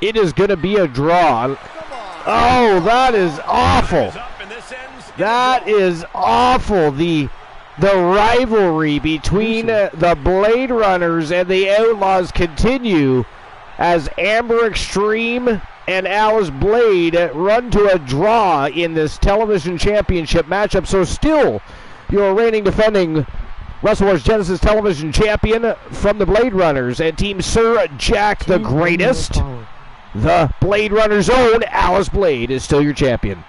It is going to be a draw. Oh, that is awful. That is awful. The The rivalry between the Blade Runners and the Outlaws continue as Amber Extreme and Alice Blade run to a draw in this television championship matchup. So still, your reigning defending Wrestle Wars Genesis television champion from the Blade Runners and Team Sir Jack the Greatest. The Blade Runner's own Alice Blade is still your champion.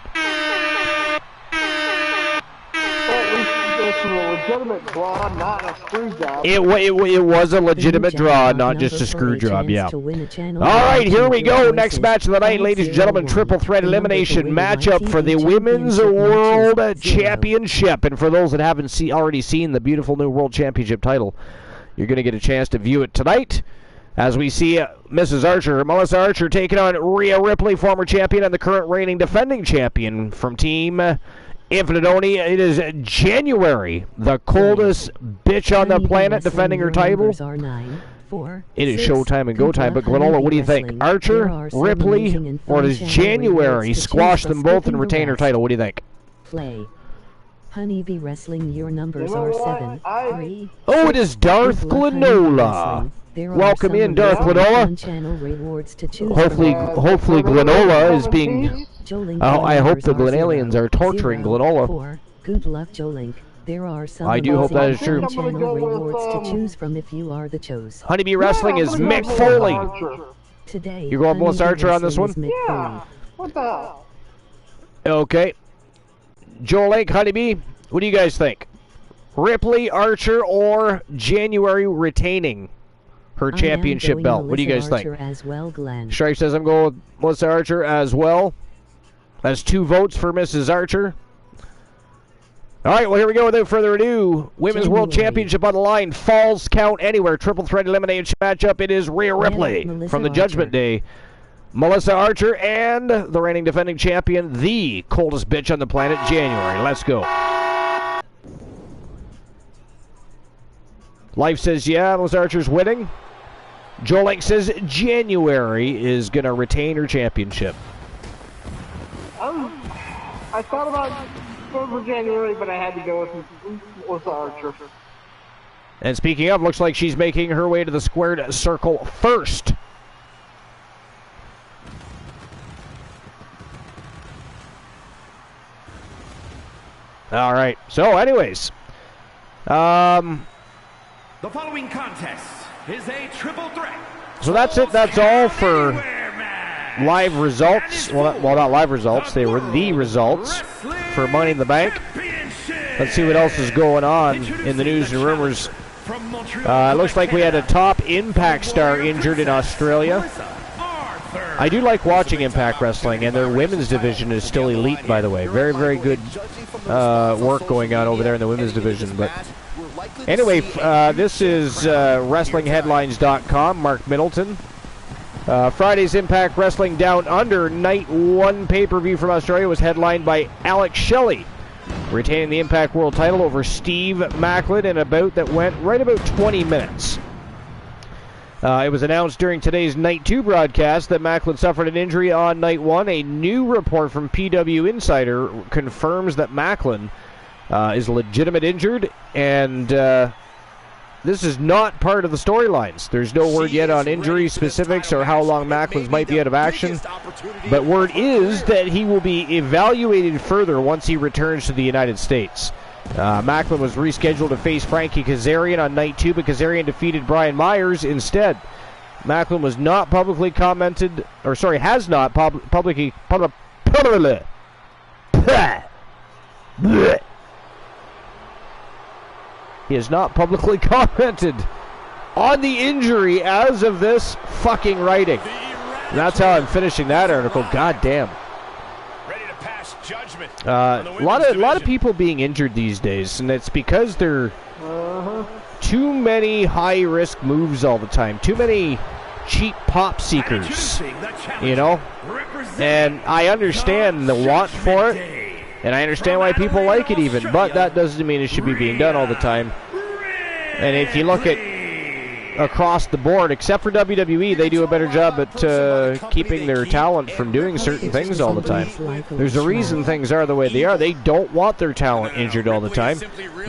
Legitimate draw, not a screw job. It was a legitimate draw, not just a screw job, yeah. All right, here we go. Next match of the night, ladies and gentlemen, triple threat elimination matchup for the Women's World Championship. And for those that haven't already seen the beautiful new World Championship title, you're going to get a chance to view it tonight. As we see Mrs. Archer, Melissa Archer, taking on Rhea Ripley, former champion and the current reigning defending champion from Team Infinite Oni. It is January, the coldest bitch on the planet, defending her title. It is showtime and go time, but Glenola, what do you think? Archer, Ripley, or does January squash them both and retain her title? What do you think? Play. Honeybee Wrestling, your numbers are 7, 3. Oh, it is Darth Glenola. Welcome in, Darth Glenola. Hopefully Glenola is being... I hope the Glenalians are torturing Glenola. Good luck, Jolink. There are some I do hope that is true. channel rewards to choose from if you are the chose. Honeybee Wrestling is Mick Foley. Today, you going Melissa Archer on this one? Yeah. What the hell? Okay. Joel Lake, Honeybee, what do you guys think? Ripley, Archer, or January retaining her championship belt? What do you guys think? As well, Glenn. Strike says I'm going with Melissa Archer as well. That's 2 votes for Mrs. Archer. All right, well, here we go. Without further ado, Women's World Championship on the line. Falls count anywhere. Triple threat elimination matchup. It is Rhea Ripley from the Judgment Day. Melissa Archer and the reigning defending champion, the coldest bitch on the planet, January. Let's go. Life says, yeah, Melissa Archer's winning. Joe Link says January is going to retain her championship. I thought about going for January, but I had to go with Archer. And speaking of, looks like she's making her way to the squared circle first. All right. So, anyways, the following contest is a triple threat. So that's it. That's all for live results. Well, not live results. They were the results for Money in the Bank. Let's see what else is going on in the news and rumors. It looks like we had a top Impact star injured in Australia. I do like watching Impact Wrestling, and their women's division is still elite, by the way. Very, very good work going on over there in the women's division. But anyway, this is WrestlingHeadlines.com, Mark Middleton. Friday's Impact Wrestling Down Under Night 1 pay-per-view from Australia was headlined by Alex Shelley, retaining the Impact World title over Steve Macklin in a bout that went right about 20 minutes. It was announced during today's Night 2 broadcast that Macklin suffered an injury on Night 1. A new report from PW Insider confirms that Macklin is legitimate injured, and this is not part of the storylines. There's no word yet on injury specifics or how long Macklin's might be out of action, but word is that he will be evaluated further once he returns to the United States. Macklin was rescheduled to face Frankie Kazarian on Night 2, but Kazarian defeated Brian Myers instead. Macklin was not publicly commented, or sorry, has not publicly he has not publicly commented on the injury as of this fucking writing. And that's how I'm finishing that article. God damn. A lot of people being injured these days, and it's because they're too many high-risk moves all the time. Too many cheap pop seekers, you know? And I understand the want for it, and I understand why people like it even, but that doesn't mean it should be being done all the time. And if you look at across the board, except for WWE. They do a better job at keeping their talent from doing certain things all the time. There's a reason things are the way they are. They don't want their talent injured all the time.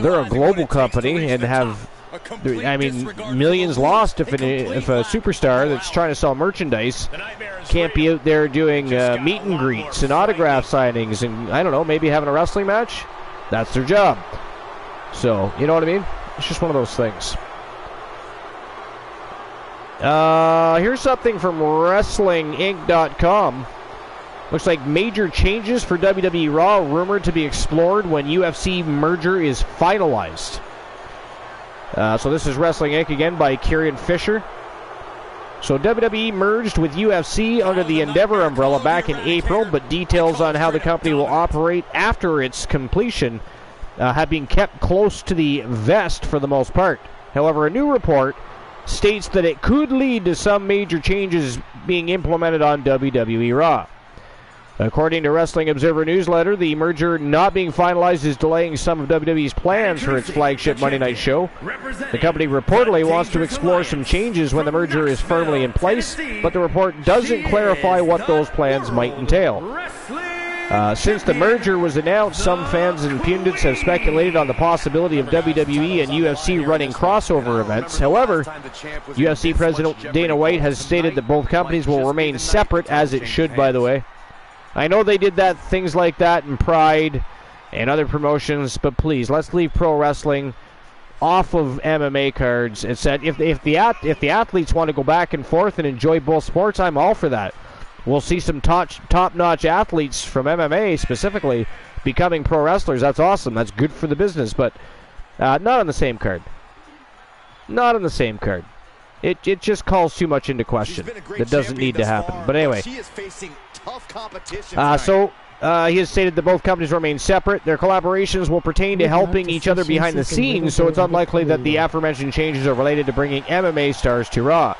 They're a global company and have, I mean, millions lost if a superstar that's trying to sell merchandise can't be out there doing meet and greets and autograph signings and, I don't know, maybe having a wrestling match. That's their job. So, you know what I mean? It's just one of those things. Here's something from WrestlingInc.com. Looks like major changes for WWE Raw rumored to be explored when UFC merger is finalized. So this is Wrestling Inc. again by Kieran Fisher. So WWE merged with UFC under the Endeavor umbrella back in April, but details on how the company will operate after its completion have been kept close to the vest for the most part. However, a new report states that it could lead to some major changes being implemented on WWE Raw. According to Wrestling Observer Newsletter, the merger not being finalized is delaying some of WWE's plans for its flagship Monday Night show. The company reportedly wants to explore some changes when the merger is firmly in place, but the report doesn't clarify what those plans might entail. Since the merger was announced, some fans and pundits have speculated on the possibility of WWE and UFC running crossover events. However, UFC President Dana White has stated that both companies will remain separate, as it should, by the way. I know they did things like that in Pride and other promotions, but please, let's leave pro wrestling off of MMA cards. It's that if the athletes want to go back and forth and enjoy both sports, I'm all for that. We'll see some top-notch athletes from MMA specifically becoming pro wrestlers. That's awesome. That's good for the business, but not on the same card. Not on the same card. It just calls too much into question. That doesn't need to happen. But anyway. He has stated that both companies remain separate. Their collaborations will pertain to helping each other behind the scenes, so it's unlikely that the aforementioned changes are related to bringing MMA stars to Raw.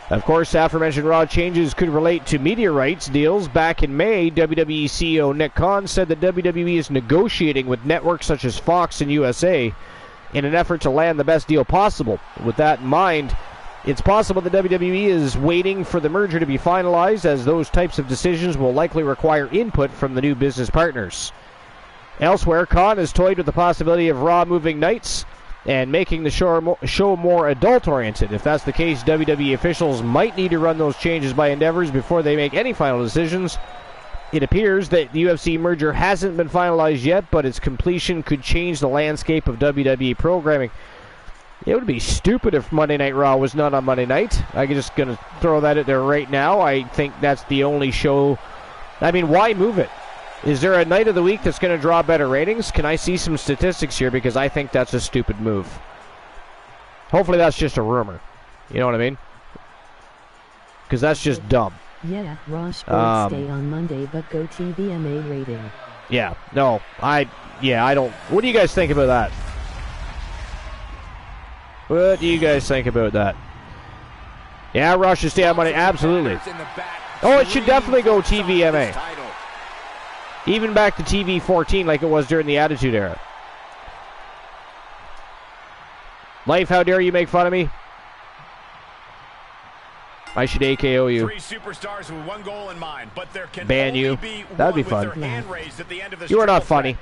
Of course, aforementioned Raw changes could relate to media rights deals. Back in May, WWE CEO Nick Khan said that WWE is negotiating with networks such as Fox and USA in an effort to land the best deal possible. With that in mind, it's possible that WWE is waiting for the merger to be finalized, as those types of decisions will likely require input from the new business partners. Elsewhere, Khan has toyed with the possibility of Raw moving nights and making the show more adult-oriented. If that's the case, WWE officials might need to run those changes by Endeavors before they make any final decisions. It appears that the UFC merger hasn't been finalized yet, but its completion could change the landscape of WWE programming. It would be stupid if Monday Night Raw was not on Monday night. I'm just going to throw that out there right now. I think that's the only show. I mean, why move it? Is there a night of the week that's going to draw better ratings? Can I see some statistics here? Because I think that's a stupid move. Hopefully that's just a rumor. You know what I mean? Because that's just dumb. Yeah, Raw Sports Day on Monday, but go TVMA rating. Yeah, no, I don't. What do you guys think about that? What do you guys think about that? Yeah, Raw should stay on Monday. Absolutely. Oh, it should definitely go TVMA. Even back to TV 14 like it was during the Attitude Era. Life, how dare you make fun of me? I should AKO you. Three superstars with one goal in mind, but there can ban you. That'd be fun. You are not funny.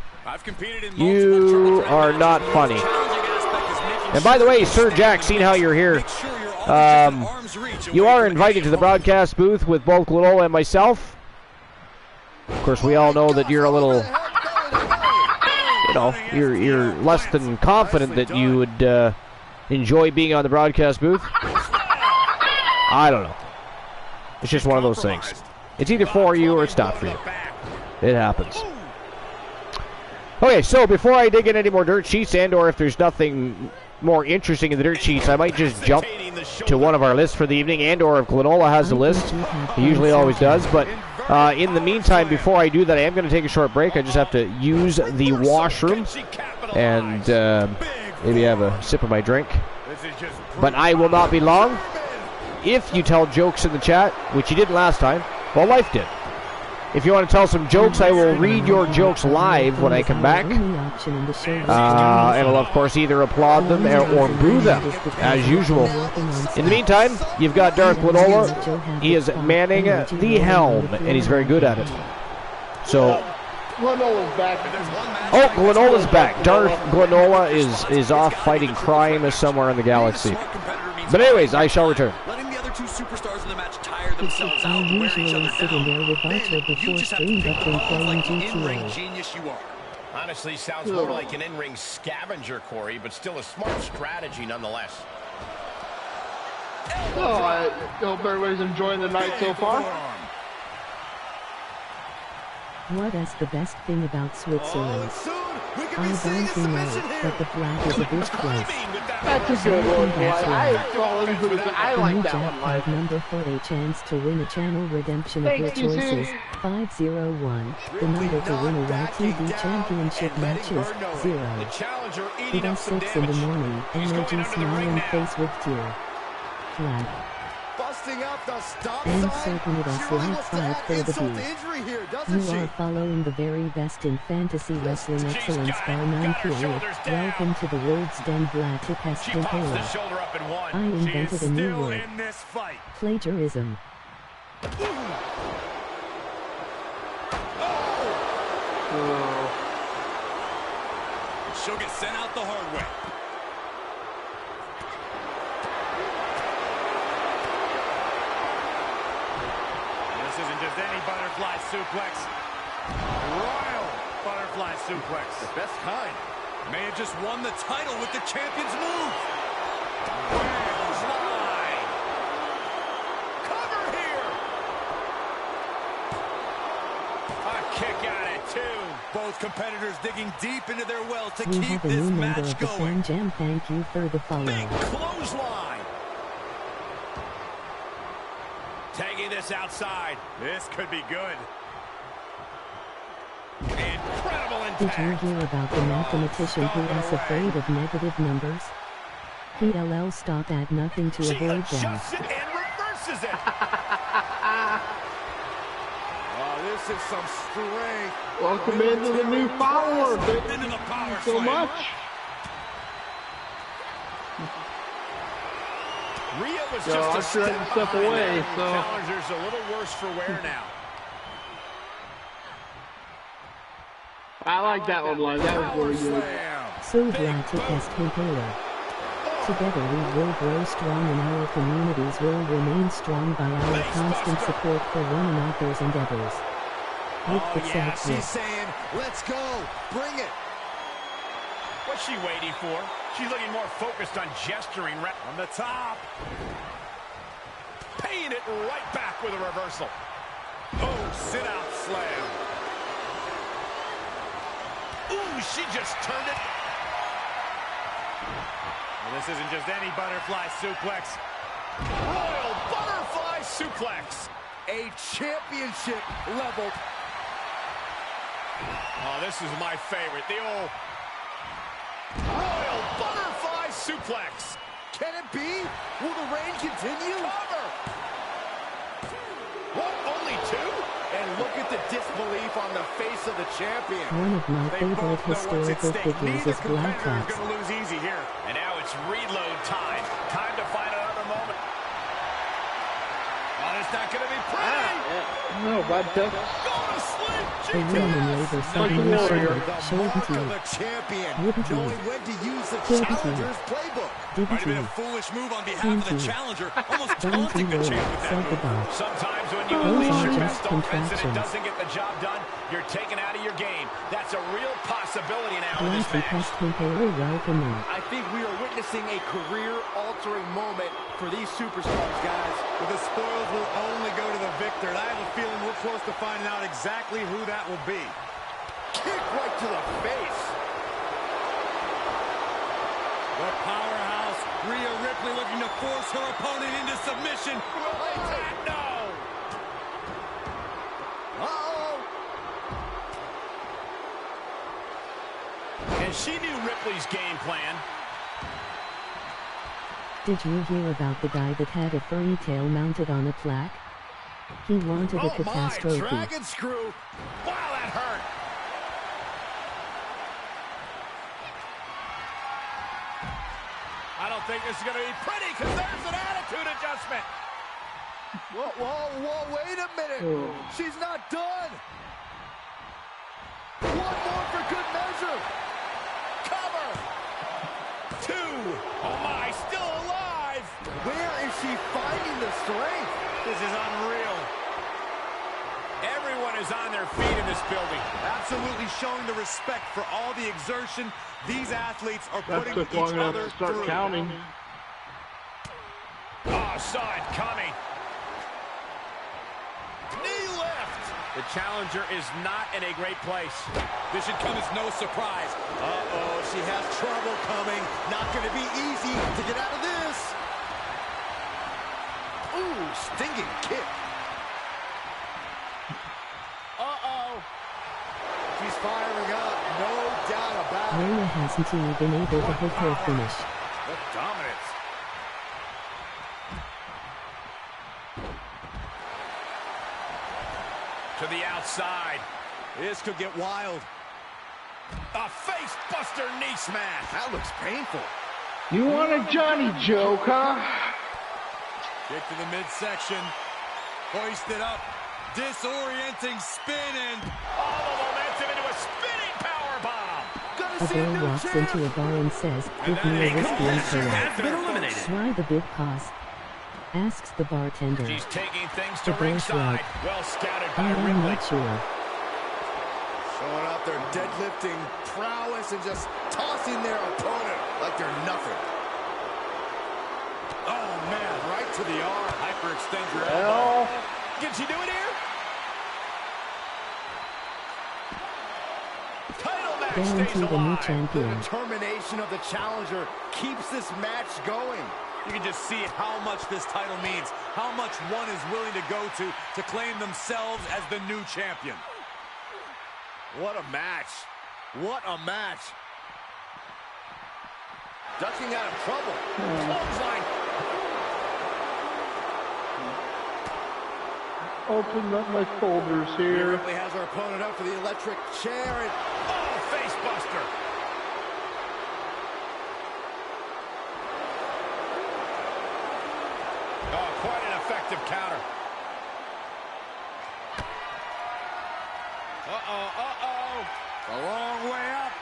You are not funny. And by the way, Sir Jack, seeing how you're here, you are invited to the broadcast booth with both Glenola and myself. Of course, we all know that you're a little, you're less than confident that you would enjoy being on the broadcast booth. I don't know. It's just one of those things. It's either for you or it's not for you. It happens. Okay, so before I dig in any more dirt sheets, and or if there's nothing more interesting in the dirt sheets, I might just jump to one of our lists for the evening, and or if Glenola has a list. He usually always does, but in the meantime, before I do that, I am going to take a short break. I just have to use the washroom and maybe have a sip of my drink. But I will not be long. If you tell jokes in the chat, which you didn't last time, well, Life did. If you want to tell some jokes, I will read your jokes live when I come back. And I'll, of course, either applaud them or boo them, as usual. In the meantime, you've got Darth Glenola. He is manning the helm, and he's very good at it. So... Glenola's back. Oh, Glenola's back. Darth Glenola is off fighting crime somewhere in the galaxy. But anyways, I shall return. Letting the other two superstars in the match tire themselves out, I wear each usually other sit in there with Archer down. before You just have to stream pick up the and balls playing like the in-ring GTA. genius you are. Honestly, sounds more like an in-ring scavenger, Corey, but still a smart strategy nonetheless. Oh, I hope everybody's enjoying the night so far. What is the best thing about Switzerland? I don't know, but the flag is a good place. That's a good one, boy. I like that one. Jackpot number for a chance to win a channel redemption of your Thank you, choices. Susie. 501. The number to win a YTV championship match is 0. It is 6 in the morning. Energy smiling face with tear. Flag. Busting out the stop And sign. certain it is She really like looks 5 for the insult to beat. injury here, doesn't You she? are following the very best in fantasy wrestling excellence by 9 period. Welcome to the world's Den Vlaticus She pops the Imperial. shoulder up and one. I invented She a is new still word. in this fight. Plagiarism. She'll get sent out the hard way. This isn't just any butterfly suplex. Royal butterfly suplex. The best kind. May have just won the title with the champion's move. Slide. Cover here. A kick out at two. Both competitors digging deep into their well to We keep have a this new member match of the going. Fan Jam. Thank you for the follow. Big clothesline. Tagging this outside. This could be good. Incredible Did impact. you hear about the mathematician who is afraid of negative numbers? PLL stop at nothing to She avoid them. adjusts it and reverses it. Oh, this is some strength. Welcome into the new follower. Thank Into the power you so slam. much. Rhea was Yo, just I a sure had to step behind away, that. so- Challenger's a little worse for wear now. I like that one, Live. That was really good. So glad to test Imperial. Together we will grow strong and our communities will remain strong by our constant support for one another's endeavors. With the Yeah, self-worth. she's saying, let's go. Bring it. What's she waiting for? She's looking more focused on gesturing on the top. Paying it right back with a reversal. Oh, sit out slam. Ooh, she just turned it. Well, this isn't just any butterfly suplex. Royal butterfly suplex. A championship level. Oh, this is my favorite. The old Royal butterfly suplex. Can it be? Will the reign continue? Cover. What, only two? And look at the disbelief on the face of the champion. One of my They favorite both know what's at historical stake. figures Neither is Black competitor is Ops. going to lose easy here. And now it's reload time. Time to find another moment. Oh, it's not going to be pretty. No, bad touch. Go to sleep, A woman in labor suddenly warrior. shouted, The showed mark to of you. a champion. Wouldn't you? Knowing when to use the Wouldn't you? challenger's playbook. Didn't Might have been you? a foolish move on behalf Didn't of the you? challenger. Almost Don't taunting you the worry, champ with that said the move. boss. Sometimes when you Those unleash are your just best offense and it contractions. doesn't get the job done, you're taken out of your game. That's a real possibility now in this Black match. Pest Imperial welcoming. I think we are witnessing a career-altering moment for these superstars, guys. But the spoils will only go to the victor, and I have a feeling we're close to finding out exactly who that will be. Kick right to the face. The powerhouse, Rhea Ripley, looking to force her opponent into submission. Will they take? No. Uh-oh. And she knew Ripley's game plan. Did you hear about the guy that had a furry tail mounted on a plaque? He wanted a Oh catastrophe. my, dragon screw. Wow, that hurt. I don't think this is going to be pretty because there's an attitude adjustment. Whoa, wait a minute. She's not done. One more for good measure. Cover. 2. Oh my, still alive. Where is she finding the strength? This is unreal. Everyone is on their feet in this building. Absolutely showing the respect for all the exertion these athletes are That putting took each long enough other to start through. counting. Oh, saw it coming. Knee lift. The challenger is not in a great place. This should come as no surprise. Uh-oh, she has trouble coming. Not going to be easy to get out of this. Ooh, stinging kick. Uh-oh. She's firing up, no doubt about it. Rhea hasn't even been able to hit her finish. What dominance. To the outside. This could get wild. A face buster knee smash. That looks painful. You want a Johnny joke, huh? Kick to the midsection. Hoisted up. Disorienting spin and all the momentum into a spinning powerbomb. A girl walks into a bar and says, "Give me a whiskey and soda." Has been eliminated. Why the big pause? Asks the bartender. She's taking things to The boy's ringside. right. Well scouted by I'm Ripley. not sure. Showing off their deadlifting prowess and just tossing their opponent like they're nothing. Oh man, right to the arm. Hyperextend your Well, elbow. Can she do it here? Title match Guarantee stays the new alive. The champion. determination of the challenger keeps this match going. You can just see how much this title means, how much one is willing to go to claim themselves as the new champion. What a match. What a match. Ducking out of trouble. Clothesline. open up my folders here. Ripley has her opponent up for the electric chair. And oh, face buster. Oh, quite an effective counter. A long way up.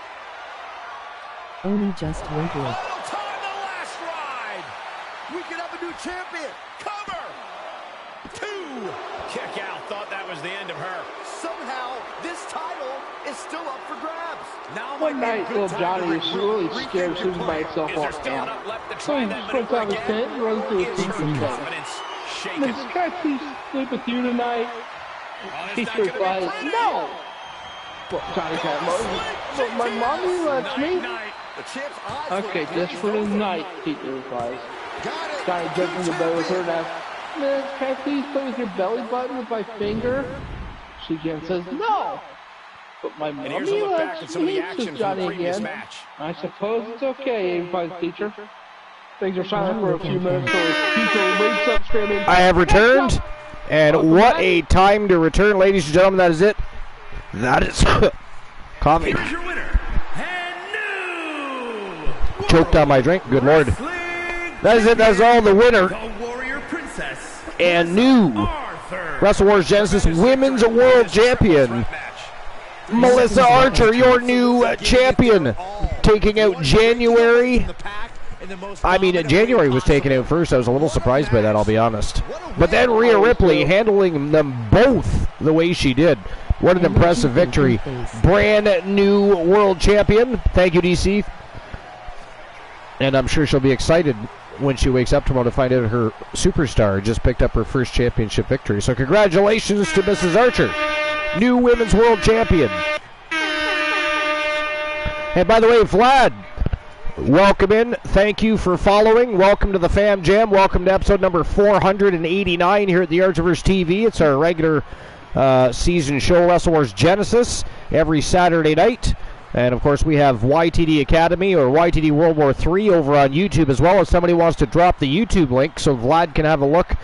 Oni just went with. Oh, time the last ride. we could have a new champion. Cover. 2. Kick out. Thought that was the end of her. Somehow, this title is still up for grabs. Now One might night, be a good little time to Johnny is really rethink scared your shooting by plan. himself Is there off still camp. enough left to So try he that just runs maneuver out of his again? tent and runs to his Is her sleeping bag. confidence shaken? Mrs. Can I please sleep with you tonight? Oh, He it's not gonna says, be like, pretty. no! Well, Johnny can't but my mommy lets me. Night. The champ's eyes were Okay, just for glazed over. tonight, Peter replies. Got it. Johnny jumps in the bed with her and asks, Miss, can I please play with your belly button with my finger? She again says, no! But my And here's a mommy look back at lets some of me, the says action from the Johnny previous again. match. I suppose it's okay, replies the teacher. Things are silent for a few minutes, so his teacher wakes up screaming, I have returned, and what a time to return, ladies and gentlemen. That is it. That is coffee. Here's your winner, and new Choked on my drink. Good lord. Wrestling That is it. That's all. The winner the Warrior Princess and new Arthur. Wrestle Wars Genesis Women's World Champion, Melissa Archer, your new champion, taking out January. I mean, January was taken out first. I was a little surprised by that, I'll be honest. But then Rhea Ripley handling them both the way she did. What an impressive victory. Brand new world champion. Thank you, DC. And I'm sure she'll be excited when she wakes up tomorrow to find out her superstar just picked up her first championship victory. So congratulations to Mrs. Archer, new women's world champion. And by the way, Vlad, welcome in. Thank you for following. Welcome to the Fam Jam. Welcome to episode number 489 here at the Archiverse TV. It's our regular season show, Wrestle Wars Genesis, every Saturday night. And, of course, we have YTD Academy or YTD World War III over on YouTube as well. If somebody wants to drop the YouTube link so Vlad can have a look.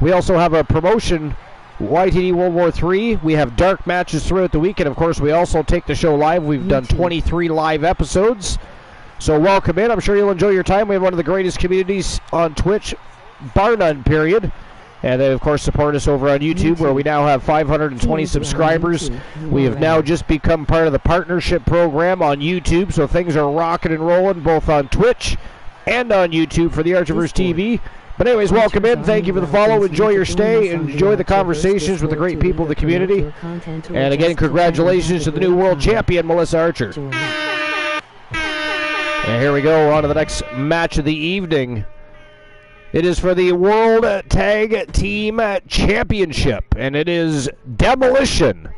We also have a promotion YTD World War III. We have dark matches throughout the week, and of course we also take the show live. We've done 23 live episodes. So welcome in. I'm sure you'll enjoy your time. We have one of the greatest communities on Twitch, bar none, period. And they, of course, support us over on YouTube, where we now have 520 subscribers. We have now just become part of the partnership program on YouTube, so things are rocking and rolling both on Twitch and on YouTube for the Archiverse TV. But anyways, welcome in. Thank you for the follow. Enjoy your stay. Enjoy the conversations with the great people of the community. And again, congratulations to the new world champion, Melissa Archer. And here we go, on to the next match of the evening. It is for the World Tag Team Championship, and it is Demolition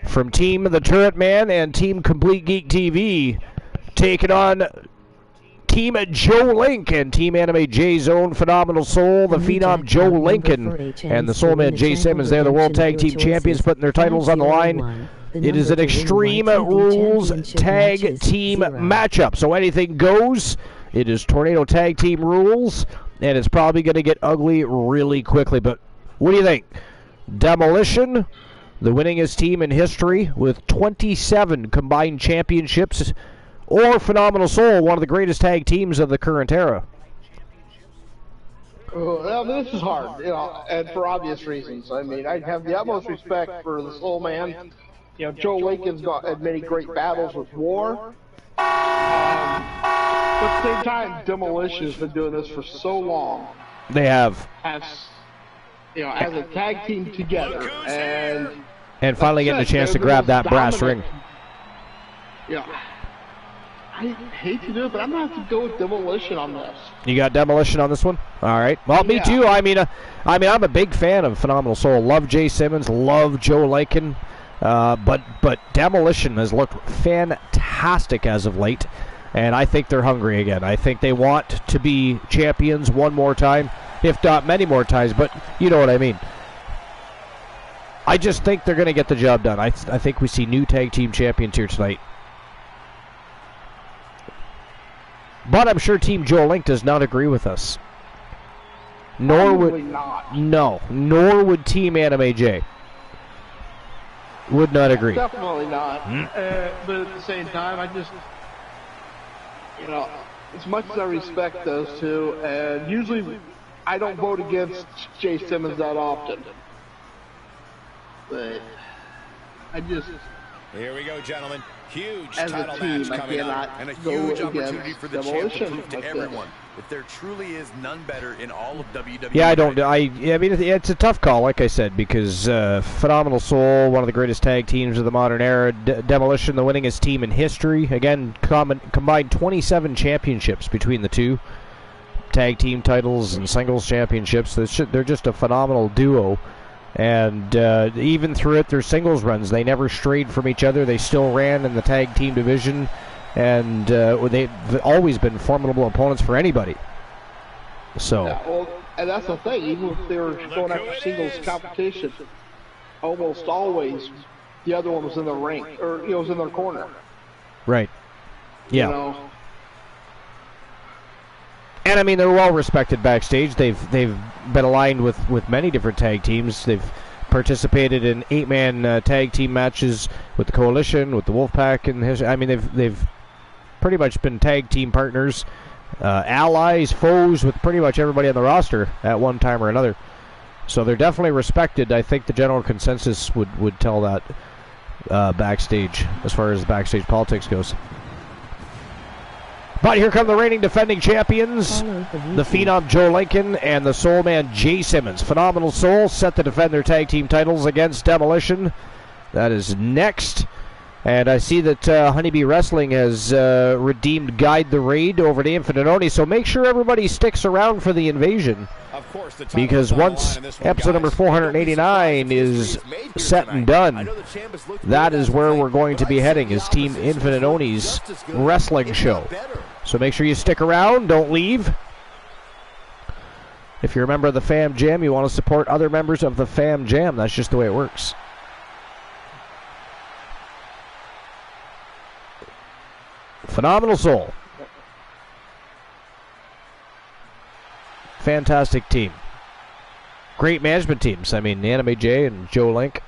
from Team The Turret Man and Team Complete Geek TV taking on Team Joe Link and Team Anime J-Zone, Phenomenal Soul, the Phenom Joe Lincoln, and the Soul Man Jay Simmons. They're the World Tag Team Champions, putting their titles on the line. It is an Extreme Rules Tag Team matchup, so anything goes. It is Tornado Tag Team Rules, and it's probably going to get ugly really quickly. But what do you think? Demolition, the winningest team in history with 27 combined championships, or Phenomenal Soul, one of the greatest tag teams of the current era? Well, this is hard, and for obvious reasons. I mean, I have the utmost respect for the Soul Man. Joe Lincoln's had many great battles with War. But at the same time, Demolition has been doing this for so long. They have. As a tag team together, and finally getting a chance to grab that brass ring. Yeah. I hate to do it, but I'm going to have to go with Demolition on this. You got Demolition on this one? All right. Well, me too. I mean, I'm a big fan of Phenomenal Soul. Love Jay Simmons. Love Joe Lincoln. But Demolition has looked fantastic as of late, and I think they're hungry again. I think they want to be champions one more time, if not many more times, but you know what I mean. I just think they're going to get the job done. I think we see new tag team champions here tonight. But I'm sure Team Joe Link does not agree with us. Nor would Team Anime J. Would not agree. Definitely not. But at the same time, I just, as much as I respect those two, and usually I don't vote against Jay Simmons that often. But I just... Here we go, gentlemen. Huge as title a team, match coming up, and a huge opportunity for the champ to prove to everyone that there truly is none better in all of WWE. Yeah, I mean, it's a tough call, like I said, because Phenomenal Soul, one of the greatest tag teams of the modern era, Demolition, the winningest team in history. Again, combined 27 championships between the two, tag team titles and singles championships. They're just a phenomenal duo. And even throughout their singles runs, they never strayed from each other. They still ran in the tag team division, and they've always been formidable opponents for anybody. So, and that's the thing. Even if they were going after singles competition, almost always the other one was in the ring, or was in their corner. Right. Yeah. And I mean, they're well respected backstage. They've been aligned with many different tag teams. They've participated in 8-man tag team matches with the Coalition, with the Wolfpack, and I mean, they've pretty much been tag team partners, allies, foes with pretty much everybody on the roster at one time or another. So they're definitely respected. I think the general consensus would tell that backstage, as far as backstage politics goes. But here come the reigning defending champions, the Phenom Joe Lincoln and the Soul Man Jay Simmons. Phenomenal Soul set to defend their tag team titles against Demolition. That is next. And I see that Honeybee Wrestling has redeemed Guide the Raid over to Infinite Oni, so make sure everybody sticks around for the invasion. Of course, because once episode number 489 is set and done, that is where we're going to be heading, is Team Infinite Oni's wrestling show. So make sure you stick around, don't leave. If you're a member of the Fam Jam, you want to support other members of the Fam Jam. That's just the way it works. Phenomenal Soul. Fantastic team. great management teams. I mean, Anime Jay and Joe Link.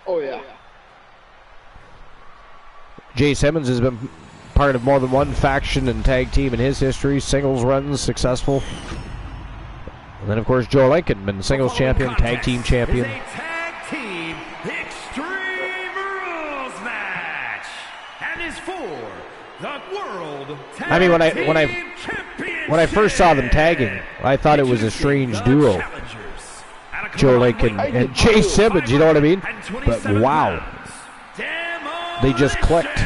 Oh, yeah. Jay Simmons has been part of more than one faction and tag team in his history. Singles runs successful. And then, of course, Joe Lincoln, been singles champion, tag team champion. Is a tag team Extreme Rules match, and is for the World Tag I mean, when I first saw them Championship. tagging, I thought it was a strange duo, Challengers at a Joe combined Lincoln weight and of Jay Simmons. You know what I mean? and But 27 wow, pounds. they just clicked.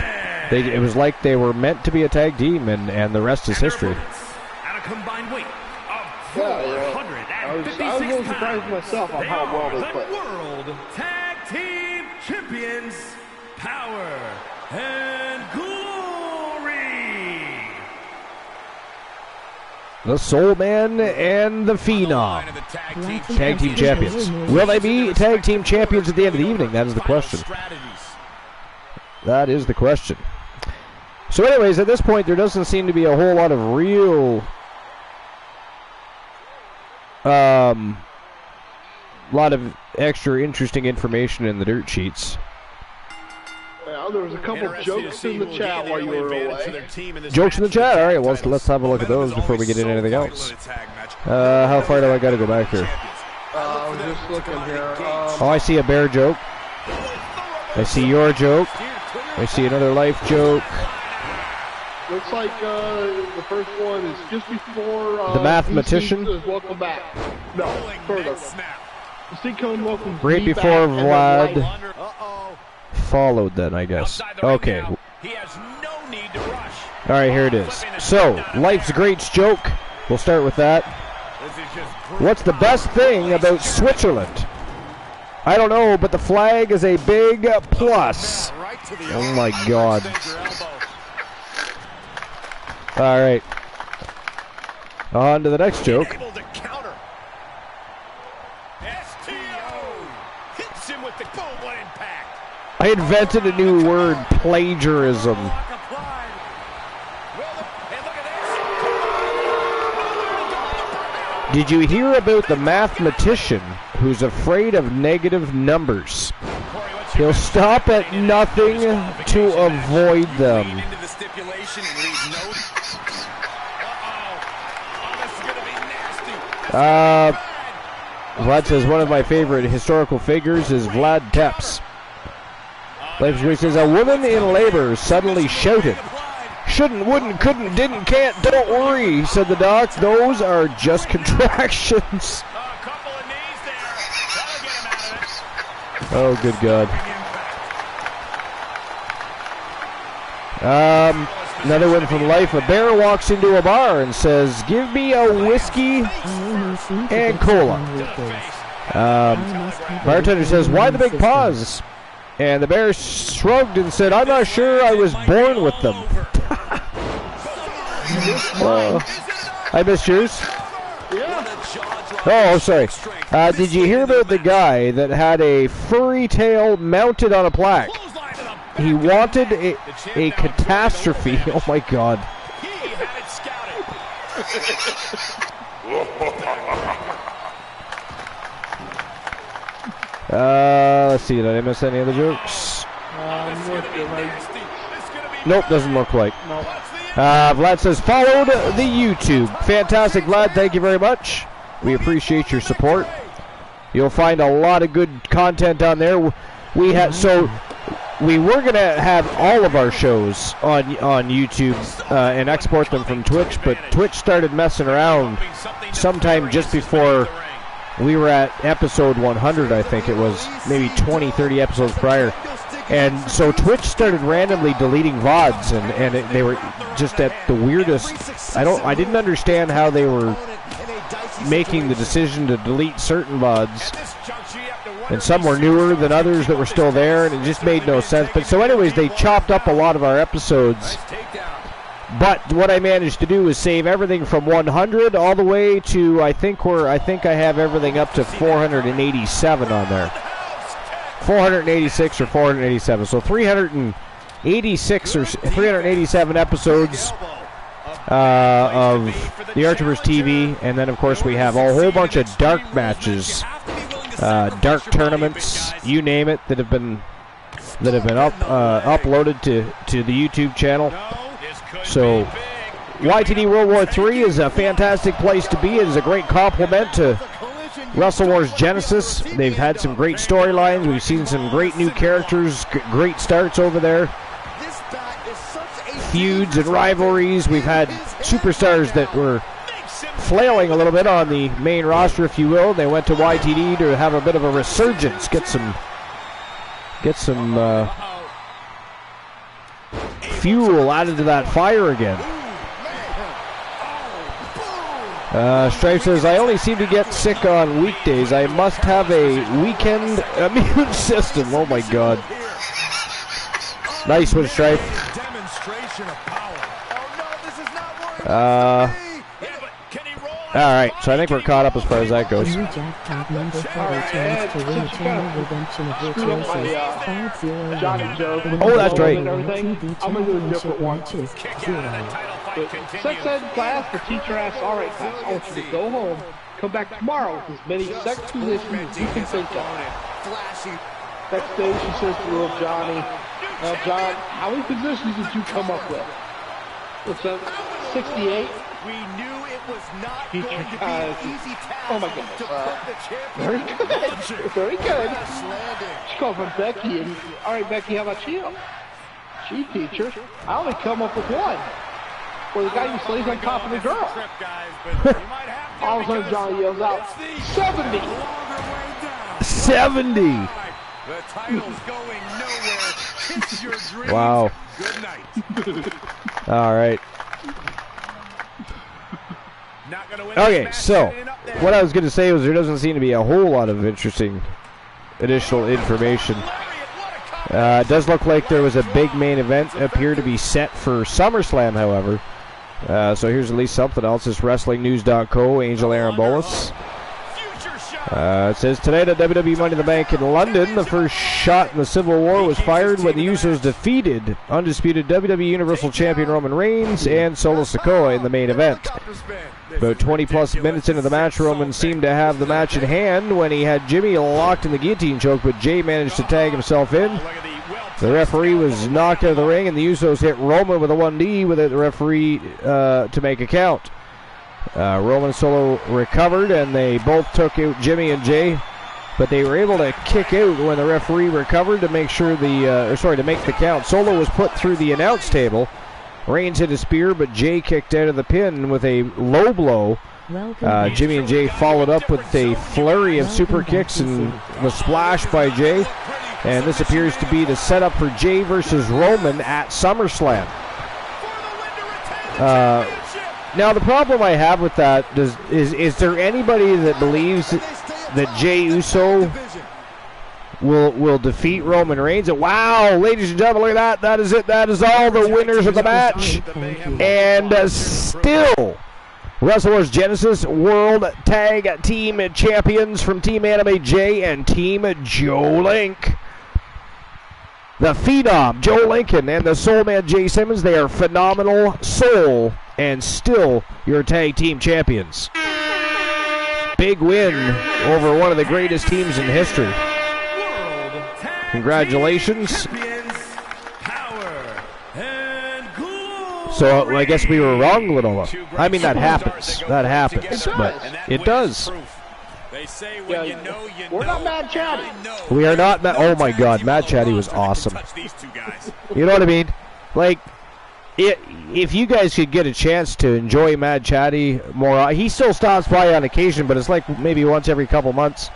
It was like they were meant to be a tag team, and the rest is history. At a combined weight of Yeah, 456 I was a little surprised pounds, myself on they how well are they played. the World Tag Team Champions, Power and Glory. The Soul Man and the Phenom, tag team champions. Will they be tag team champions at the end of the evening? That is the question. That is the question. So anyways, at this point, there doesn't seem to be a whole lot of real lot of extra interesting information in the dirt sheets. Well, there was a couple jokes in the chat while you were away. Jokes in the chat? All right, well, let's have a look at those before we get into anything else. How far do I got to go back here? I was just looking here. Oh, I see a bear joke. I see your joke. I see another life joke. Looks like the first one is just before The Mathematician? says, welcome back. No, further. Steve Cohen welcomes Right me before back, and Vlad then followed then, I guess. Okay. He has no need to rush. All right, here it is. So, Life's Greats joke. We'll start with that. What's the best thing about Switzerland? I don't know, but the flag is a big plus. Oh my God. All right. On to the next joke. I invented a new word, plagiarism. Did you hear about the mathematician who's afraid of negative numbers? He'll stop at nothing to avoid them. Vlad says one of my favorite historical figures is Vlad Tepes. Life's Great says a woman in labor suddenly shouted, "Shouldn't, wouldn't, couldn't, didn't, can't, don't worry," said the doc. Those are just contractions. Oh, good God. Another one from Life. A bear walks into a bar and says, "Give me a whiskey and cola." Bartender says, "Why the big pause?" And the bear shrugged and said, "I'm not sure I was born with them." I missed yours. Oh, sorry. Did you hear about the guy that had a furry tail mounted on a plaque? He wanted a catastrophe. Oh, my God. Let's see. Did I miss any of the jokes? Nope, doesn't look like. Vlad says, followed the YouTube. Fantastic, Vlad. Thank you very much. We appreciate your support. You'll find a lot of good content on there. We were going to have all of our shows on YouTube and export them from Twitch, but Twitch started messing around sometime just before we were at episode 100, I think it was, maybe 20, 30 episodes prior. And so Twitch started randomly deleting VODs, and they were just at the weirdest. I didn't understand how they were making the decision to delete certain VODs. And some were newer than others that were still there, and it just made no sense. But so anyways, they chopped up a lot of our episodes. But what I managed to do was save everything from 100 all the way to I think I have everything up to 487 on there. 486 or 487. So 386 or 387 episodes of the Archivers TV, and then of course we have a whole bunch of dark matches, dark tournaments, you name it, that have been uploaded to the YouTube channel. So YTD World War III is a fantastic place to be. It is a great complement to Wrestle Wars Genesis. They've had some great storylines. We've seen some great new characters, great starts over there. Feuds and rivalries. We've had superstars that were flailing a little bit on the main roster, if you will. They went to YTD to have a bit of a resurgence, get some fuel added to that fire again. Strife says, I only seem to get sick on weekdays. I must have a weekend immune system. Oh my God. Nice one, Strife. Alright, so I think we're caught up as far as that goes. New jackpot number 40 chance to win eternal redemption of virtuosos. 501. Oh, that's right. I'm going to do a different one. Sex ed class for teacher asks, all right class, I want you to go home, come back tomorrow with as many sex positions as you can think of. Next day she says to little Johnny, now John, how many positions did you come up with? What's that, 68? We knew it was not Teacher, going to be an easy task oh my goodness, to put the champion. very good, very good. She called from Becky, and all right Becky, how about you? She teacher, I only come up with one. Where the guy who slays on top of the girl. All of a sudden Johnny yells out, 70! 70! The title's going nowhere. Kiss your dreams. Wow. Good night. All right. Not gonna win Okay, so what I was going to say was there doesn't seem to be a whole lot of interesting additional information. It does look like there was a big main event appear to be set for SummerSlam, however. So here's at least something else. It's WrestlingNews.co, Angel Aaron Bolus. It says, tonight at WWE Money in the Bank in London, the first shot in the Civil War was fired when the Usos defeated undisputed WWE Universal Champion Roman Reigns and Solo Sikoa in the main event. About 20-plus minutes into the match, Roman seemed to have the match in hand when he had Jimmy locked in the guillotine choke, but Jay managed to tag himself in. The referee was knocked out of the ring, and the Usos hit Roman with a 1D without the referee to make a count. Roman and Solo recovered, and they both took out Jimmy and Jay, but they were able to kick out when the referee recovered to make sure to make the count. Solo was put through the announce table. Reigns hit a spear, but Jay kicked out of the pin with a low blow. Jimmy and Jay followed up with a flurry of super kicks and was splashed by Jay. And this appears to be the setup for Jay versus Roman at SummerSlam. Now, the problem I have with that is there anybody that believes that Jey Uso will defeat Roman Reigns? Wow, ladies and gentlemen, look at that. That is it. That is all the winners of the match. And still, Wrestle Wars Genesis World Tag Team Champions from Team Anime Jay and Team Joe Link. The Phenom, Joe Lincoln, and the Soul Man, Jay Simmons, they are phenomenal soul and still your tag team champions. Big win over one of the greatest teams in history. Congratulations. So I guess we were wrong, Linola. I mean, that happens. That happens, but it does. They say when you know, we're not Mad Chatty. We are not Mad. Oh my God, Mad Chatty was awesome. You know what I mean? Like, if you guys could get a chance to enjoy Mad Chatty more, he still stops by on occasion, but it's like maybe once every couple months.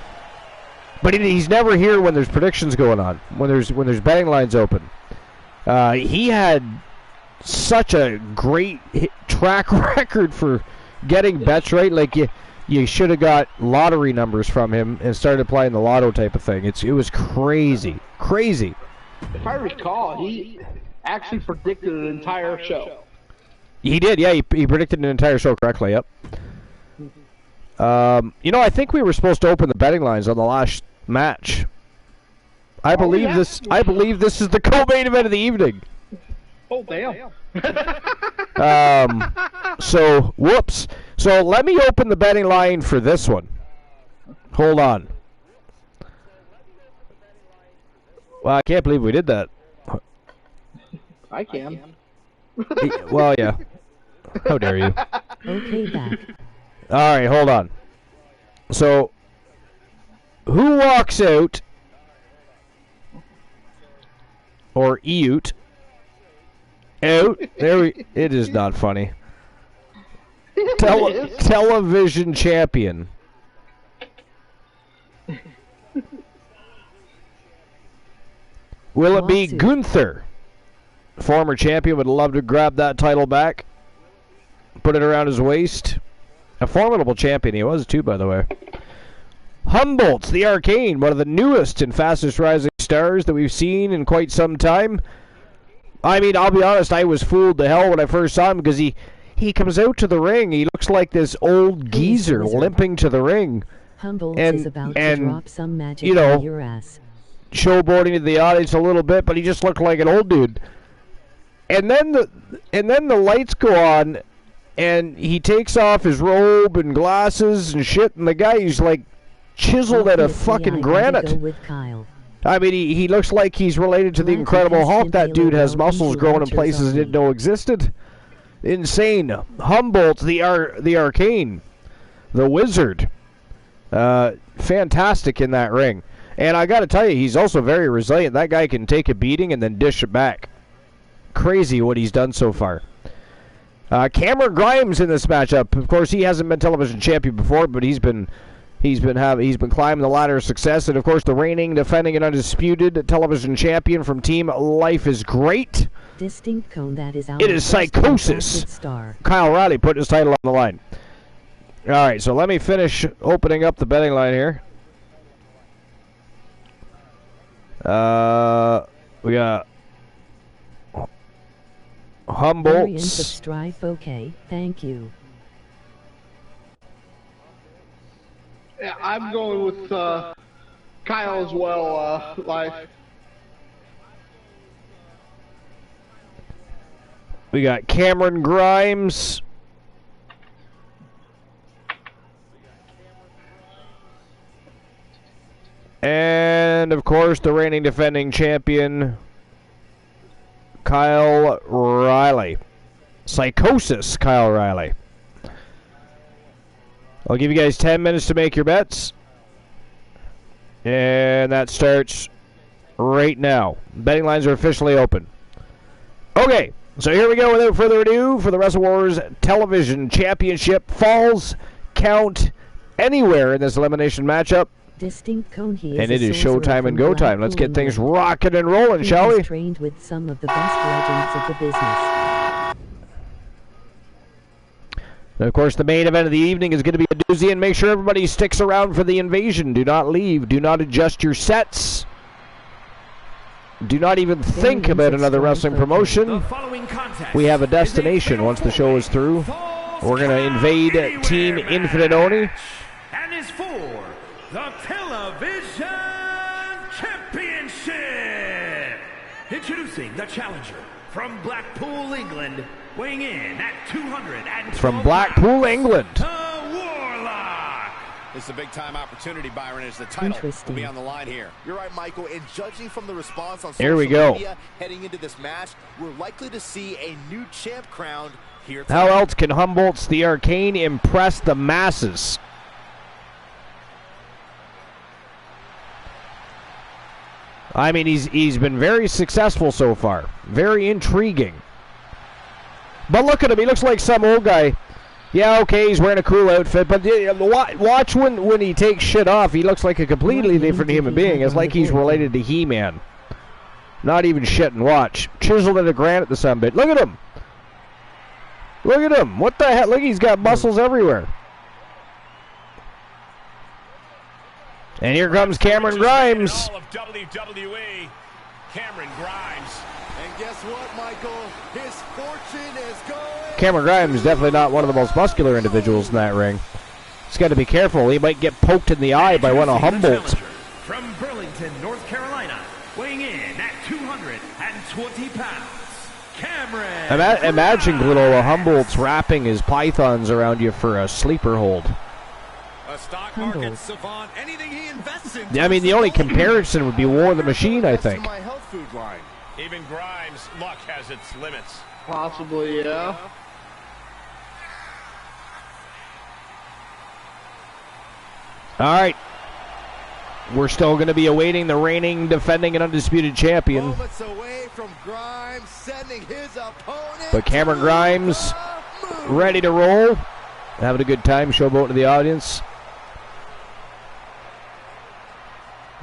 But he's never here when there's predictions going on, when there's betting lines open. He had such a great track record for getting bets right. Like you should have got lottery numbers from him and started playing the lotto type of thing. It was crazy. If I recall, he actually predicted an entire show. He did, yeah. He predicted an entire show correctly. Yep. I think we were supposed to open the betting lines on the last match. I believe this is the co-main event of the evening. Oh, damn. So, whoops. So let me open the betting line for this one. Hold on. Well, I can't believe we did that. I can. Well, yeah. How dare you? Okay, back. All right, hold on. So, who walks out or eut out? It is not funny. Television champion. Will it be Gunther? Former champion, would love to grab that title back. Put it around his waist. A formidable champion he was too, by the way. Humboldt's the Arcane, one of the newest and fastest rising stars that we've seen in quite some time. I mean, I'll be honest, I was fooled to hell when I first saw him because he comes out to the ring. He looks like this old geezer limping to the ring. Humboldt is about to drop some magic on your ass. Showboating to the audience a little bit, but he just looked like an old dude. And then the lights go on, and he takes off his robe and glasses and shit, and the guy he's like chiseled out of fucking granite. I mean, he looks like he's related to the Incredible Hulk. That dude has muscles growing in places I didn't know existed. Insane. Humboldt, the Arcane, the Wizard. Fantastic in that ring. And I got to tell you, he's also very resilient. That guy can take a beating and then dish it back. Crazy what he's done so far. Cameron Grimes in this matchup. Of course, he hasn't been television champion before, but he's been climbing the ladder of success. And of course, the reigning, defending, and undisputed television champion from Team Life is Great. Distinct cone that is out. It is Psychosis. Kyle Riley put his title on the line. All right, so let me finish opening up the betting line here. We got Humboldt's. Strife, okay, thank you. Yeah, I'm going with Kyle as well, Life. We got Cameron Grimes. And, of course, the reigning defending champion, Kyle Riley. Psychosis, Kyle Riley. I'll give you guys 10 minutes to make your bets. And that starts right now. Betting lines are officially open. Okay, so here we go without further ado for the Wrestle Wars Television Championship. Falls count anywhere in this elimination matchup. Distinct cone and it is showtime and go time. Let's get things rocking and rolling, shall we? Trained with some of the best legends of the business. And of course, the main event of the evening is going to be a doozy, and make sure everybody sticks around for the invasion. Do not leave. Do not adjust your sets. Do not even think about another wrestling promotion. We have a destination once the show is through. We're going to invade Team Infinite Oni. And is for the Television Championship. Introducing the challenger from Blackpool, England, weighing in at 212 from Blackpool, England. Warlock. This is a big-time opportunity, Byron, as the title will be on the line here. You're right, Michael, and judging from the response on social media heading into this match, we're likely to see a new champ crowned here tonight. How else can Humboldt's the Arcane impress the masses? I mean, he's been very successful so far. Very intriguing. But look at him. He looks like some old guy. Yeah, okay, he's wearing a cool outfit. But watch when he takes shit off. He looks like a completely different human being. It's like he's related to He-Man. Not even shitting. Watch. Chiseled into granite, the sunbit. Look at him. Look at him. What the hell? Look, he's got muscles everywhere. And here comes Cameron Grimes. All of WWE, Cameron Grimes. And guess what, Michael? His fortune is going. Cameron Grimes is definitely not one of the most muscular individuals in that ring. He's got to be careful. He might get poked in the eye by one of Humboldt's. From Burlington, North Carolina, weighing in at 220 pounds, Imagine Glenola Humboldt's wrapping his pythons around you for a sleeper hold. A stock market savant, anything he invests in. I mean, the only comparison would be War of the Machine, I think. My health food line. Even Grimes' luck has its limits. Possibly, yeah. All right. We're still going to be awaiting the reigning, defending, and undisputed champion. Moments away from Grimes sending his opponent. But Cameron Grimes ready to roll. Having a good time, showboating to the audience.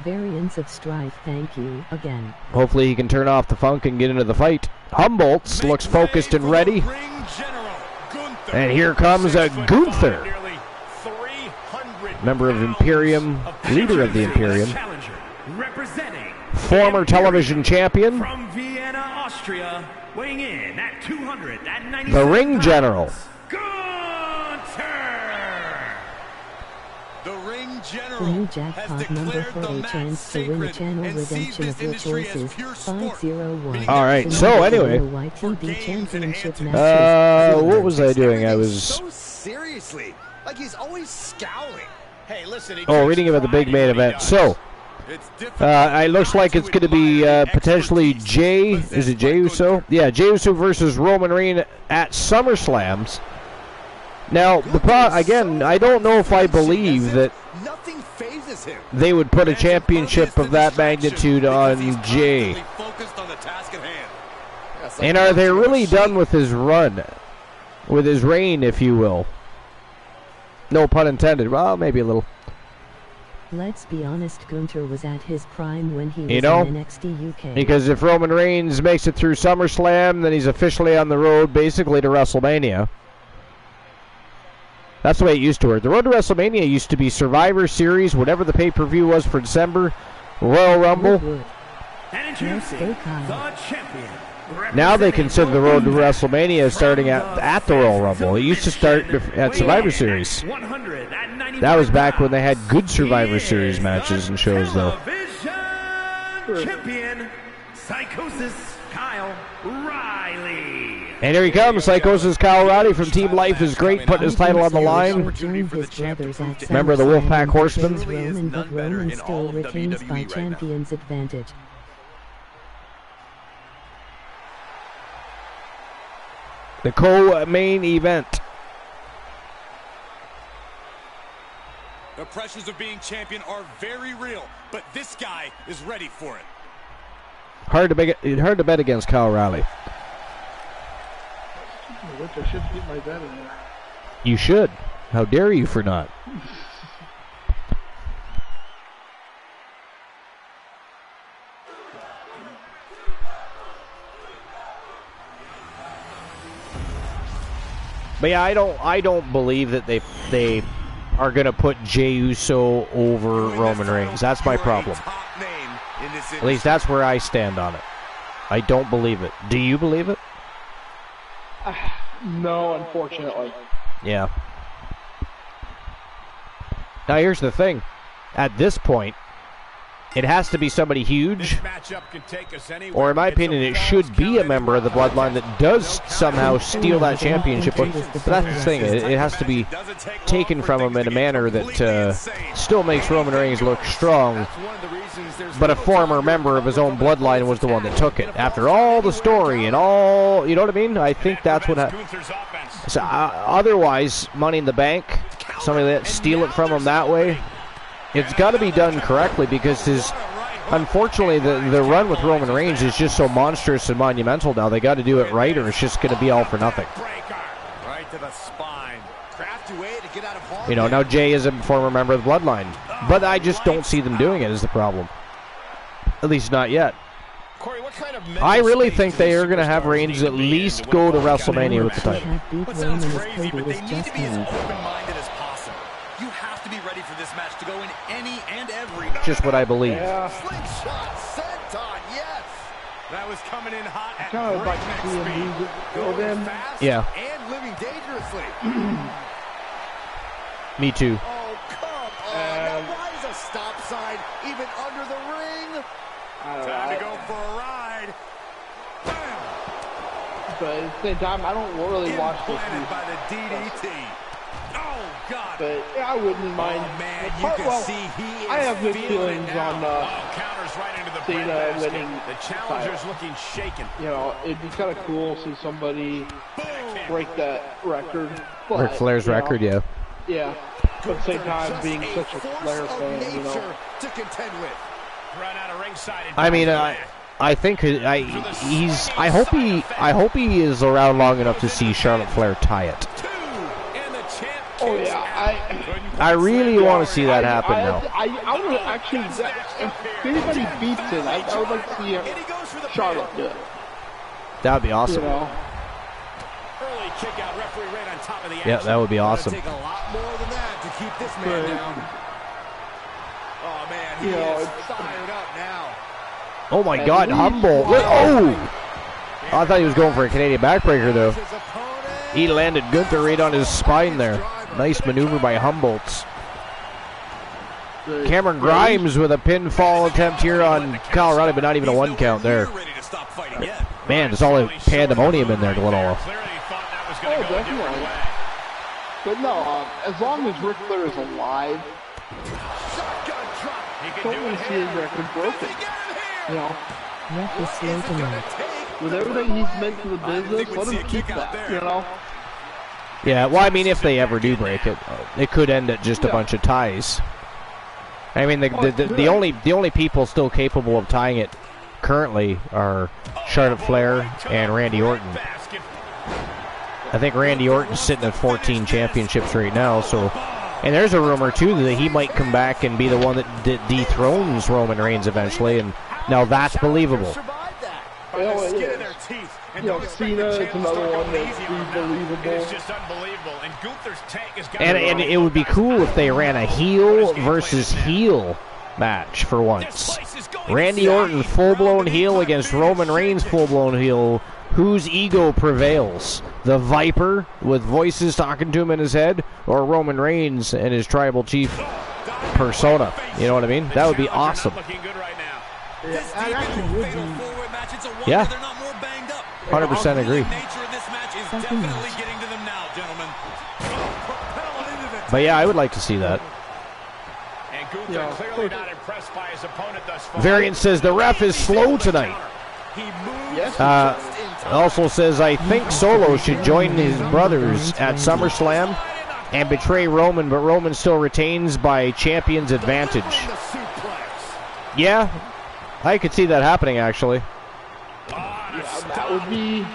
Variants of strife, thank you again. Hopefully he can turn off the funk and get into the fight. Humboldt looks focused and ready. And here comes a Gunther. Member of Imperium, leader of the Imperium. Former television champion. From Vienna, Austria, weighing in at 290. The ring general. The new jackpot number for a chance to win a channel redemption of your choices, 501. All right, so anyway. What was I doing? I was... So seriously, like he's always scowling. Hey, listen. Reading about the big main event. So, it looks like it's going to be potentially Jey. Is it Jey Uso? Yeah, Jey Uso versus Roman Reigns at SummerSlams. Now, again, I don't know if I believe that they would put a championship of that magnitude on Jey. And are they really done with his run? With his reign, if you will? No pun intended. Well, maybe a little. Let's be honest, Gunther was at his prime when he was in NXT UK. Because if Roman Reigns makes it through SummerSlam, then he's officially on the road basically to WrestleMania. That's the way it used to work. The road to WrestleMania used to be Survivor Series, whatever the pay-per-view was for December, Royal Rumble. Now they consider the road to WrestleMania starting at the Royal Rumble. It used to start at Survivor Series. That was back when they had good Survivor Series matches and shows, though. Champion, Psychosis Kyle Riley. And here he comes, Psychosis Kyle Riley from Team Life is Great, putting his title on the line. Member of the Wolfpack Horsemen. Roman still retains by champion's advantage. The co-main event. The pressures of being champion are very real, but this guy is ready for it. Hard to bet against Kyle Riley. I should get my bet in there. You should. How dare you for not? But yeah, I don't believe that they are going to put Jey Uso over Roman Reigns. That's my problem. At least that's where I stand on it. I don't believe it. Do you believe it? No, unfortunately. Yeah. Now here's the thing. At this point, it has to be somebody huge, or in my opinion, it should be a member of the bloodline that does somehow steal that championship. But that's the thing. It has to be taken from him in a manner that still makes Roman Reigns look strong, but a former member of his own bloodline was the one that took it. After all the story and all, you know what I mean? I think that's what happened. So, otherwise, Money in the Bank, somebody that steal it from him that way, it's got to be done correctly, because unfortunately, the run with Roman Reigns is just so monstrous and monumental now. They got to do it right, or it's just going to be all for nothing. Right to the spine. Crafty way to get out of harm. You know, now Jey is a former member of the bloodline, but I just don't see them doing it is the problem. At least not yet. Corey, what kind of I really think they are going to have Reigns at least go to WrestleMania with the title. What sounds crazy, but they need to be as open-minded as possible. You have to be ready for this match to go in any and every. Just what I believe. Yeah. slingshot senton? Yes. That was coming in hot at Kind of like breakneck seeing speed. music go then. Fast Yeah. and living dangerously. Me too. Oh, come on. Now, why is a stop sign even under the ring? Time to go for a ride. Bam. but at the same time, I don't really watch this. By the DDT. Oh God! But yeah, I wouldn't mind. Oh man, you can see he is I have good feelings on counters right into the Cena winning. The challenger's looking shaken. You know, it'd be kind of cool to see somebody break that record. Ric Flair's record, yeah. Yeah, but at the same time, being such a Flair fan, you know. To contend with. Run out of ringside. I mean, I think I hope he is around long enough to see Charlotte Flair tie it. Oh yeah, I really want to see that happen now. I would actually, if anybody beats it, I would like to see Charlotte do it. That would be awesome. You know? Early kick out, referee right on top of the yeah, that would be awesome. Take a lot more than that to keep this man down. Oh man, he is fired up now. Oh my God, Humboldt! Oh! I thought he was going for a Canadian backbreaker though. He landed Gunther right on his spine there. Nice maneuver by Humboldt. Cameron Grimes with a pinfall attempt here on Colorado, but not even a 1 count there. Man, there's all pandemonium in there, Glenola. Oh, definitely. But no, as long as Ric Flair is alive, don't want to see his record broken. You know, Ref is slow tonight. with everything he's meant to the business, let him keep that, you know? Yeah, well, I mean, if they ever do break it, it could end at just a bunch of ties. I mean, the only people still capable of tying it currently are Charlotte Flair and Randy Orton. I think Randy Orton's sitting at 14 championships right now, so... And there's a rumor, too, that he might come back and be the one that dethrones Roman Reigns eventually, and now that's believable. You know, it is. You know, Cena is another one that's believable. It's just unbelievable. And Gunther's tank has got And it would be cool if they ran a heel versus heel match for once. Randy Orton full-blown heel against Roman Reigns full-blown heel. Whose ego prevails? The Viper with voices talking to him in his head, or Roman Reigns and his tribal chief persona? You know what I mean? That would be awesome. Yeah, 100% agree. But yeah, I would like to see that. Variant says the ref is slow tonight. Also says, I think Solo should join his brothers at SummerSlam and betray Roman, but Roman still retains by champion's advantage. Yeah, I could see that happening, actually. That would be...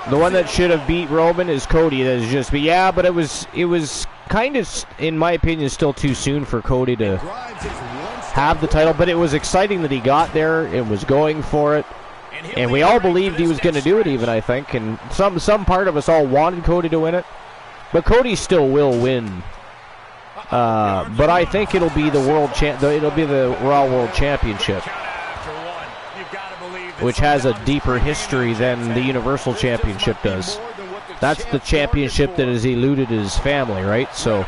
The one that should have beat Roman is Cody. That is just, but yeah, but it was kind of, in my opinion, still too soon for Cody to have the title, but it was exciting that he got there and was going for it, and we all believed he was going to do it, even, I think, and some part of us all wanted Cody to win it, but Cody still will win. But I think it'll be the Raw World Championship, which has a deeper history than the Universal Championship does. That's the championship that has eluded his family, right? So,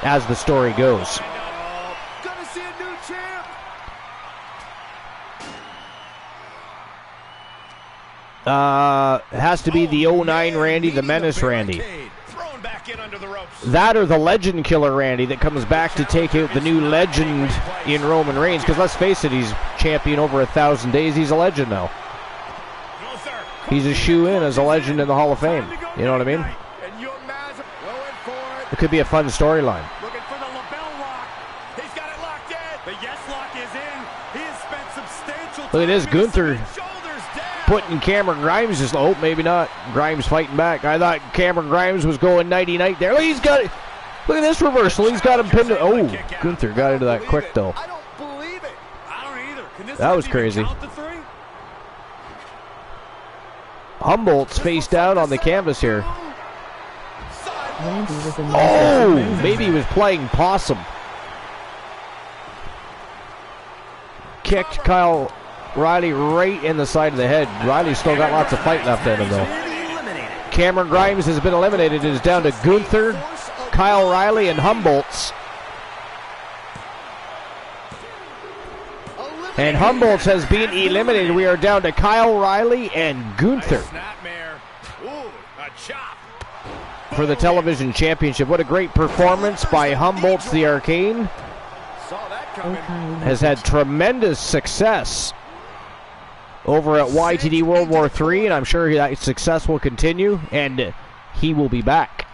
as the story goes. Has to be the 09 Randy, the Menace Randy. That or the Legend Killer Randy that comes back to take out the new legend in Roman Reigns. Because let's face it, he's champion over 1,000 days. He's a legend now. He's a shoe-in as a legend in the Hall of Fame. You know what I mean? It could be a fun storyline. Look at this, Gunther putting Cameron Grimes just, oh, maybe not. Grimes fighting back. I thought Cameron Grimes was going nighty-night there. He's got it. Look at this reversal. He's got him pinned. Oh, Gunther got into that quick, though. I don't believe it. I don't either. That was crazy. Humboldt's face down on the canvas here. Oh, maybe he was playing possum. Kicked Kyle Riley right in the side of the head. Riley's still got lots of fight left in him, though. Cameron Grimes has been eliminated. It is down to Gunther, Kyle Riley, and Humboldt's. And Humboldt's has been eliminated. We are down to Kyle O'Reilly and Gunther for the television championship. What a great performance by Humboldt's the Arcane. Has had tremendous success over at YTD World War III, and I'm sure that success will continue, and he will be back.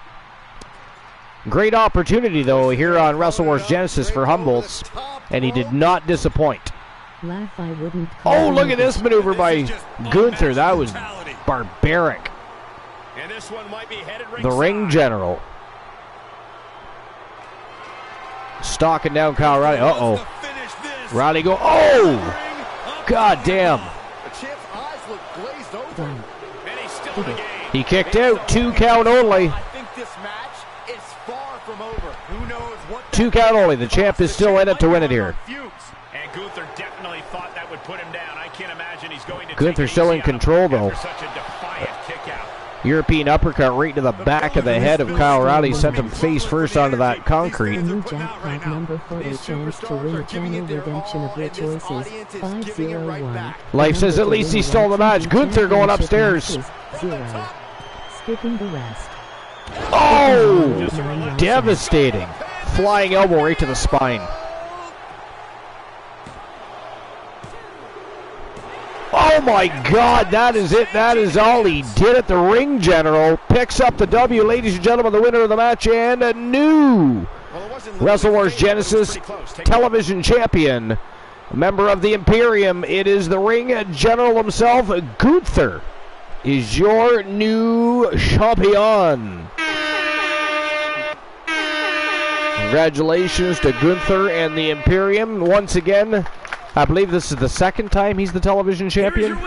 Great opportunity, though, here on Wrestle Wars Genesis for Humboldt's, and he did not disappoint. Oh, look at this maneuver by Gunther. That was barbaric. The ring general. Stalking down Kyle O'Reilly. Uh-oh. Riley go, oh! God damn. He kicked out. 2 count only. I think this match is far from over. Who knows what 2 count only. The champ is still in it to win it here. And Gunther definitely thought that would put him down. I can't imagine he's going to Gunther still in control, though. European uppercut right to the back of the head of Kyle O'Reilly, sent him face first onto that concrete. The new jackpot number for a chance to win a channel redemption of your choices, 501. Life says at least he stole the match. Gunther going upstairs. 0. Skipping the rest. Oh! Devastating. Flying elbow right to the spine. Oh my God, that is it. That is all he did at the ring general. Picks up the W, ladies and gentlemen, the winner of the match and a new Wrestle Wars Genesis television champion. A member of the Imperium, it is the ring general himself, Gunther, is your new champion. Congratulations to Gunther and the Imperium once again. I believe this is the second time he's the television champion.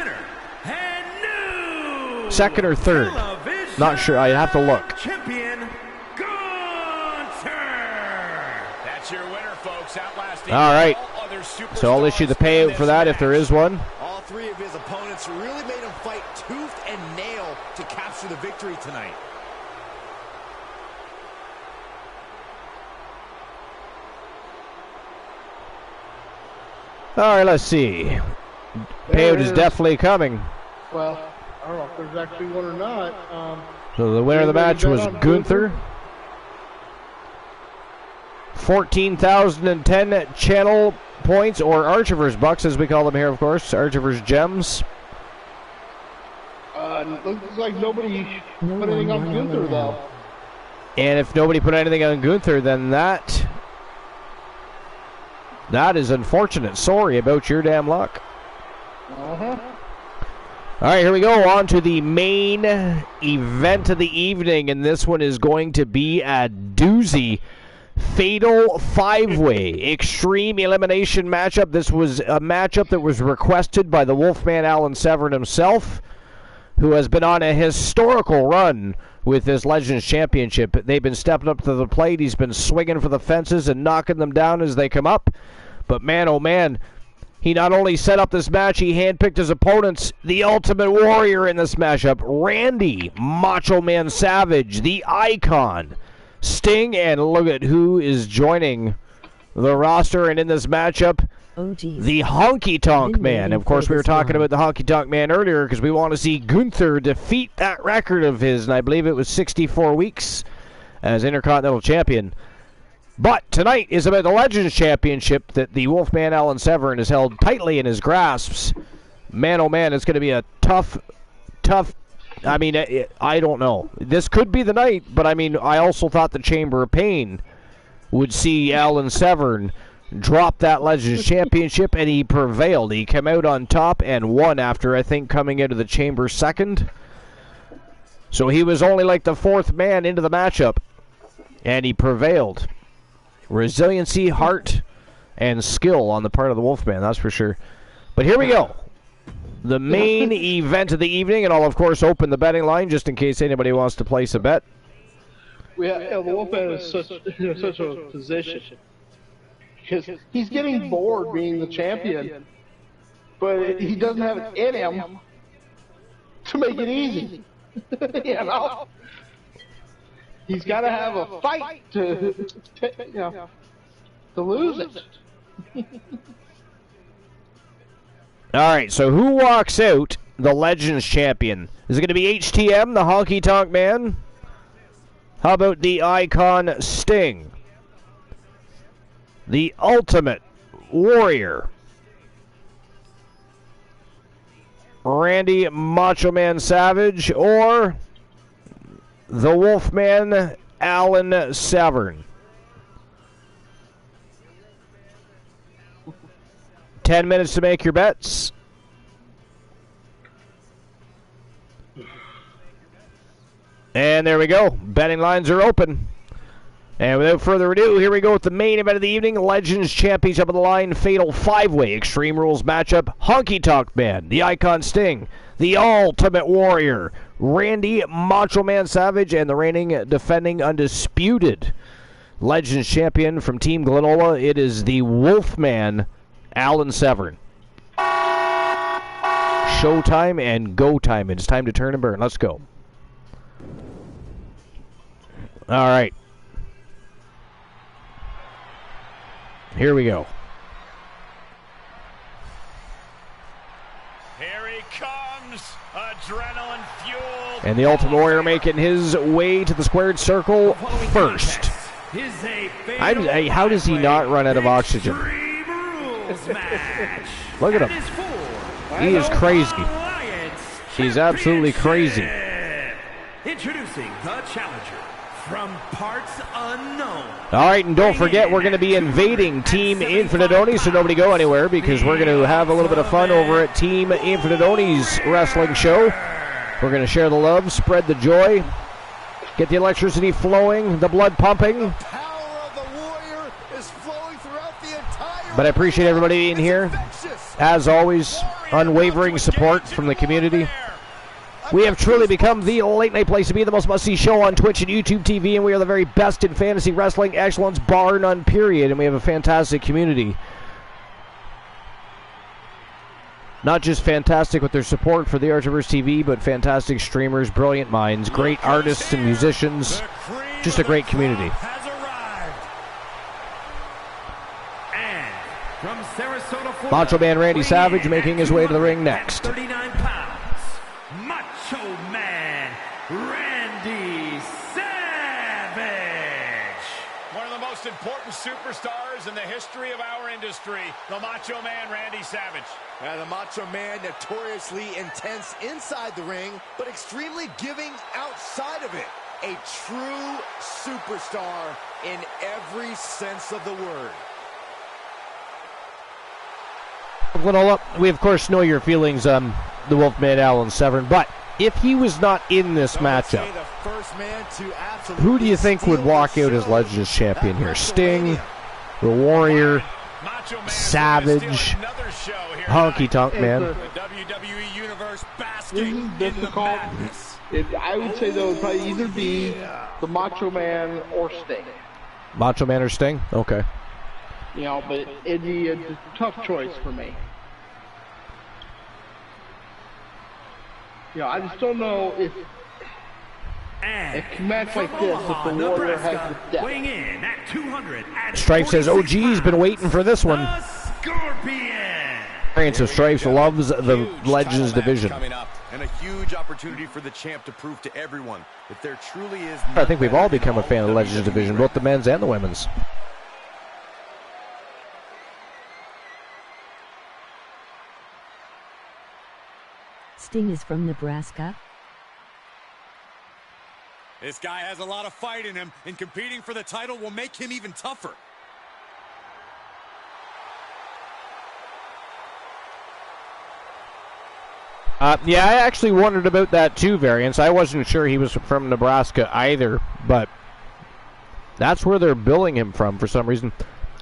Second or third. Not sure. I have to look. Champion Gunther. That's your winner, folks. Outlasting all right. all other superstars. So I'll issue the payout for that if there is one. All 3 of his opponents really made him fight tooth and nail to capture the victory tonight. All right, let's see. Payout is definitely coming. Well, I don't know if there's actually one or not. So the winner of the match was Gunther. 14,010 channel points, or Archiver's bucks, as we call them here, of course. Archiver's gems. Looks like nobody put anything on Gunther, though. And if nobody put anything on Gunther, then that is unfortunate. Sorry about your damn luck. Uh-huh. All right, here we go. On to the main event of the evening, and this one is going to be a doozy. Fatal 5-way extreme elimination matchup. This was a matchup that was requested by the Wolfman Alan Severn himself, who has been on a historical run with this Legends Championship. They've been stepping up to the plate. He's been swinging for the fences and knocking them down as they come up. But man, oh man, he not only set up this match, he handpicked his opponents. The Ultimate Warrior in this matchup, Randy Macho Man Savage, the Icon, Sting, and look at who is joining the roster and in this matchup. The Honky Tonk Man. Of course, we were talking about the Honky Tonk Man earlier because we want to see Gunther defeat that record of his, and I believe it was 64 weeks as Intercontinental Champion. But tonight is about the Legends Championship that the Wolfman Alan Severn has held tightly in his grasps. Man, oh man, it's going to be a tough, I mean, I don't know. This could be the night, but I mean, I also thought the Chamber of Pain would see Alan Severn drop that Legends Championship, and he prevailed. He came out on top and won after, I think, coming out of the Chamber second. So he was only like the 4th man into the matchup, and he prevailed. Resiliency, heart, and skill on the part of the Wolfman, that's for sure. But here we go. The main event of the evening, and I'll, of course, open the betting line just in case anybody wants to place a bet. The Wolfman is such a position. Because he's getting bored being the champion, but he doesn't have it in him to make it easy. You know? He's got to have a fight to lose it. All right, so who walks out the Legends champion? Is it going to be HTM, the Honky Tonk Man? How about the Icon Sting? The Ultimate Warrior? Randy Macho Man Savage? Or the Wolfman Alan Severn? 10 minutes to make your bets. And there we go. Betting lines are open. And without further ado, here we go with the main event of the evening. Legends Championship of the Line Fatal 5-Way Extreme Rules matchup. Honky Tonk Man, the Icon Sting, the Ultimate Warrior, Randy Macho Man Savage, and the reigning, defending, undisputed Legends Champion from Team Glenola. It is the Wolfman Alan Severn. Showtime and go time. It's time to turn and burn. Let's go. All right. Here we go. Here he comes, adrenaline fueled. And the Ultimate Warrior making his way to the squared circle first. How does he not run out of oxygen? Look at him. He is crazy. He's absolutely crazy. Introducing the challenger from parts unknown. All right, and don't forget, we're going to be invading Team Infinite Oni, so nobody go anywhere because we're going to have a little bit of fun over at Team Infinite Oni's wrestling show. We're going to share the love, spread the joy, get the electricity flowing, the blood pumping. But I appreciate everybody being here. As always, unwavering support from the community. We have truly become the late night place to be, the most must-see show on Twitch and YouTube TV, and we are the very best in fantasy wrestling excellence, bar none, period. And we have a fantastic community. Not just fantastic with their support for the Archiverse TV, but fantastic streamers, brilliant minds, great artists and musicians. Just a great community. From Sarasota, Florida, Macho Man Randy Savage making his way to the ring next. 39 pounds, Macho Man Randy Savage. One of the most important superstars in the history of our industry, the Macho Man Randy Savage. The Macho Man, notoriously intense inside the ring, but extremely giving outside of it. A true superstar in every sense of the word. Glenola, we of course know your feelings on the Wolfman Alan Severn, but if he was not in this matchup, who do you think would walk out as Legends Champion here? Sting, the Warrior, Savage, Honky Tonk Man? The WWE Universe basking in the madness. I would say though it would probably either be the Macho Man or Sting. Macho Man or Sting? Okay. You know, but it'd be a tough choice for me. You know, I just don't know if a match like this, if the Warrior has the depth. Weighing in at 200. Stripe says, oh geez, been waiting for this one. Variance of Stripes loves the Legends division. And a huge opportunity for the champ to prove to everyone that there truly is. I think we've all become a fan of the Legends division, both the men's and the women's. Sting is from Nebraska. This guy has a lot of fight in him, and competing for the title will make him even tougher. Yeah, I actually wondered about that too, Variance. I wasn't sure he was from Nebraska either, but that's where they're billing him from for some reason.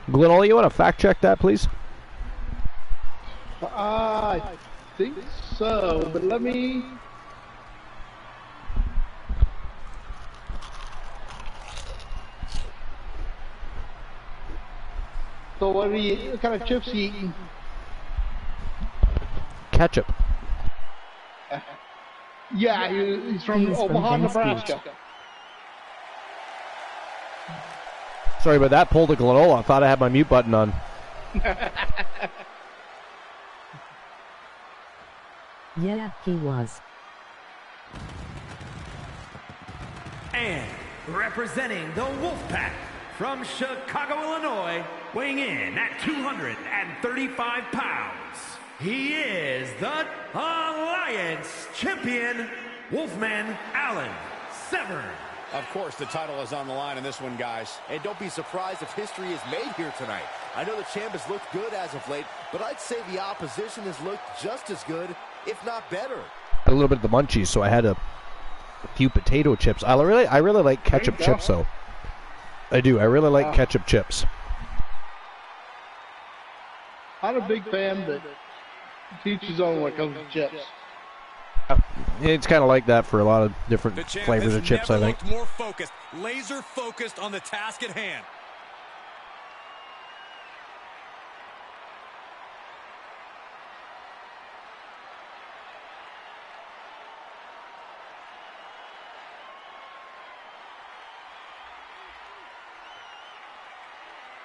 Glenola, you want to fact check that, please? I think so, but let me... So what kind of chips he eating? Ketchup. Yeah, he's from Omaha, Nebraska. Sorry about that. Pulled a Glenola. I thought I had my mute button on. Yeah, he was. And representing the Wolfpack from Chicago, Illinois, weighing in at 235 pounds, he is the Alliance Champion, Wolfman Allen Severn. Of course, the title is on the line in this one, guys. And don't be surprised if history is made here tonight. I know the champ has looked good as of late, but I'd say the opposition has looked just as good, if not better. A little bit of the munchies, so I had a few potato chips. I really like ketchup chips, though. I do. I really like ketchup chips. I'm a big fan, but each his own when it comes to chips. It's kind of like that for a lot of different flavors of chips, I think. More focused, laser focused on the task at hand.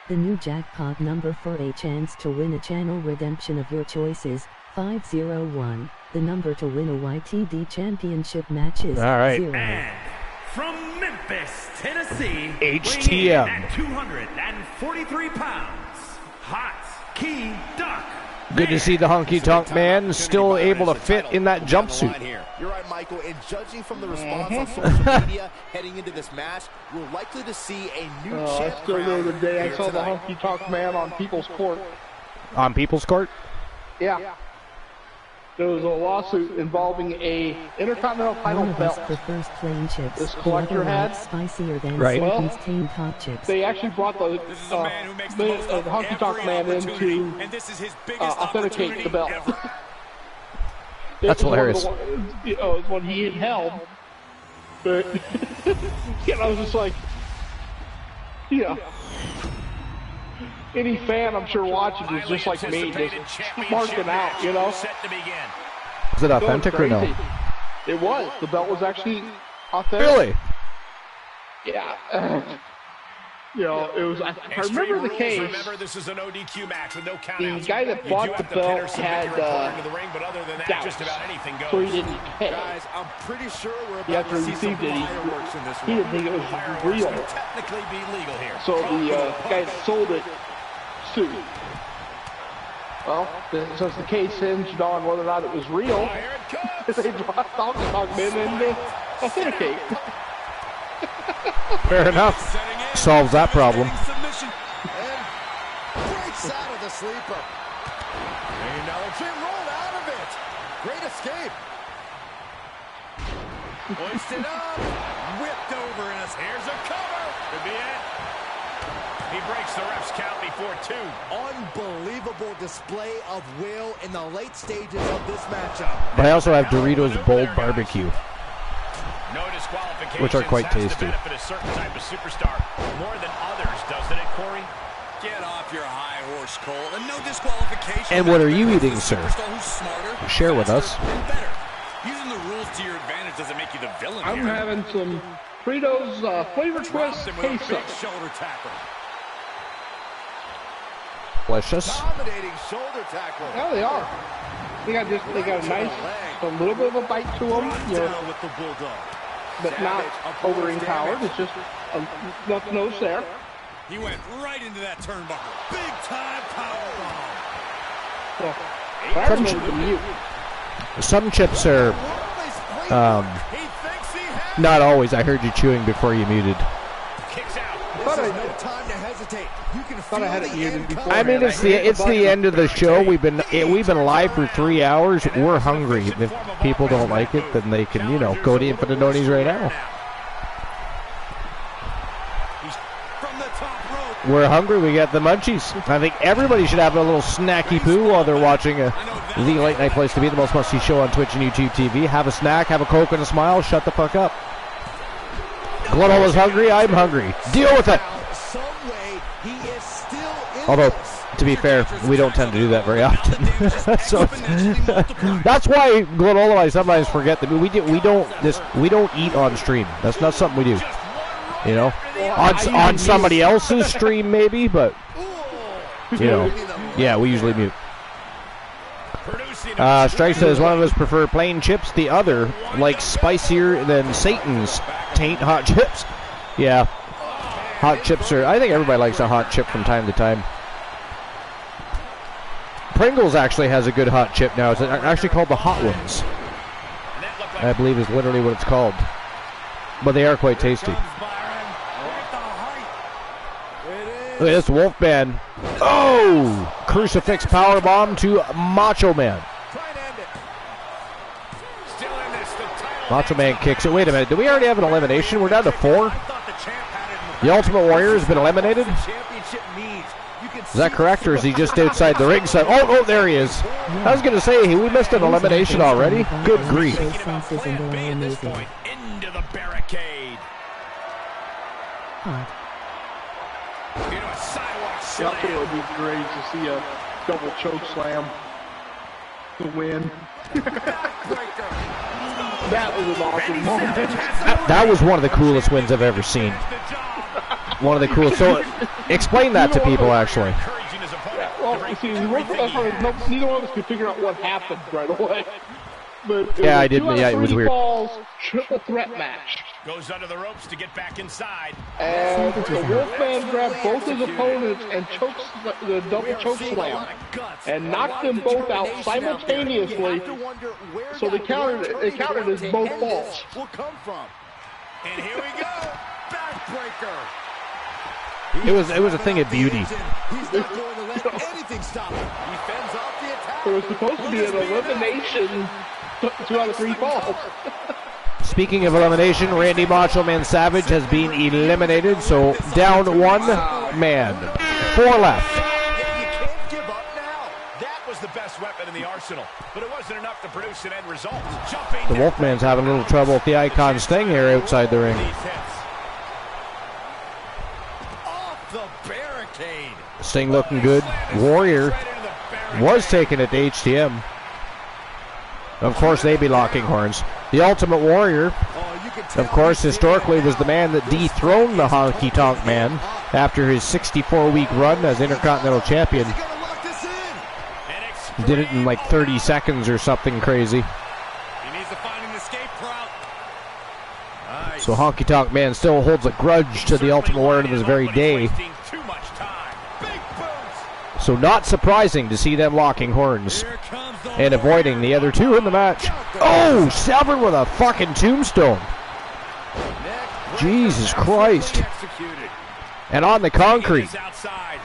The new jackpot number for a chance to win a channel redemption of your choice is 501. The number to win a YTD championship match is 0. And from Memphis, Tennessee, HTM. at 243 pounds, Hot Key Duck. Good to see the Honky Tonk Man still able to fit in that jumpsuit. You're right, Michael, and judging from the response on social media heading into this match, we're likely to see a new champ. I still remember the day I saw the Honky Tonk Man on People's Court. On People's Court? Yeah. There was a lawsuit involving a Intercontinental title belt. Prefers plain chips. This collector had spicier than right. Well, top chips. they actually brought the Honky Tonk Man in to authenticate the belt. That's hilarious. It was one he had held. But I was just like, any fan I'm sure watching is just like me, just marking out, Is it authentic or no? It was. The belt was actually authentic. Really? Yeah. It was. I remember the case. Remember, this is an ODQ match with no the guy that bought the belt had doubts, just about anything goes. so he didn't pay. Guys, I'm pretty sure we're about After to he see some received it, fireworks in this he didn't think it was real. Technically be legal here. So the guy that sold it sued. Well, since the case hinged on whether or not it was real, they brought Honky Tonk Man in to authenticate. Fair enough. Solves that problem. Breaks out of the sleeper. Jim rolled out of it. Great escape. Hoisted up. Whipped over and here's a cover. Could be it. He breaks the ref's count before 2. Unbelievable display of will in the late stages of this matchup. But I also have Doritos Bold Barbecue, No disqualification. which are quite tasty. Benefit a certain type of superstar more than others, doesn't it, Corey? Get off your high horse, Cole, and no disqualification. And what are you eating, sir? Who's smarter, Share with us. and better. Using the rules to your advantage doesn't make you the villain. I'm here. having some Fritos flavor twist Dropped him with a queso. big shoulder tackle. Delicious. Dominating shoulder tackle. Yeah, they are. They got a nice, a little bit of a bite to them, Down with the bulldog. but not overpowered. It's just nothing else there. He went right into that turnbuckle. Big time powerbomb. So, that's maybe mute. Some chips are He thinks he has not always. I heard you chewing before you muted. kicks out. Thought I No time to hesitate. You can thought I had it muted before. I mean, it's the end of the show. We've been live for 3 hours. We're hungry. If people don't like it, then they can go to Infinite Donnies right now. From the top rope. We're hungry. We got the munchies. I think everybody should have a little snacky poo while they're watching the late night place to be, the most must-see show on Twitch and YouTube TV. Have a snack, have a Coke and a smile. Shut the fuck up. Glennola's hungry. I'm hungry. Deal with it. Although, to be fair, we don't tend to do that very often. So that's why Glenola and I sometimes forget that we don't eat on stream. That's not something we do. On somebody else's stream maybe, but yeah, we usually mute. Producing Strife says one of us prefer plain chips, the other likes spicier than Satan's taint hot chips. Yeah, hot chips are, I think everybody likes a hot chip from time to time. Pringles actually has a good hot chip now. It's actually called the Hot Ones, I believe is literally what it's called. But they are quite tasty. Look at this Wolfman. Oh! Crucifix powerbomb to Macho Man. Macho Man kicks it. Wait a minute. Do we already have an elimination? We're down to 4? The Ultimate Warrior has been eliminated? Is that correct, or is he just outside the ring? Oh, there he is. I was going to say, we missed an elimination already? Good grief. Into the barricade. Yeah, it would be great to see a double choke slam to win. That was an awesome moment. That was one of the coolest wins I've ever seen. One of the coolest. So, explain that to people, actually. Yeah, well, see, neither one of us could figure out what happened right away. But yeah, I didn't. Yeah, it was weird. Falls, triple threat match. Goes under the ropes to get back inside. And the Wolfman grabbed both his opponents and chokes the double choke slam, and knocked them both out simultaneously. So they counted as both falls. And here we go, backbreaker. It was a thing of beauty. He's not going to let anything stop him. He fends off the attack. It was supposed to be an elimination, 2 out of 3 falls. Speaking of elimination, Randy Macho Man Savage has been eliminated, so down 1 man. 4 left. You can't give up now. That was the best weapon in the arsenal, but it wasn't enough to produce an end result. The Wolfman's having a little trouble with the Icon Sting here outside the ring. Off the barricade. Sting looking good. Warrior was taking it to HTM. Of course, they be locking horns. The Ultimate Warrior, of course, historically was the man that dethroned the Honky Tonk Man after his 64-week run as Intercontinental Champion. Did it in like 30 seconds or something crazy. He needs to find an escape route. Nice. So Honky Tonk Man still holds a grudge to the Ultimate Warrior to this very day. So not surprising to see them locking horns and avoiding the other 2 in the match. Oh, Severn with a fucking tombstone. Jesus Christ. And on the concrete.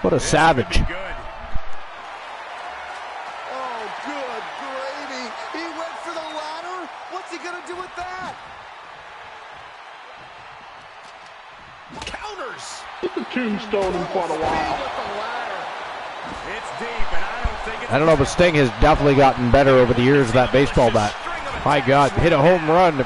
What a savage. Oh, good gravy. He went for the ladder. What's he going to do with that? Counters. Put the tombstone in quite a while. It's deep, and I don't know, but Sting has definitely gotten better over the years with that baseball bat. My God, hit a home run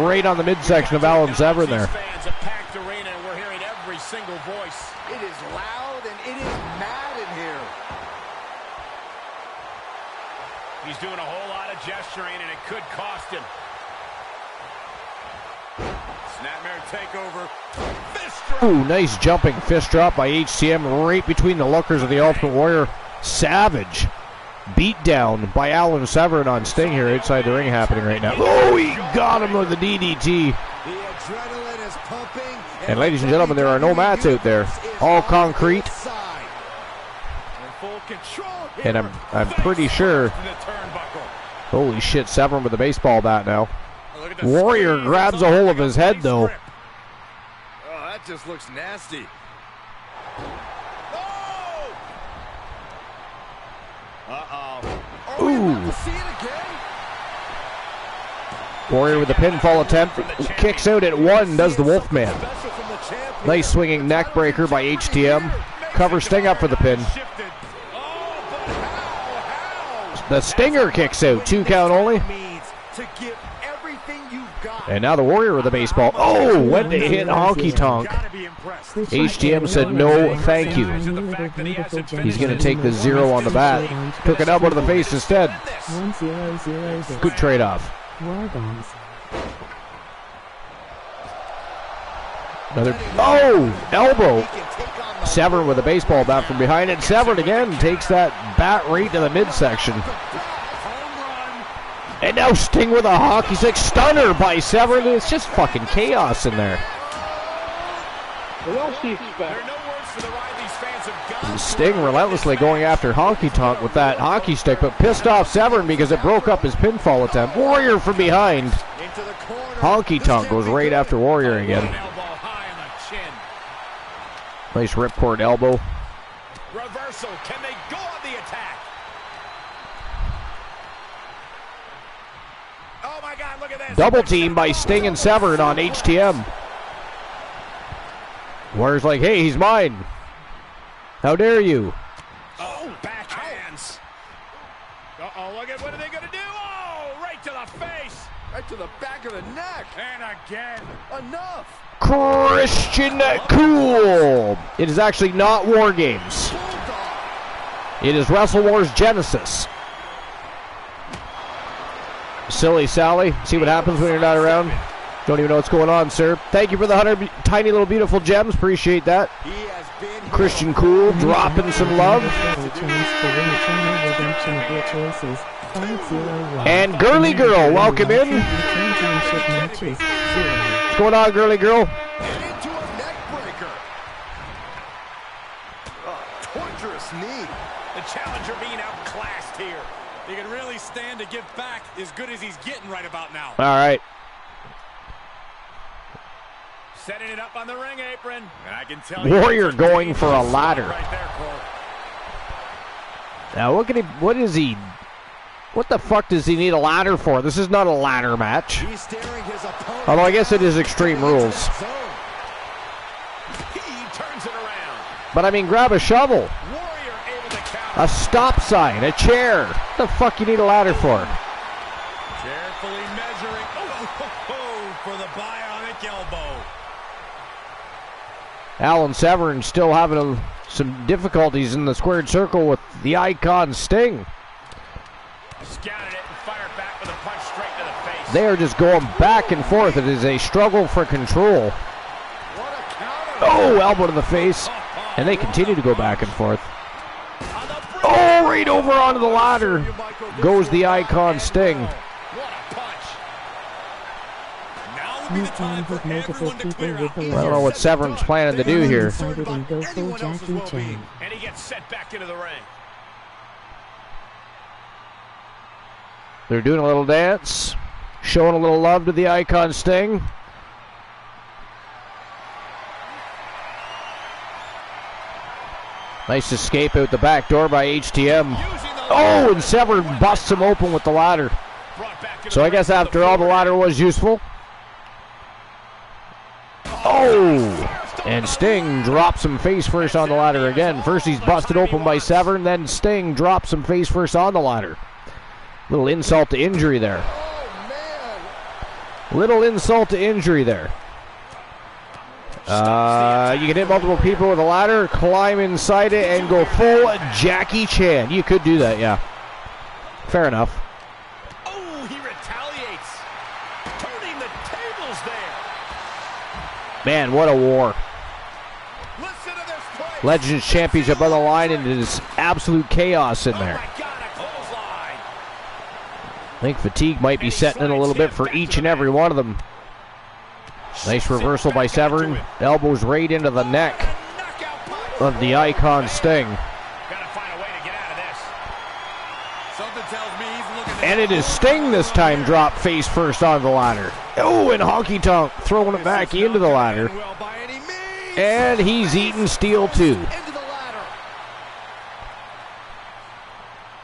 right on the midsection of Alan Severn there. Fans, a packed arena, and we're hearing every single voice. It is loud and it is mad in here. He's doing a whole lot of gesturing, and it could cost him. Snapmare takeover. Fist drop. Ooh, nice jumping fist drop by HTM right between the lookers of the Ultimate Warrior. Savage beat down by Alan Severn on Sting here outside the ring happening right now. Oh, he got him with the DDT. The adrenaline is pumping. And ladies and gentlemen, there are no mats out there. All concrete. And I'm pretty sure. Holy shit, Severn with the baseball bat now. Warrior grabs a hold of his head though. Oh, that just looks nasty. Ooh. Warrior with a pinfall attempt. Kicks out at 1, does the Wolfman. Nice swinging neck breaker by HTM. Cover Sting up for the pin. The Stinger kicks out. 2 count only. And now the Warrior with the baseball. Oh, went to hit Honky Tonk. HTM said no, thank you. He's going to take the 0 on the bat. Took an elbow to the face instead. 1-0-0-0. Good trade-off. Warbombs. Another, oh, elbow. Severn with a baseball bat from behind it. Severn again takes that bat right to the midsection. And now Sting with a hockey stick stunner by Severn. It's just fucking chaos in there. What else do you expect? Sting relentlessly going after Honky Tonk with that hockey stick, but pissed off Severn because it broke up his pinfall attempt. Warrior from behind. Honky Tonk goes right after Warrior again. Nice ripcord elbow. Reversal. Can they go on the attack? Oh my God, look at this. Double team by Sting and Severn on HTM. Warrior's like, hey, he's mine. How dare you? Oh, backhands. Uh-oh, look at what are they going to do? Oh, right to the face. Right to the back of the neck. And again. Enough. Christian Cool. It is actually not War Games. It is Wrestle Wars Genesis. Silly Sally. See what happens when you're not around? Don't even know what's going on, sir. Thank you for the 100 tiny little beautiful gems. Appreciate that. Christian Cool dropping some love. And Girly Girl, welcome in. What's going on, Girly Girl? Into a neck breaker. Torturous knee. The challenger being outclassed here. He can really stand to give back as good as he's getting right about now. All right. Setting it up on the ring apron. And I can tell Warrior going for a ladder. Right there, Cole. Now look at him. What is he? What the fuck does he need a ladder for? This is not a ladder match. He's staring his opponent. Although I guess it is Extreme Rules. He turns it around. But I mean, grab a shovel, Warrior able to counter. a stop sign, a chair. What the fuck you need a ladder for? Carefully measuring. Oh, for the bionic elbow. Alan Severn still having some difficulties in the squared circle with the Icon Sting. Scouted it and fired back with a punch straight to the face. They are just going back and forth. It is a struggle for control. Oh, elbow to the face. And they continue to go back and forth. Oh, right over onto the ladder goes the Icon Sting. You can hit multiple people with the I don't know what Severn's planning to do here. and go full Jackie Chan. And he gets set back into the ring. They're doing a little dance, showing a little love to the Icon Sting. Nice escape out the back door by HTM. Oh, and Severn busts him open with the ladder. So I guess after all, the ladder was useful. Oh, and Sting drops him face first on the ladder again. First he's busted open by Severn, then Sting drops him face first on the ladder. Little insult to injury there. Little insult to injury there. You can hit multiple people with a ladder, climb inside it, and go full Jackie Chan. You could do that, yeah. Fair enough. Oh, he retaliates. Turning the tables there. Man, what a war. Listen to this play. Legends Championship on the line, and it is absolute chaos in there. Oh my God, a clothesline. I think fatigue might be setting in a little bit for each and every one of them. Nice reversal by Severn. Elbows right into the neck of the Icon Sting. Gotta find a way to get out of this. Something tells me he's looking to And it is Sting this time drop face first on the ladder. Oh, and Honky Tonk throwing it back into the ladder. well by any means. And he's eating steel too. Into the ladder.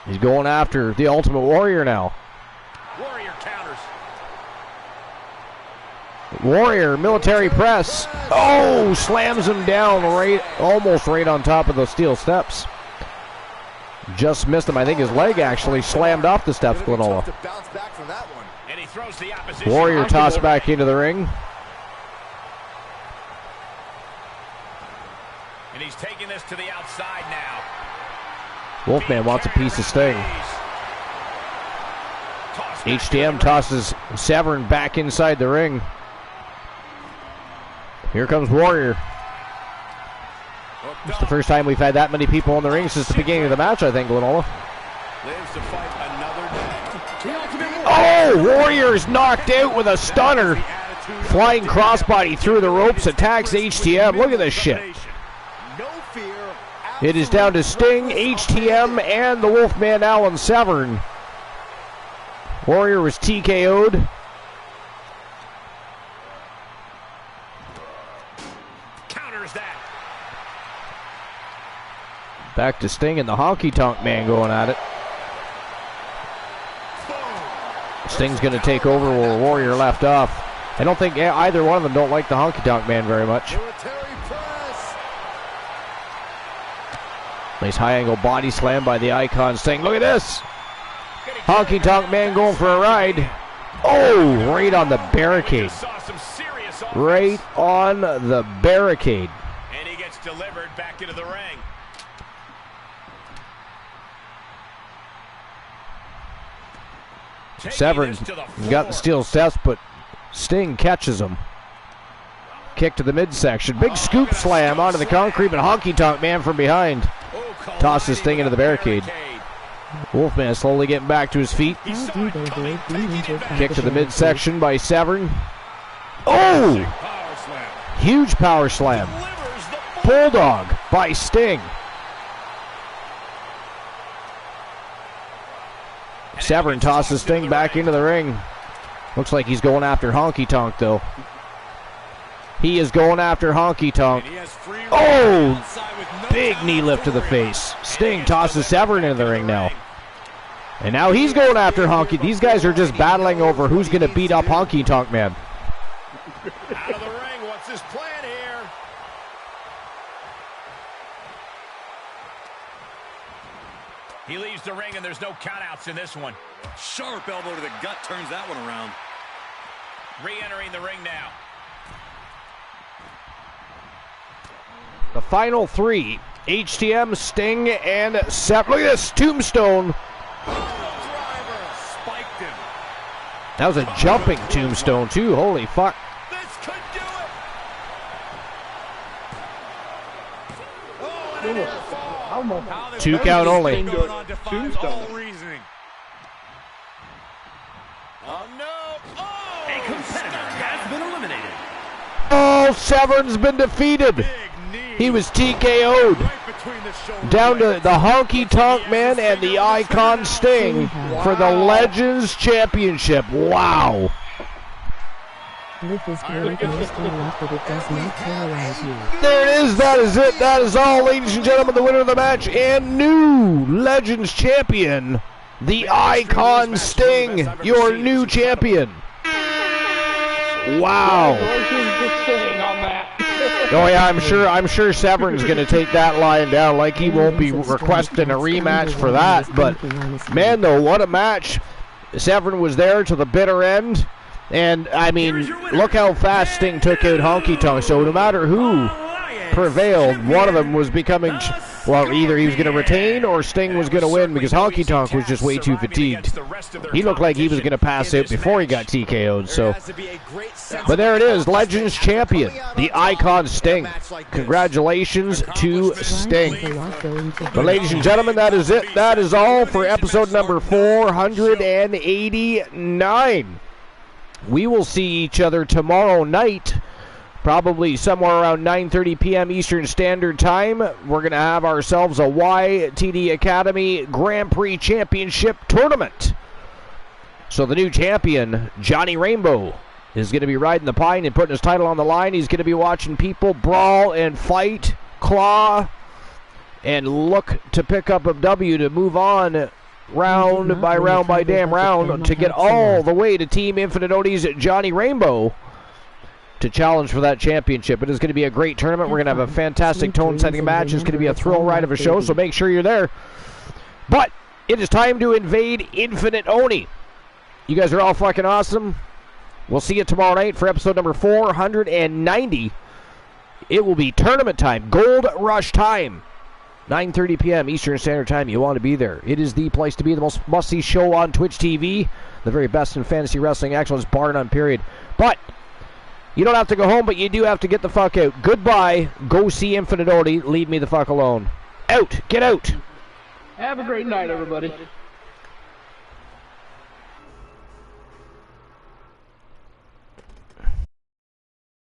He's going after the Ultimate Warrior now. Warrior counters. Warrior, military press. Oh, slams him down right, almost right on top of the steel steps. Just missed him. I think his leg actually slammed off the steps, Glenola. To bounce back from that one. And he throws the opposition. Warrior tossed back into the ring. And he's taking this to the outside now. Wolfman wants a piece of Sting. HTM tosses Severn back inside the ring. Here comes Warrior. It's the first time we've had that many people in the ring since the beginning of the match, I think, Glenola. Lives to fight another day. Oh, Warrior's knocked out with a stunner. Flying crossbody through the ropes, attacks HTM. Look at this shit. It is down to Sting, HTM, and the Wolfman Alan Severn. Warrior was TKO'd. Counters that. Back to Sting and the Honky Tonk Man going at it. Sting's going to take over where Warrior left off. I don't think either one of them don't like the Honky Tonk Man very much. Nice high angle body slam by the Icon Sting. Look at this. Honky Tonk Man going for a ride. Oh, right on the barricade. Right on the barricade. And he gets delivered back into the ring. Severn got the steel steps, but Sting catches him. Kick to the midsection. Big scoop slam onto the concrete, but Honky Tonk Man from behind tosses Sting into the barricade. Wolfman slowly getting back to his feet. Kick to the midsection by Severn. Oh! Huge power slam. Bulldog by Sting. Severn tosses Sting back into the ring. Looks like he's going after Honky Tonk, though. He is going after Honky Tonk. Oh! Big knee lift to the face. Sting tosses Severn into the ring now. And now he's going after Honky. These guys are just battling over who's going to beat up Honky Tonk Man. Out of the ring, what's his plan here? He leaves the ring, and there's no countouts in this one. Sharp elbow to the gut turns that one around. Re-entering the ring now. The final three, HTM, Sting, and Severn. Look at this, Tombstone. Spiked him. That was a jumping Tombstone, too. Holy fuck. This could do it. Oh, 2 count only. going on defies all Tombstone. reasoning. Oh, no. Oh, a competitor has been eliminated. Oh, Severn's been defeated. Big knee. He was TKO'd. Right between the shoulder Down to blades. the Honky Tonk Man and the Icon Sting for the Legends Championship. Wow. Live is great mostly enough that it does not terrorize you. There it is. That is it. That is all, ladies and gentlemen. The winner of the match and new Legends Champion, the Icon Sting, your new champion. Wow. Oh yeah, I'm sure Severn's going to take that lying down, like he won't be requesting a rematch for that. But man, though, what a match! Severn was there to the bitter end, and I mean, look how fast Sting took out Honky Tonk. So no matter who prevailed, one of them was becoming, well, either he was going to retain or Sting was going to win, because Honky Tonk was just way too fatigued. He looked like he was going to pass out before he got TKO'd. So, but there it is, Legends Champion, the Icon Sting. Congratulations to Sting. But ladies and gentlemen, that is it. That is all for episode number 489. We will see each other tomorrow night, probably somewhere around 9:30 p.m. Eastern Standard Time. We're going to have ourselves a YTD Academy Grand Prix Championship Tournament. So the new champion, Johnny Rainbow, is going to be riding the pine and putting his title on the line. He's going to be watching people brawl and fight, claw, and look to pick up a W to move on round by damn round to get all the way to Team Infinite Odie's Johnny Rainbow to challenge for that championship. It is going to be a great tournament. We're going to have a fantastic tone-setting match. It's going to be a thrill ride of a show, so make sure you're there. But it is time to invade Infinite Oni. You guys are all fucking awesome. We'll see you tomorrow night for episode number 490. It will be tournament time, Gold Rush time. 9:30 p.m. Eastern Standard Time. You want to be there. It is the place to be. The most must-see show on Twitch TV. The very best in fantasy wrestling excellence, bar none, period. But you don't have to go home, but you do have to get the fuck out. Goodbye. Go see Infinite Odie. Leave me the fuck alone. Out. Get out. Have a great night, everybody.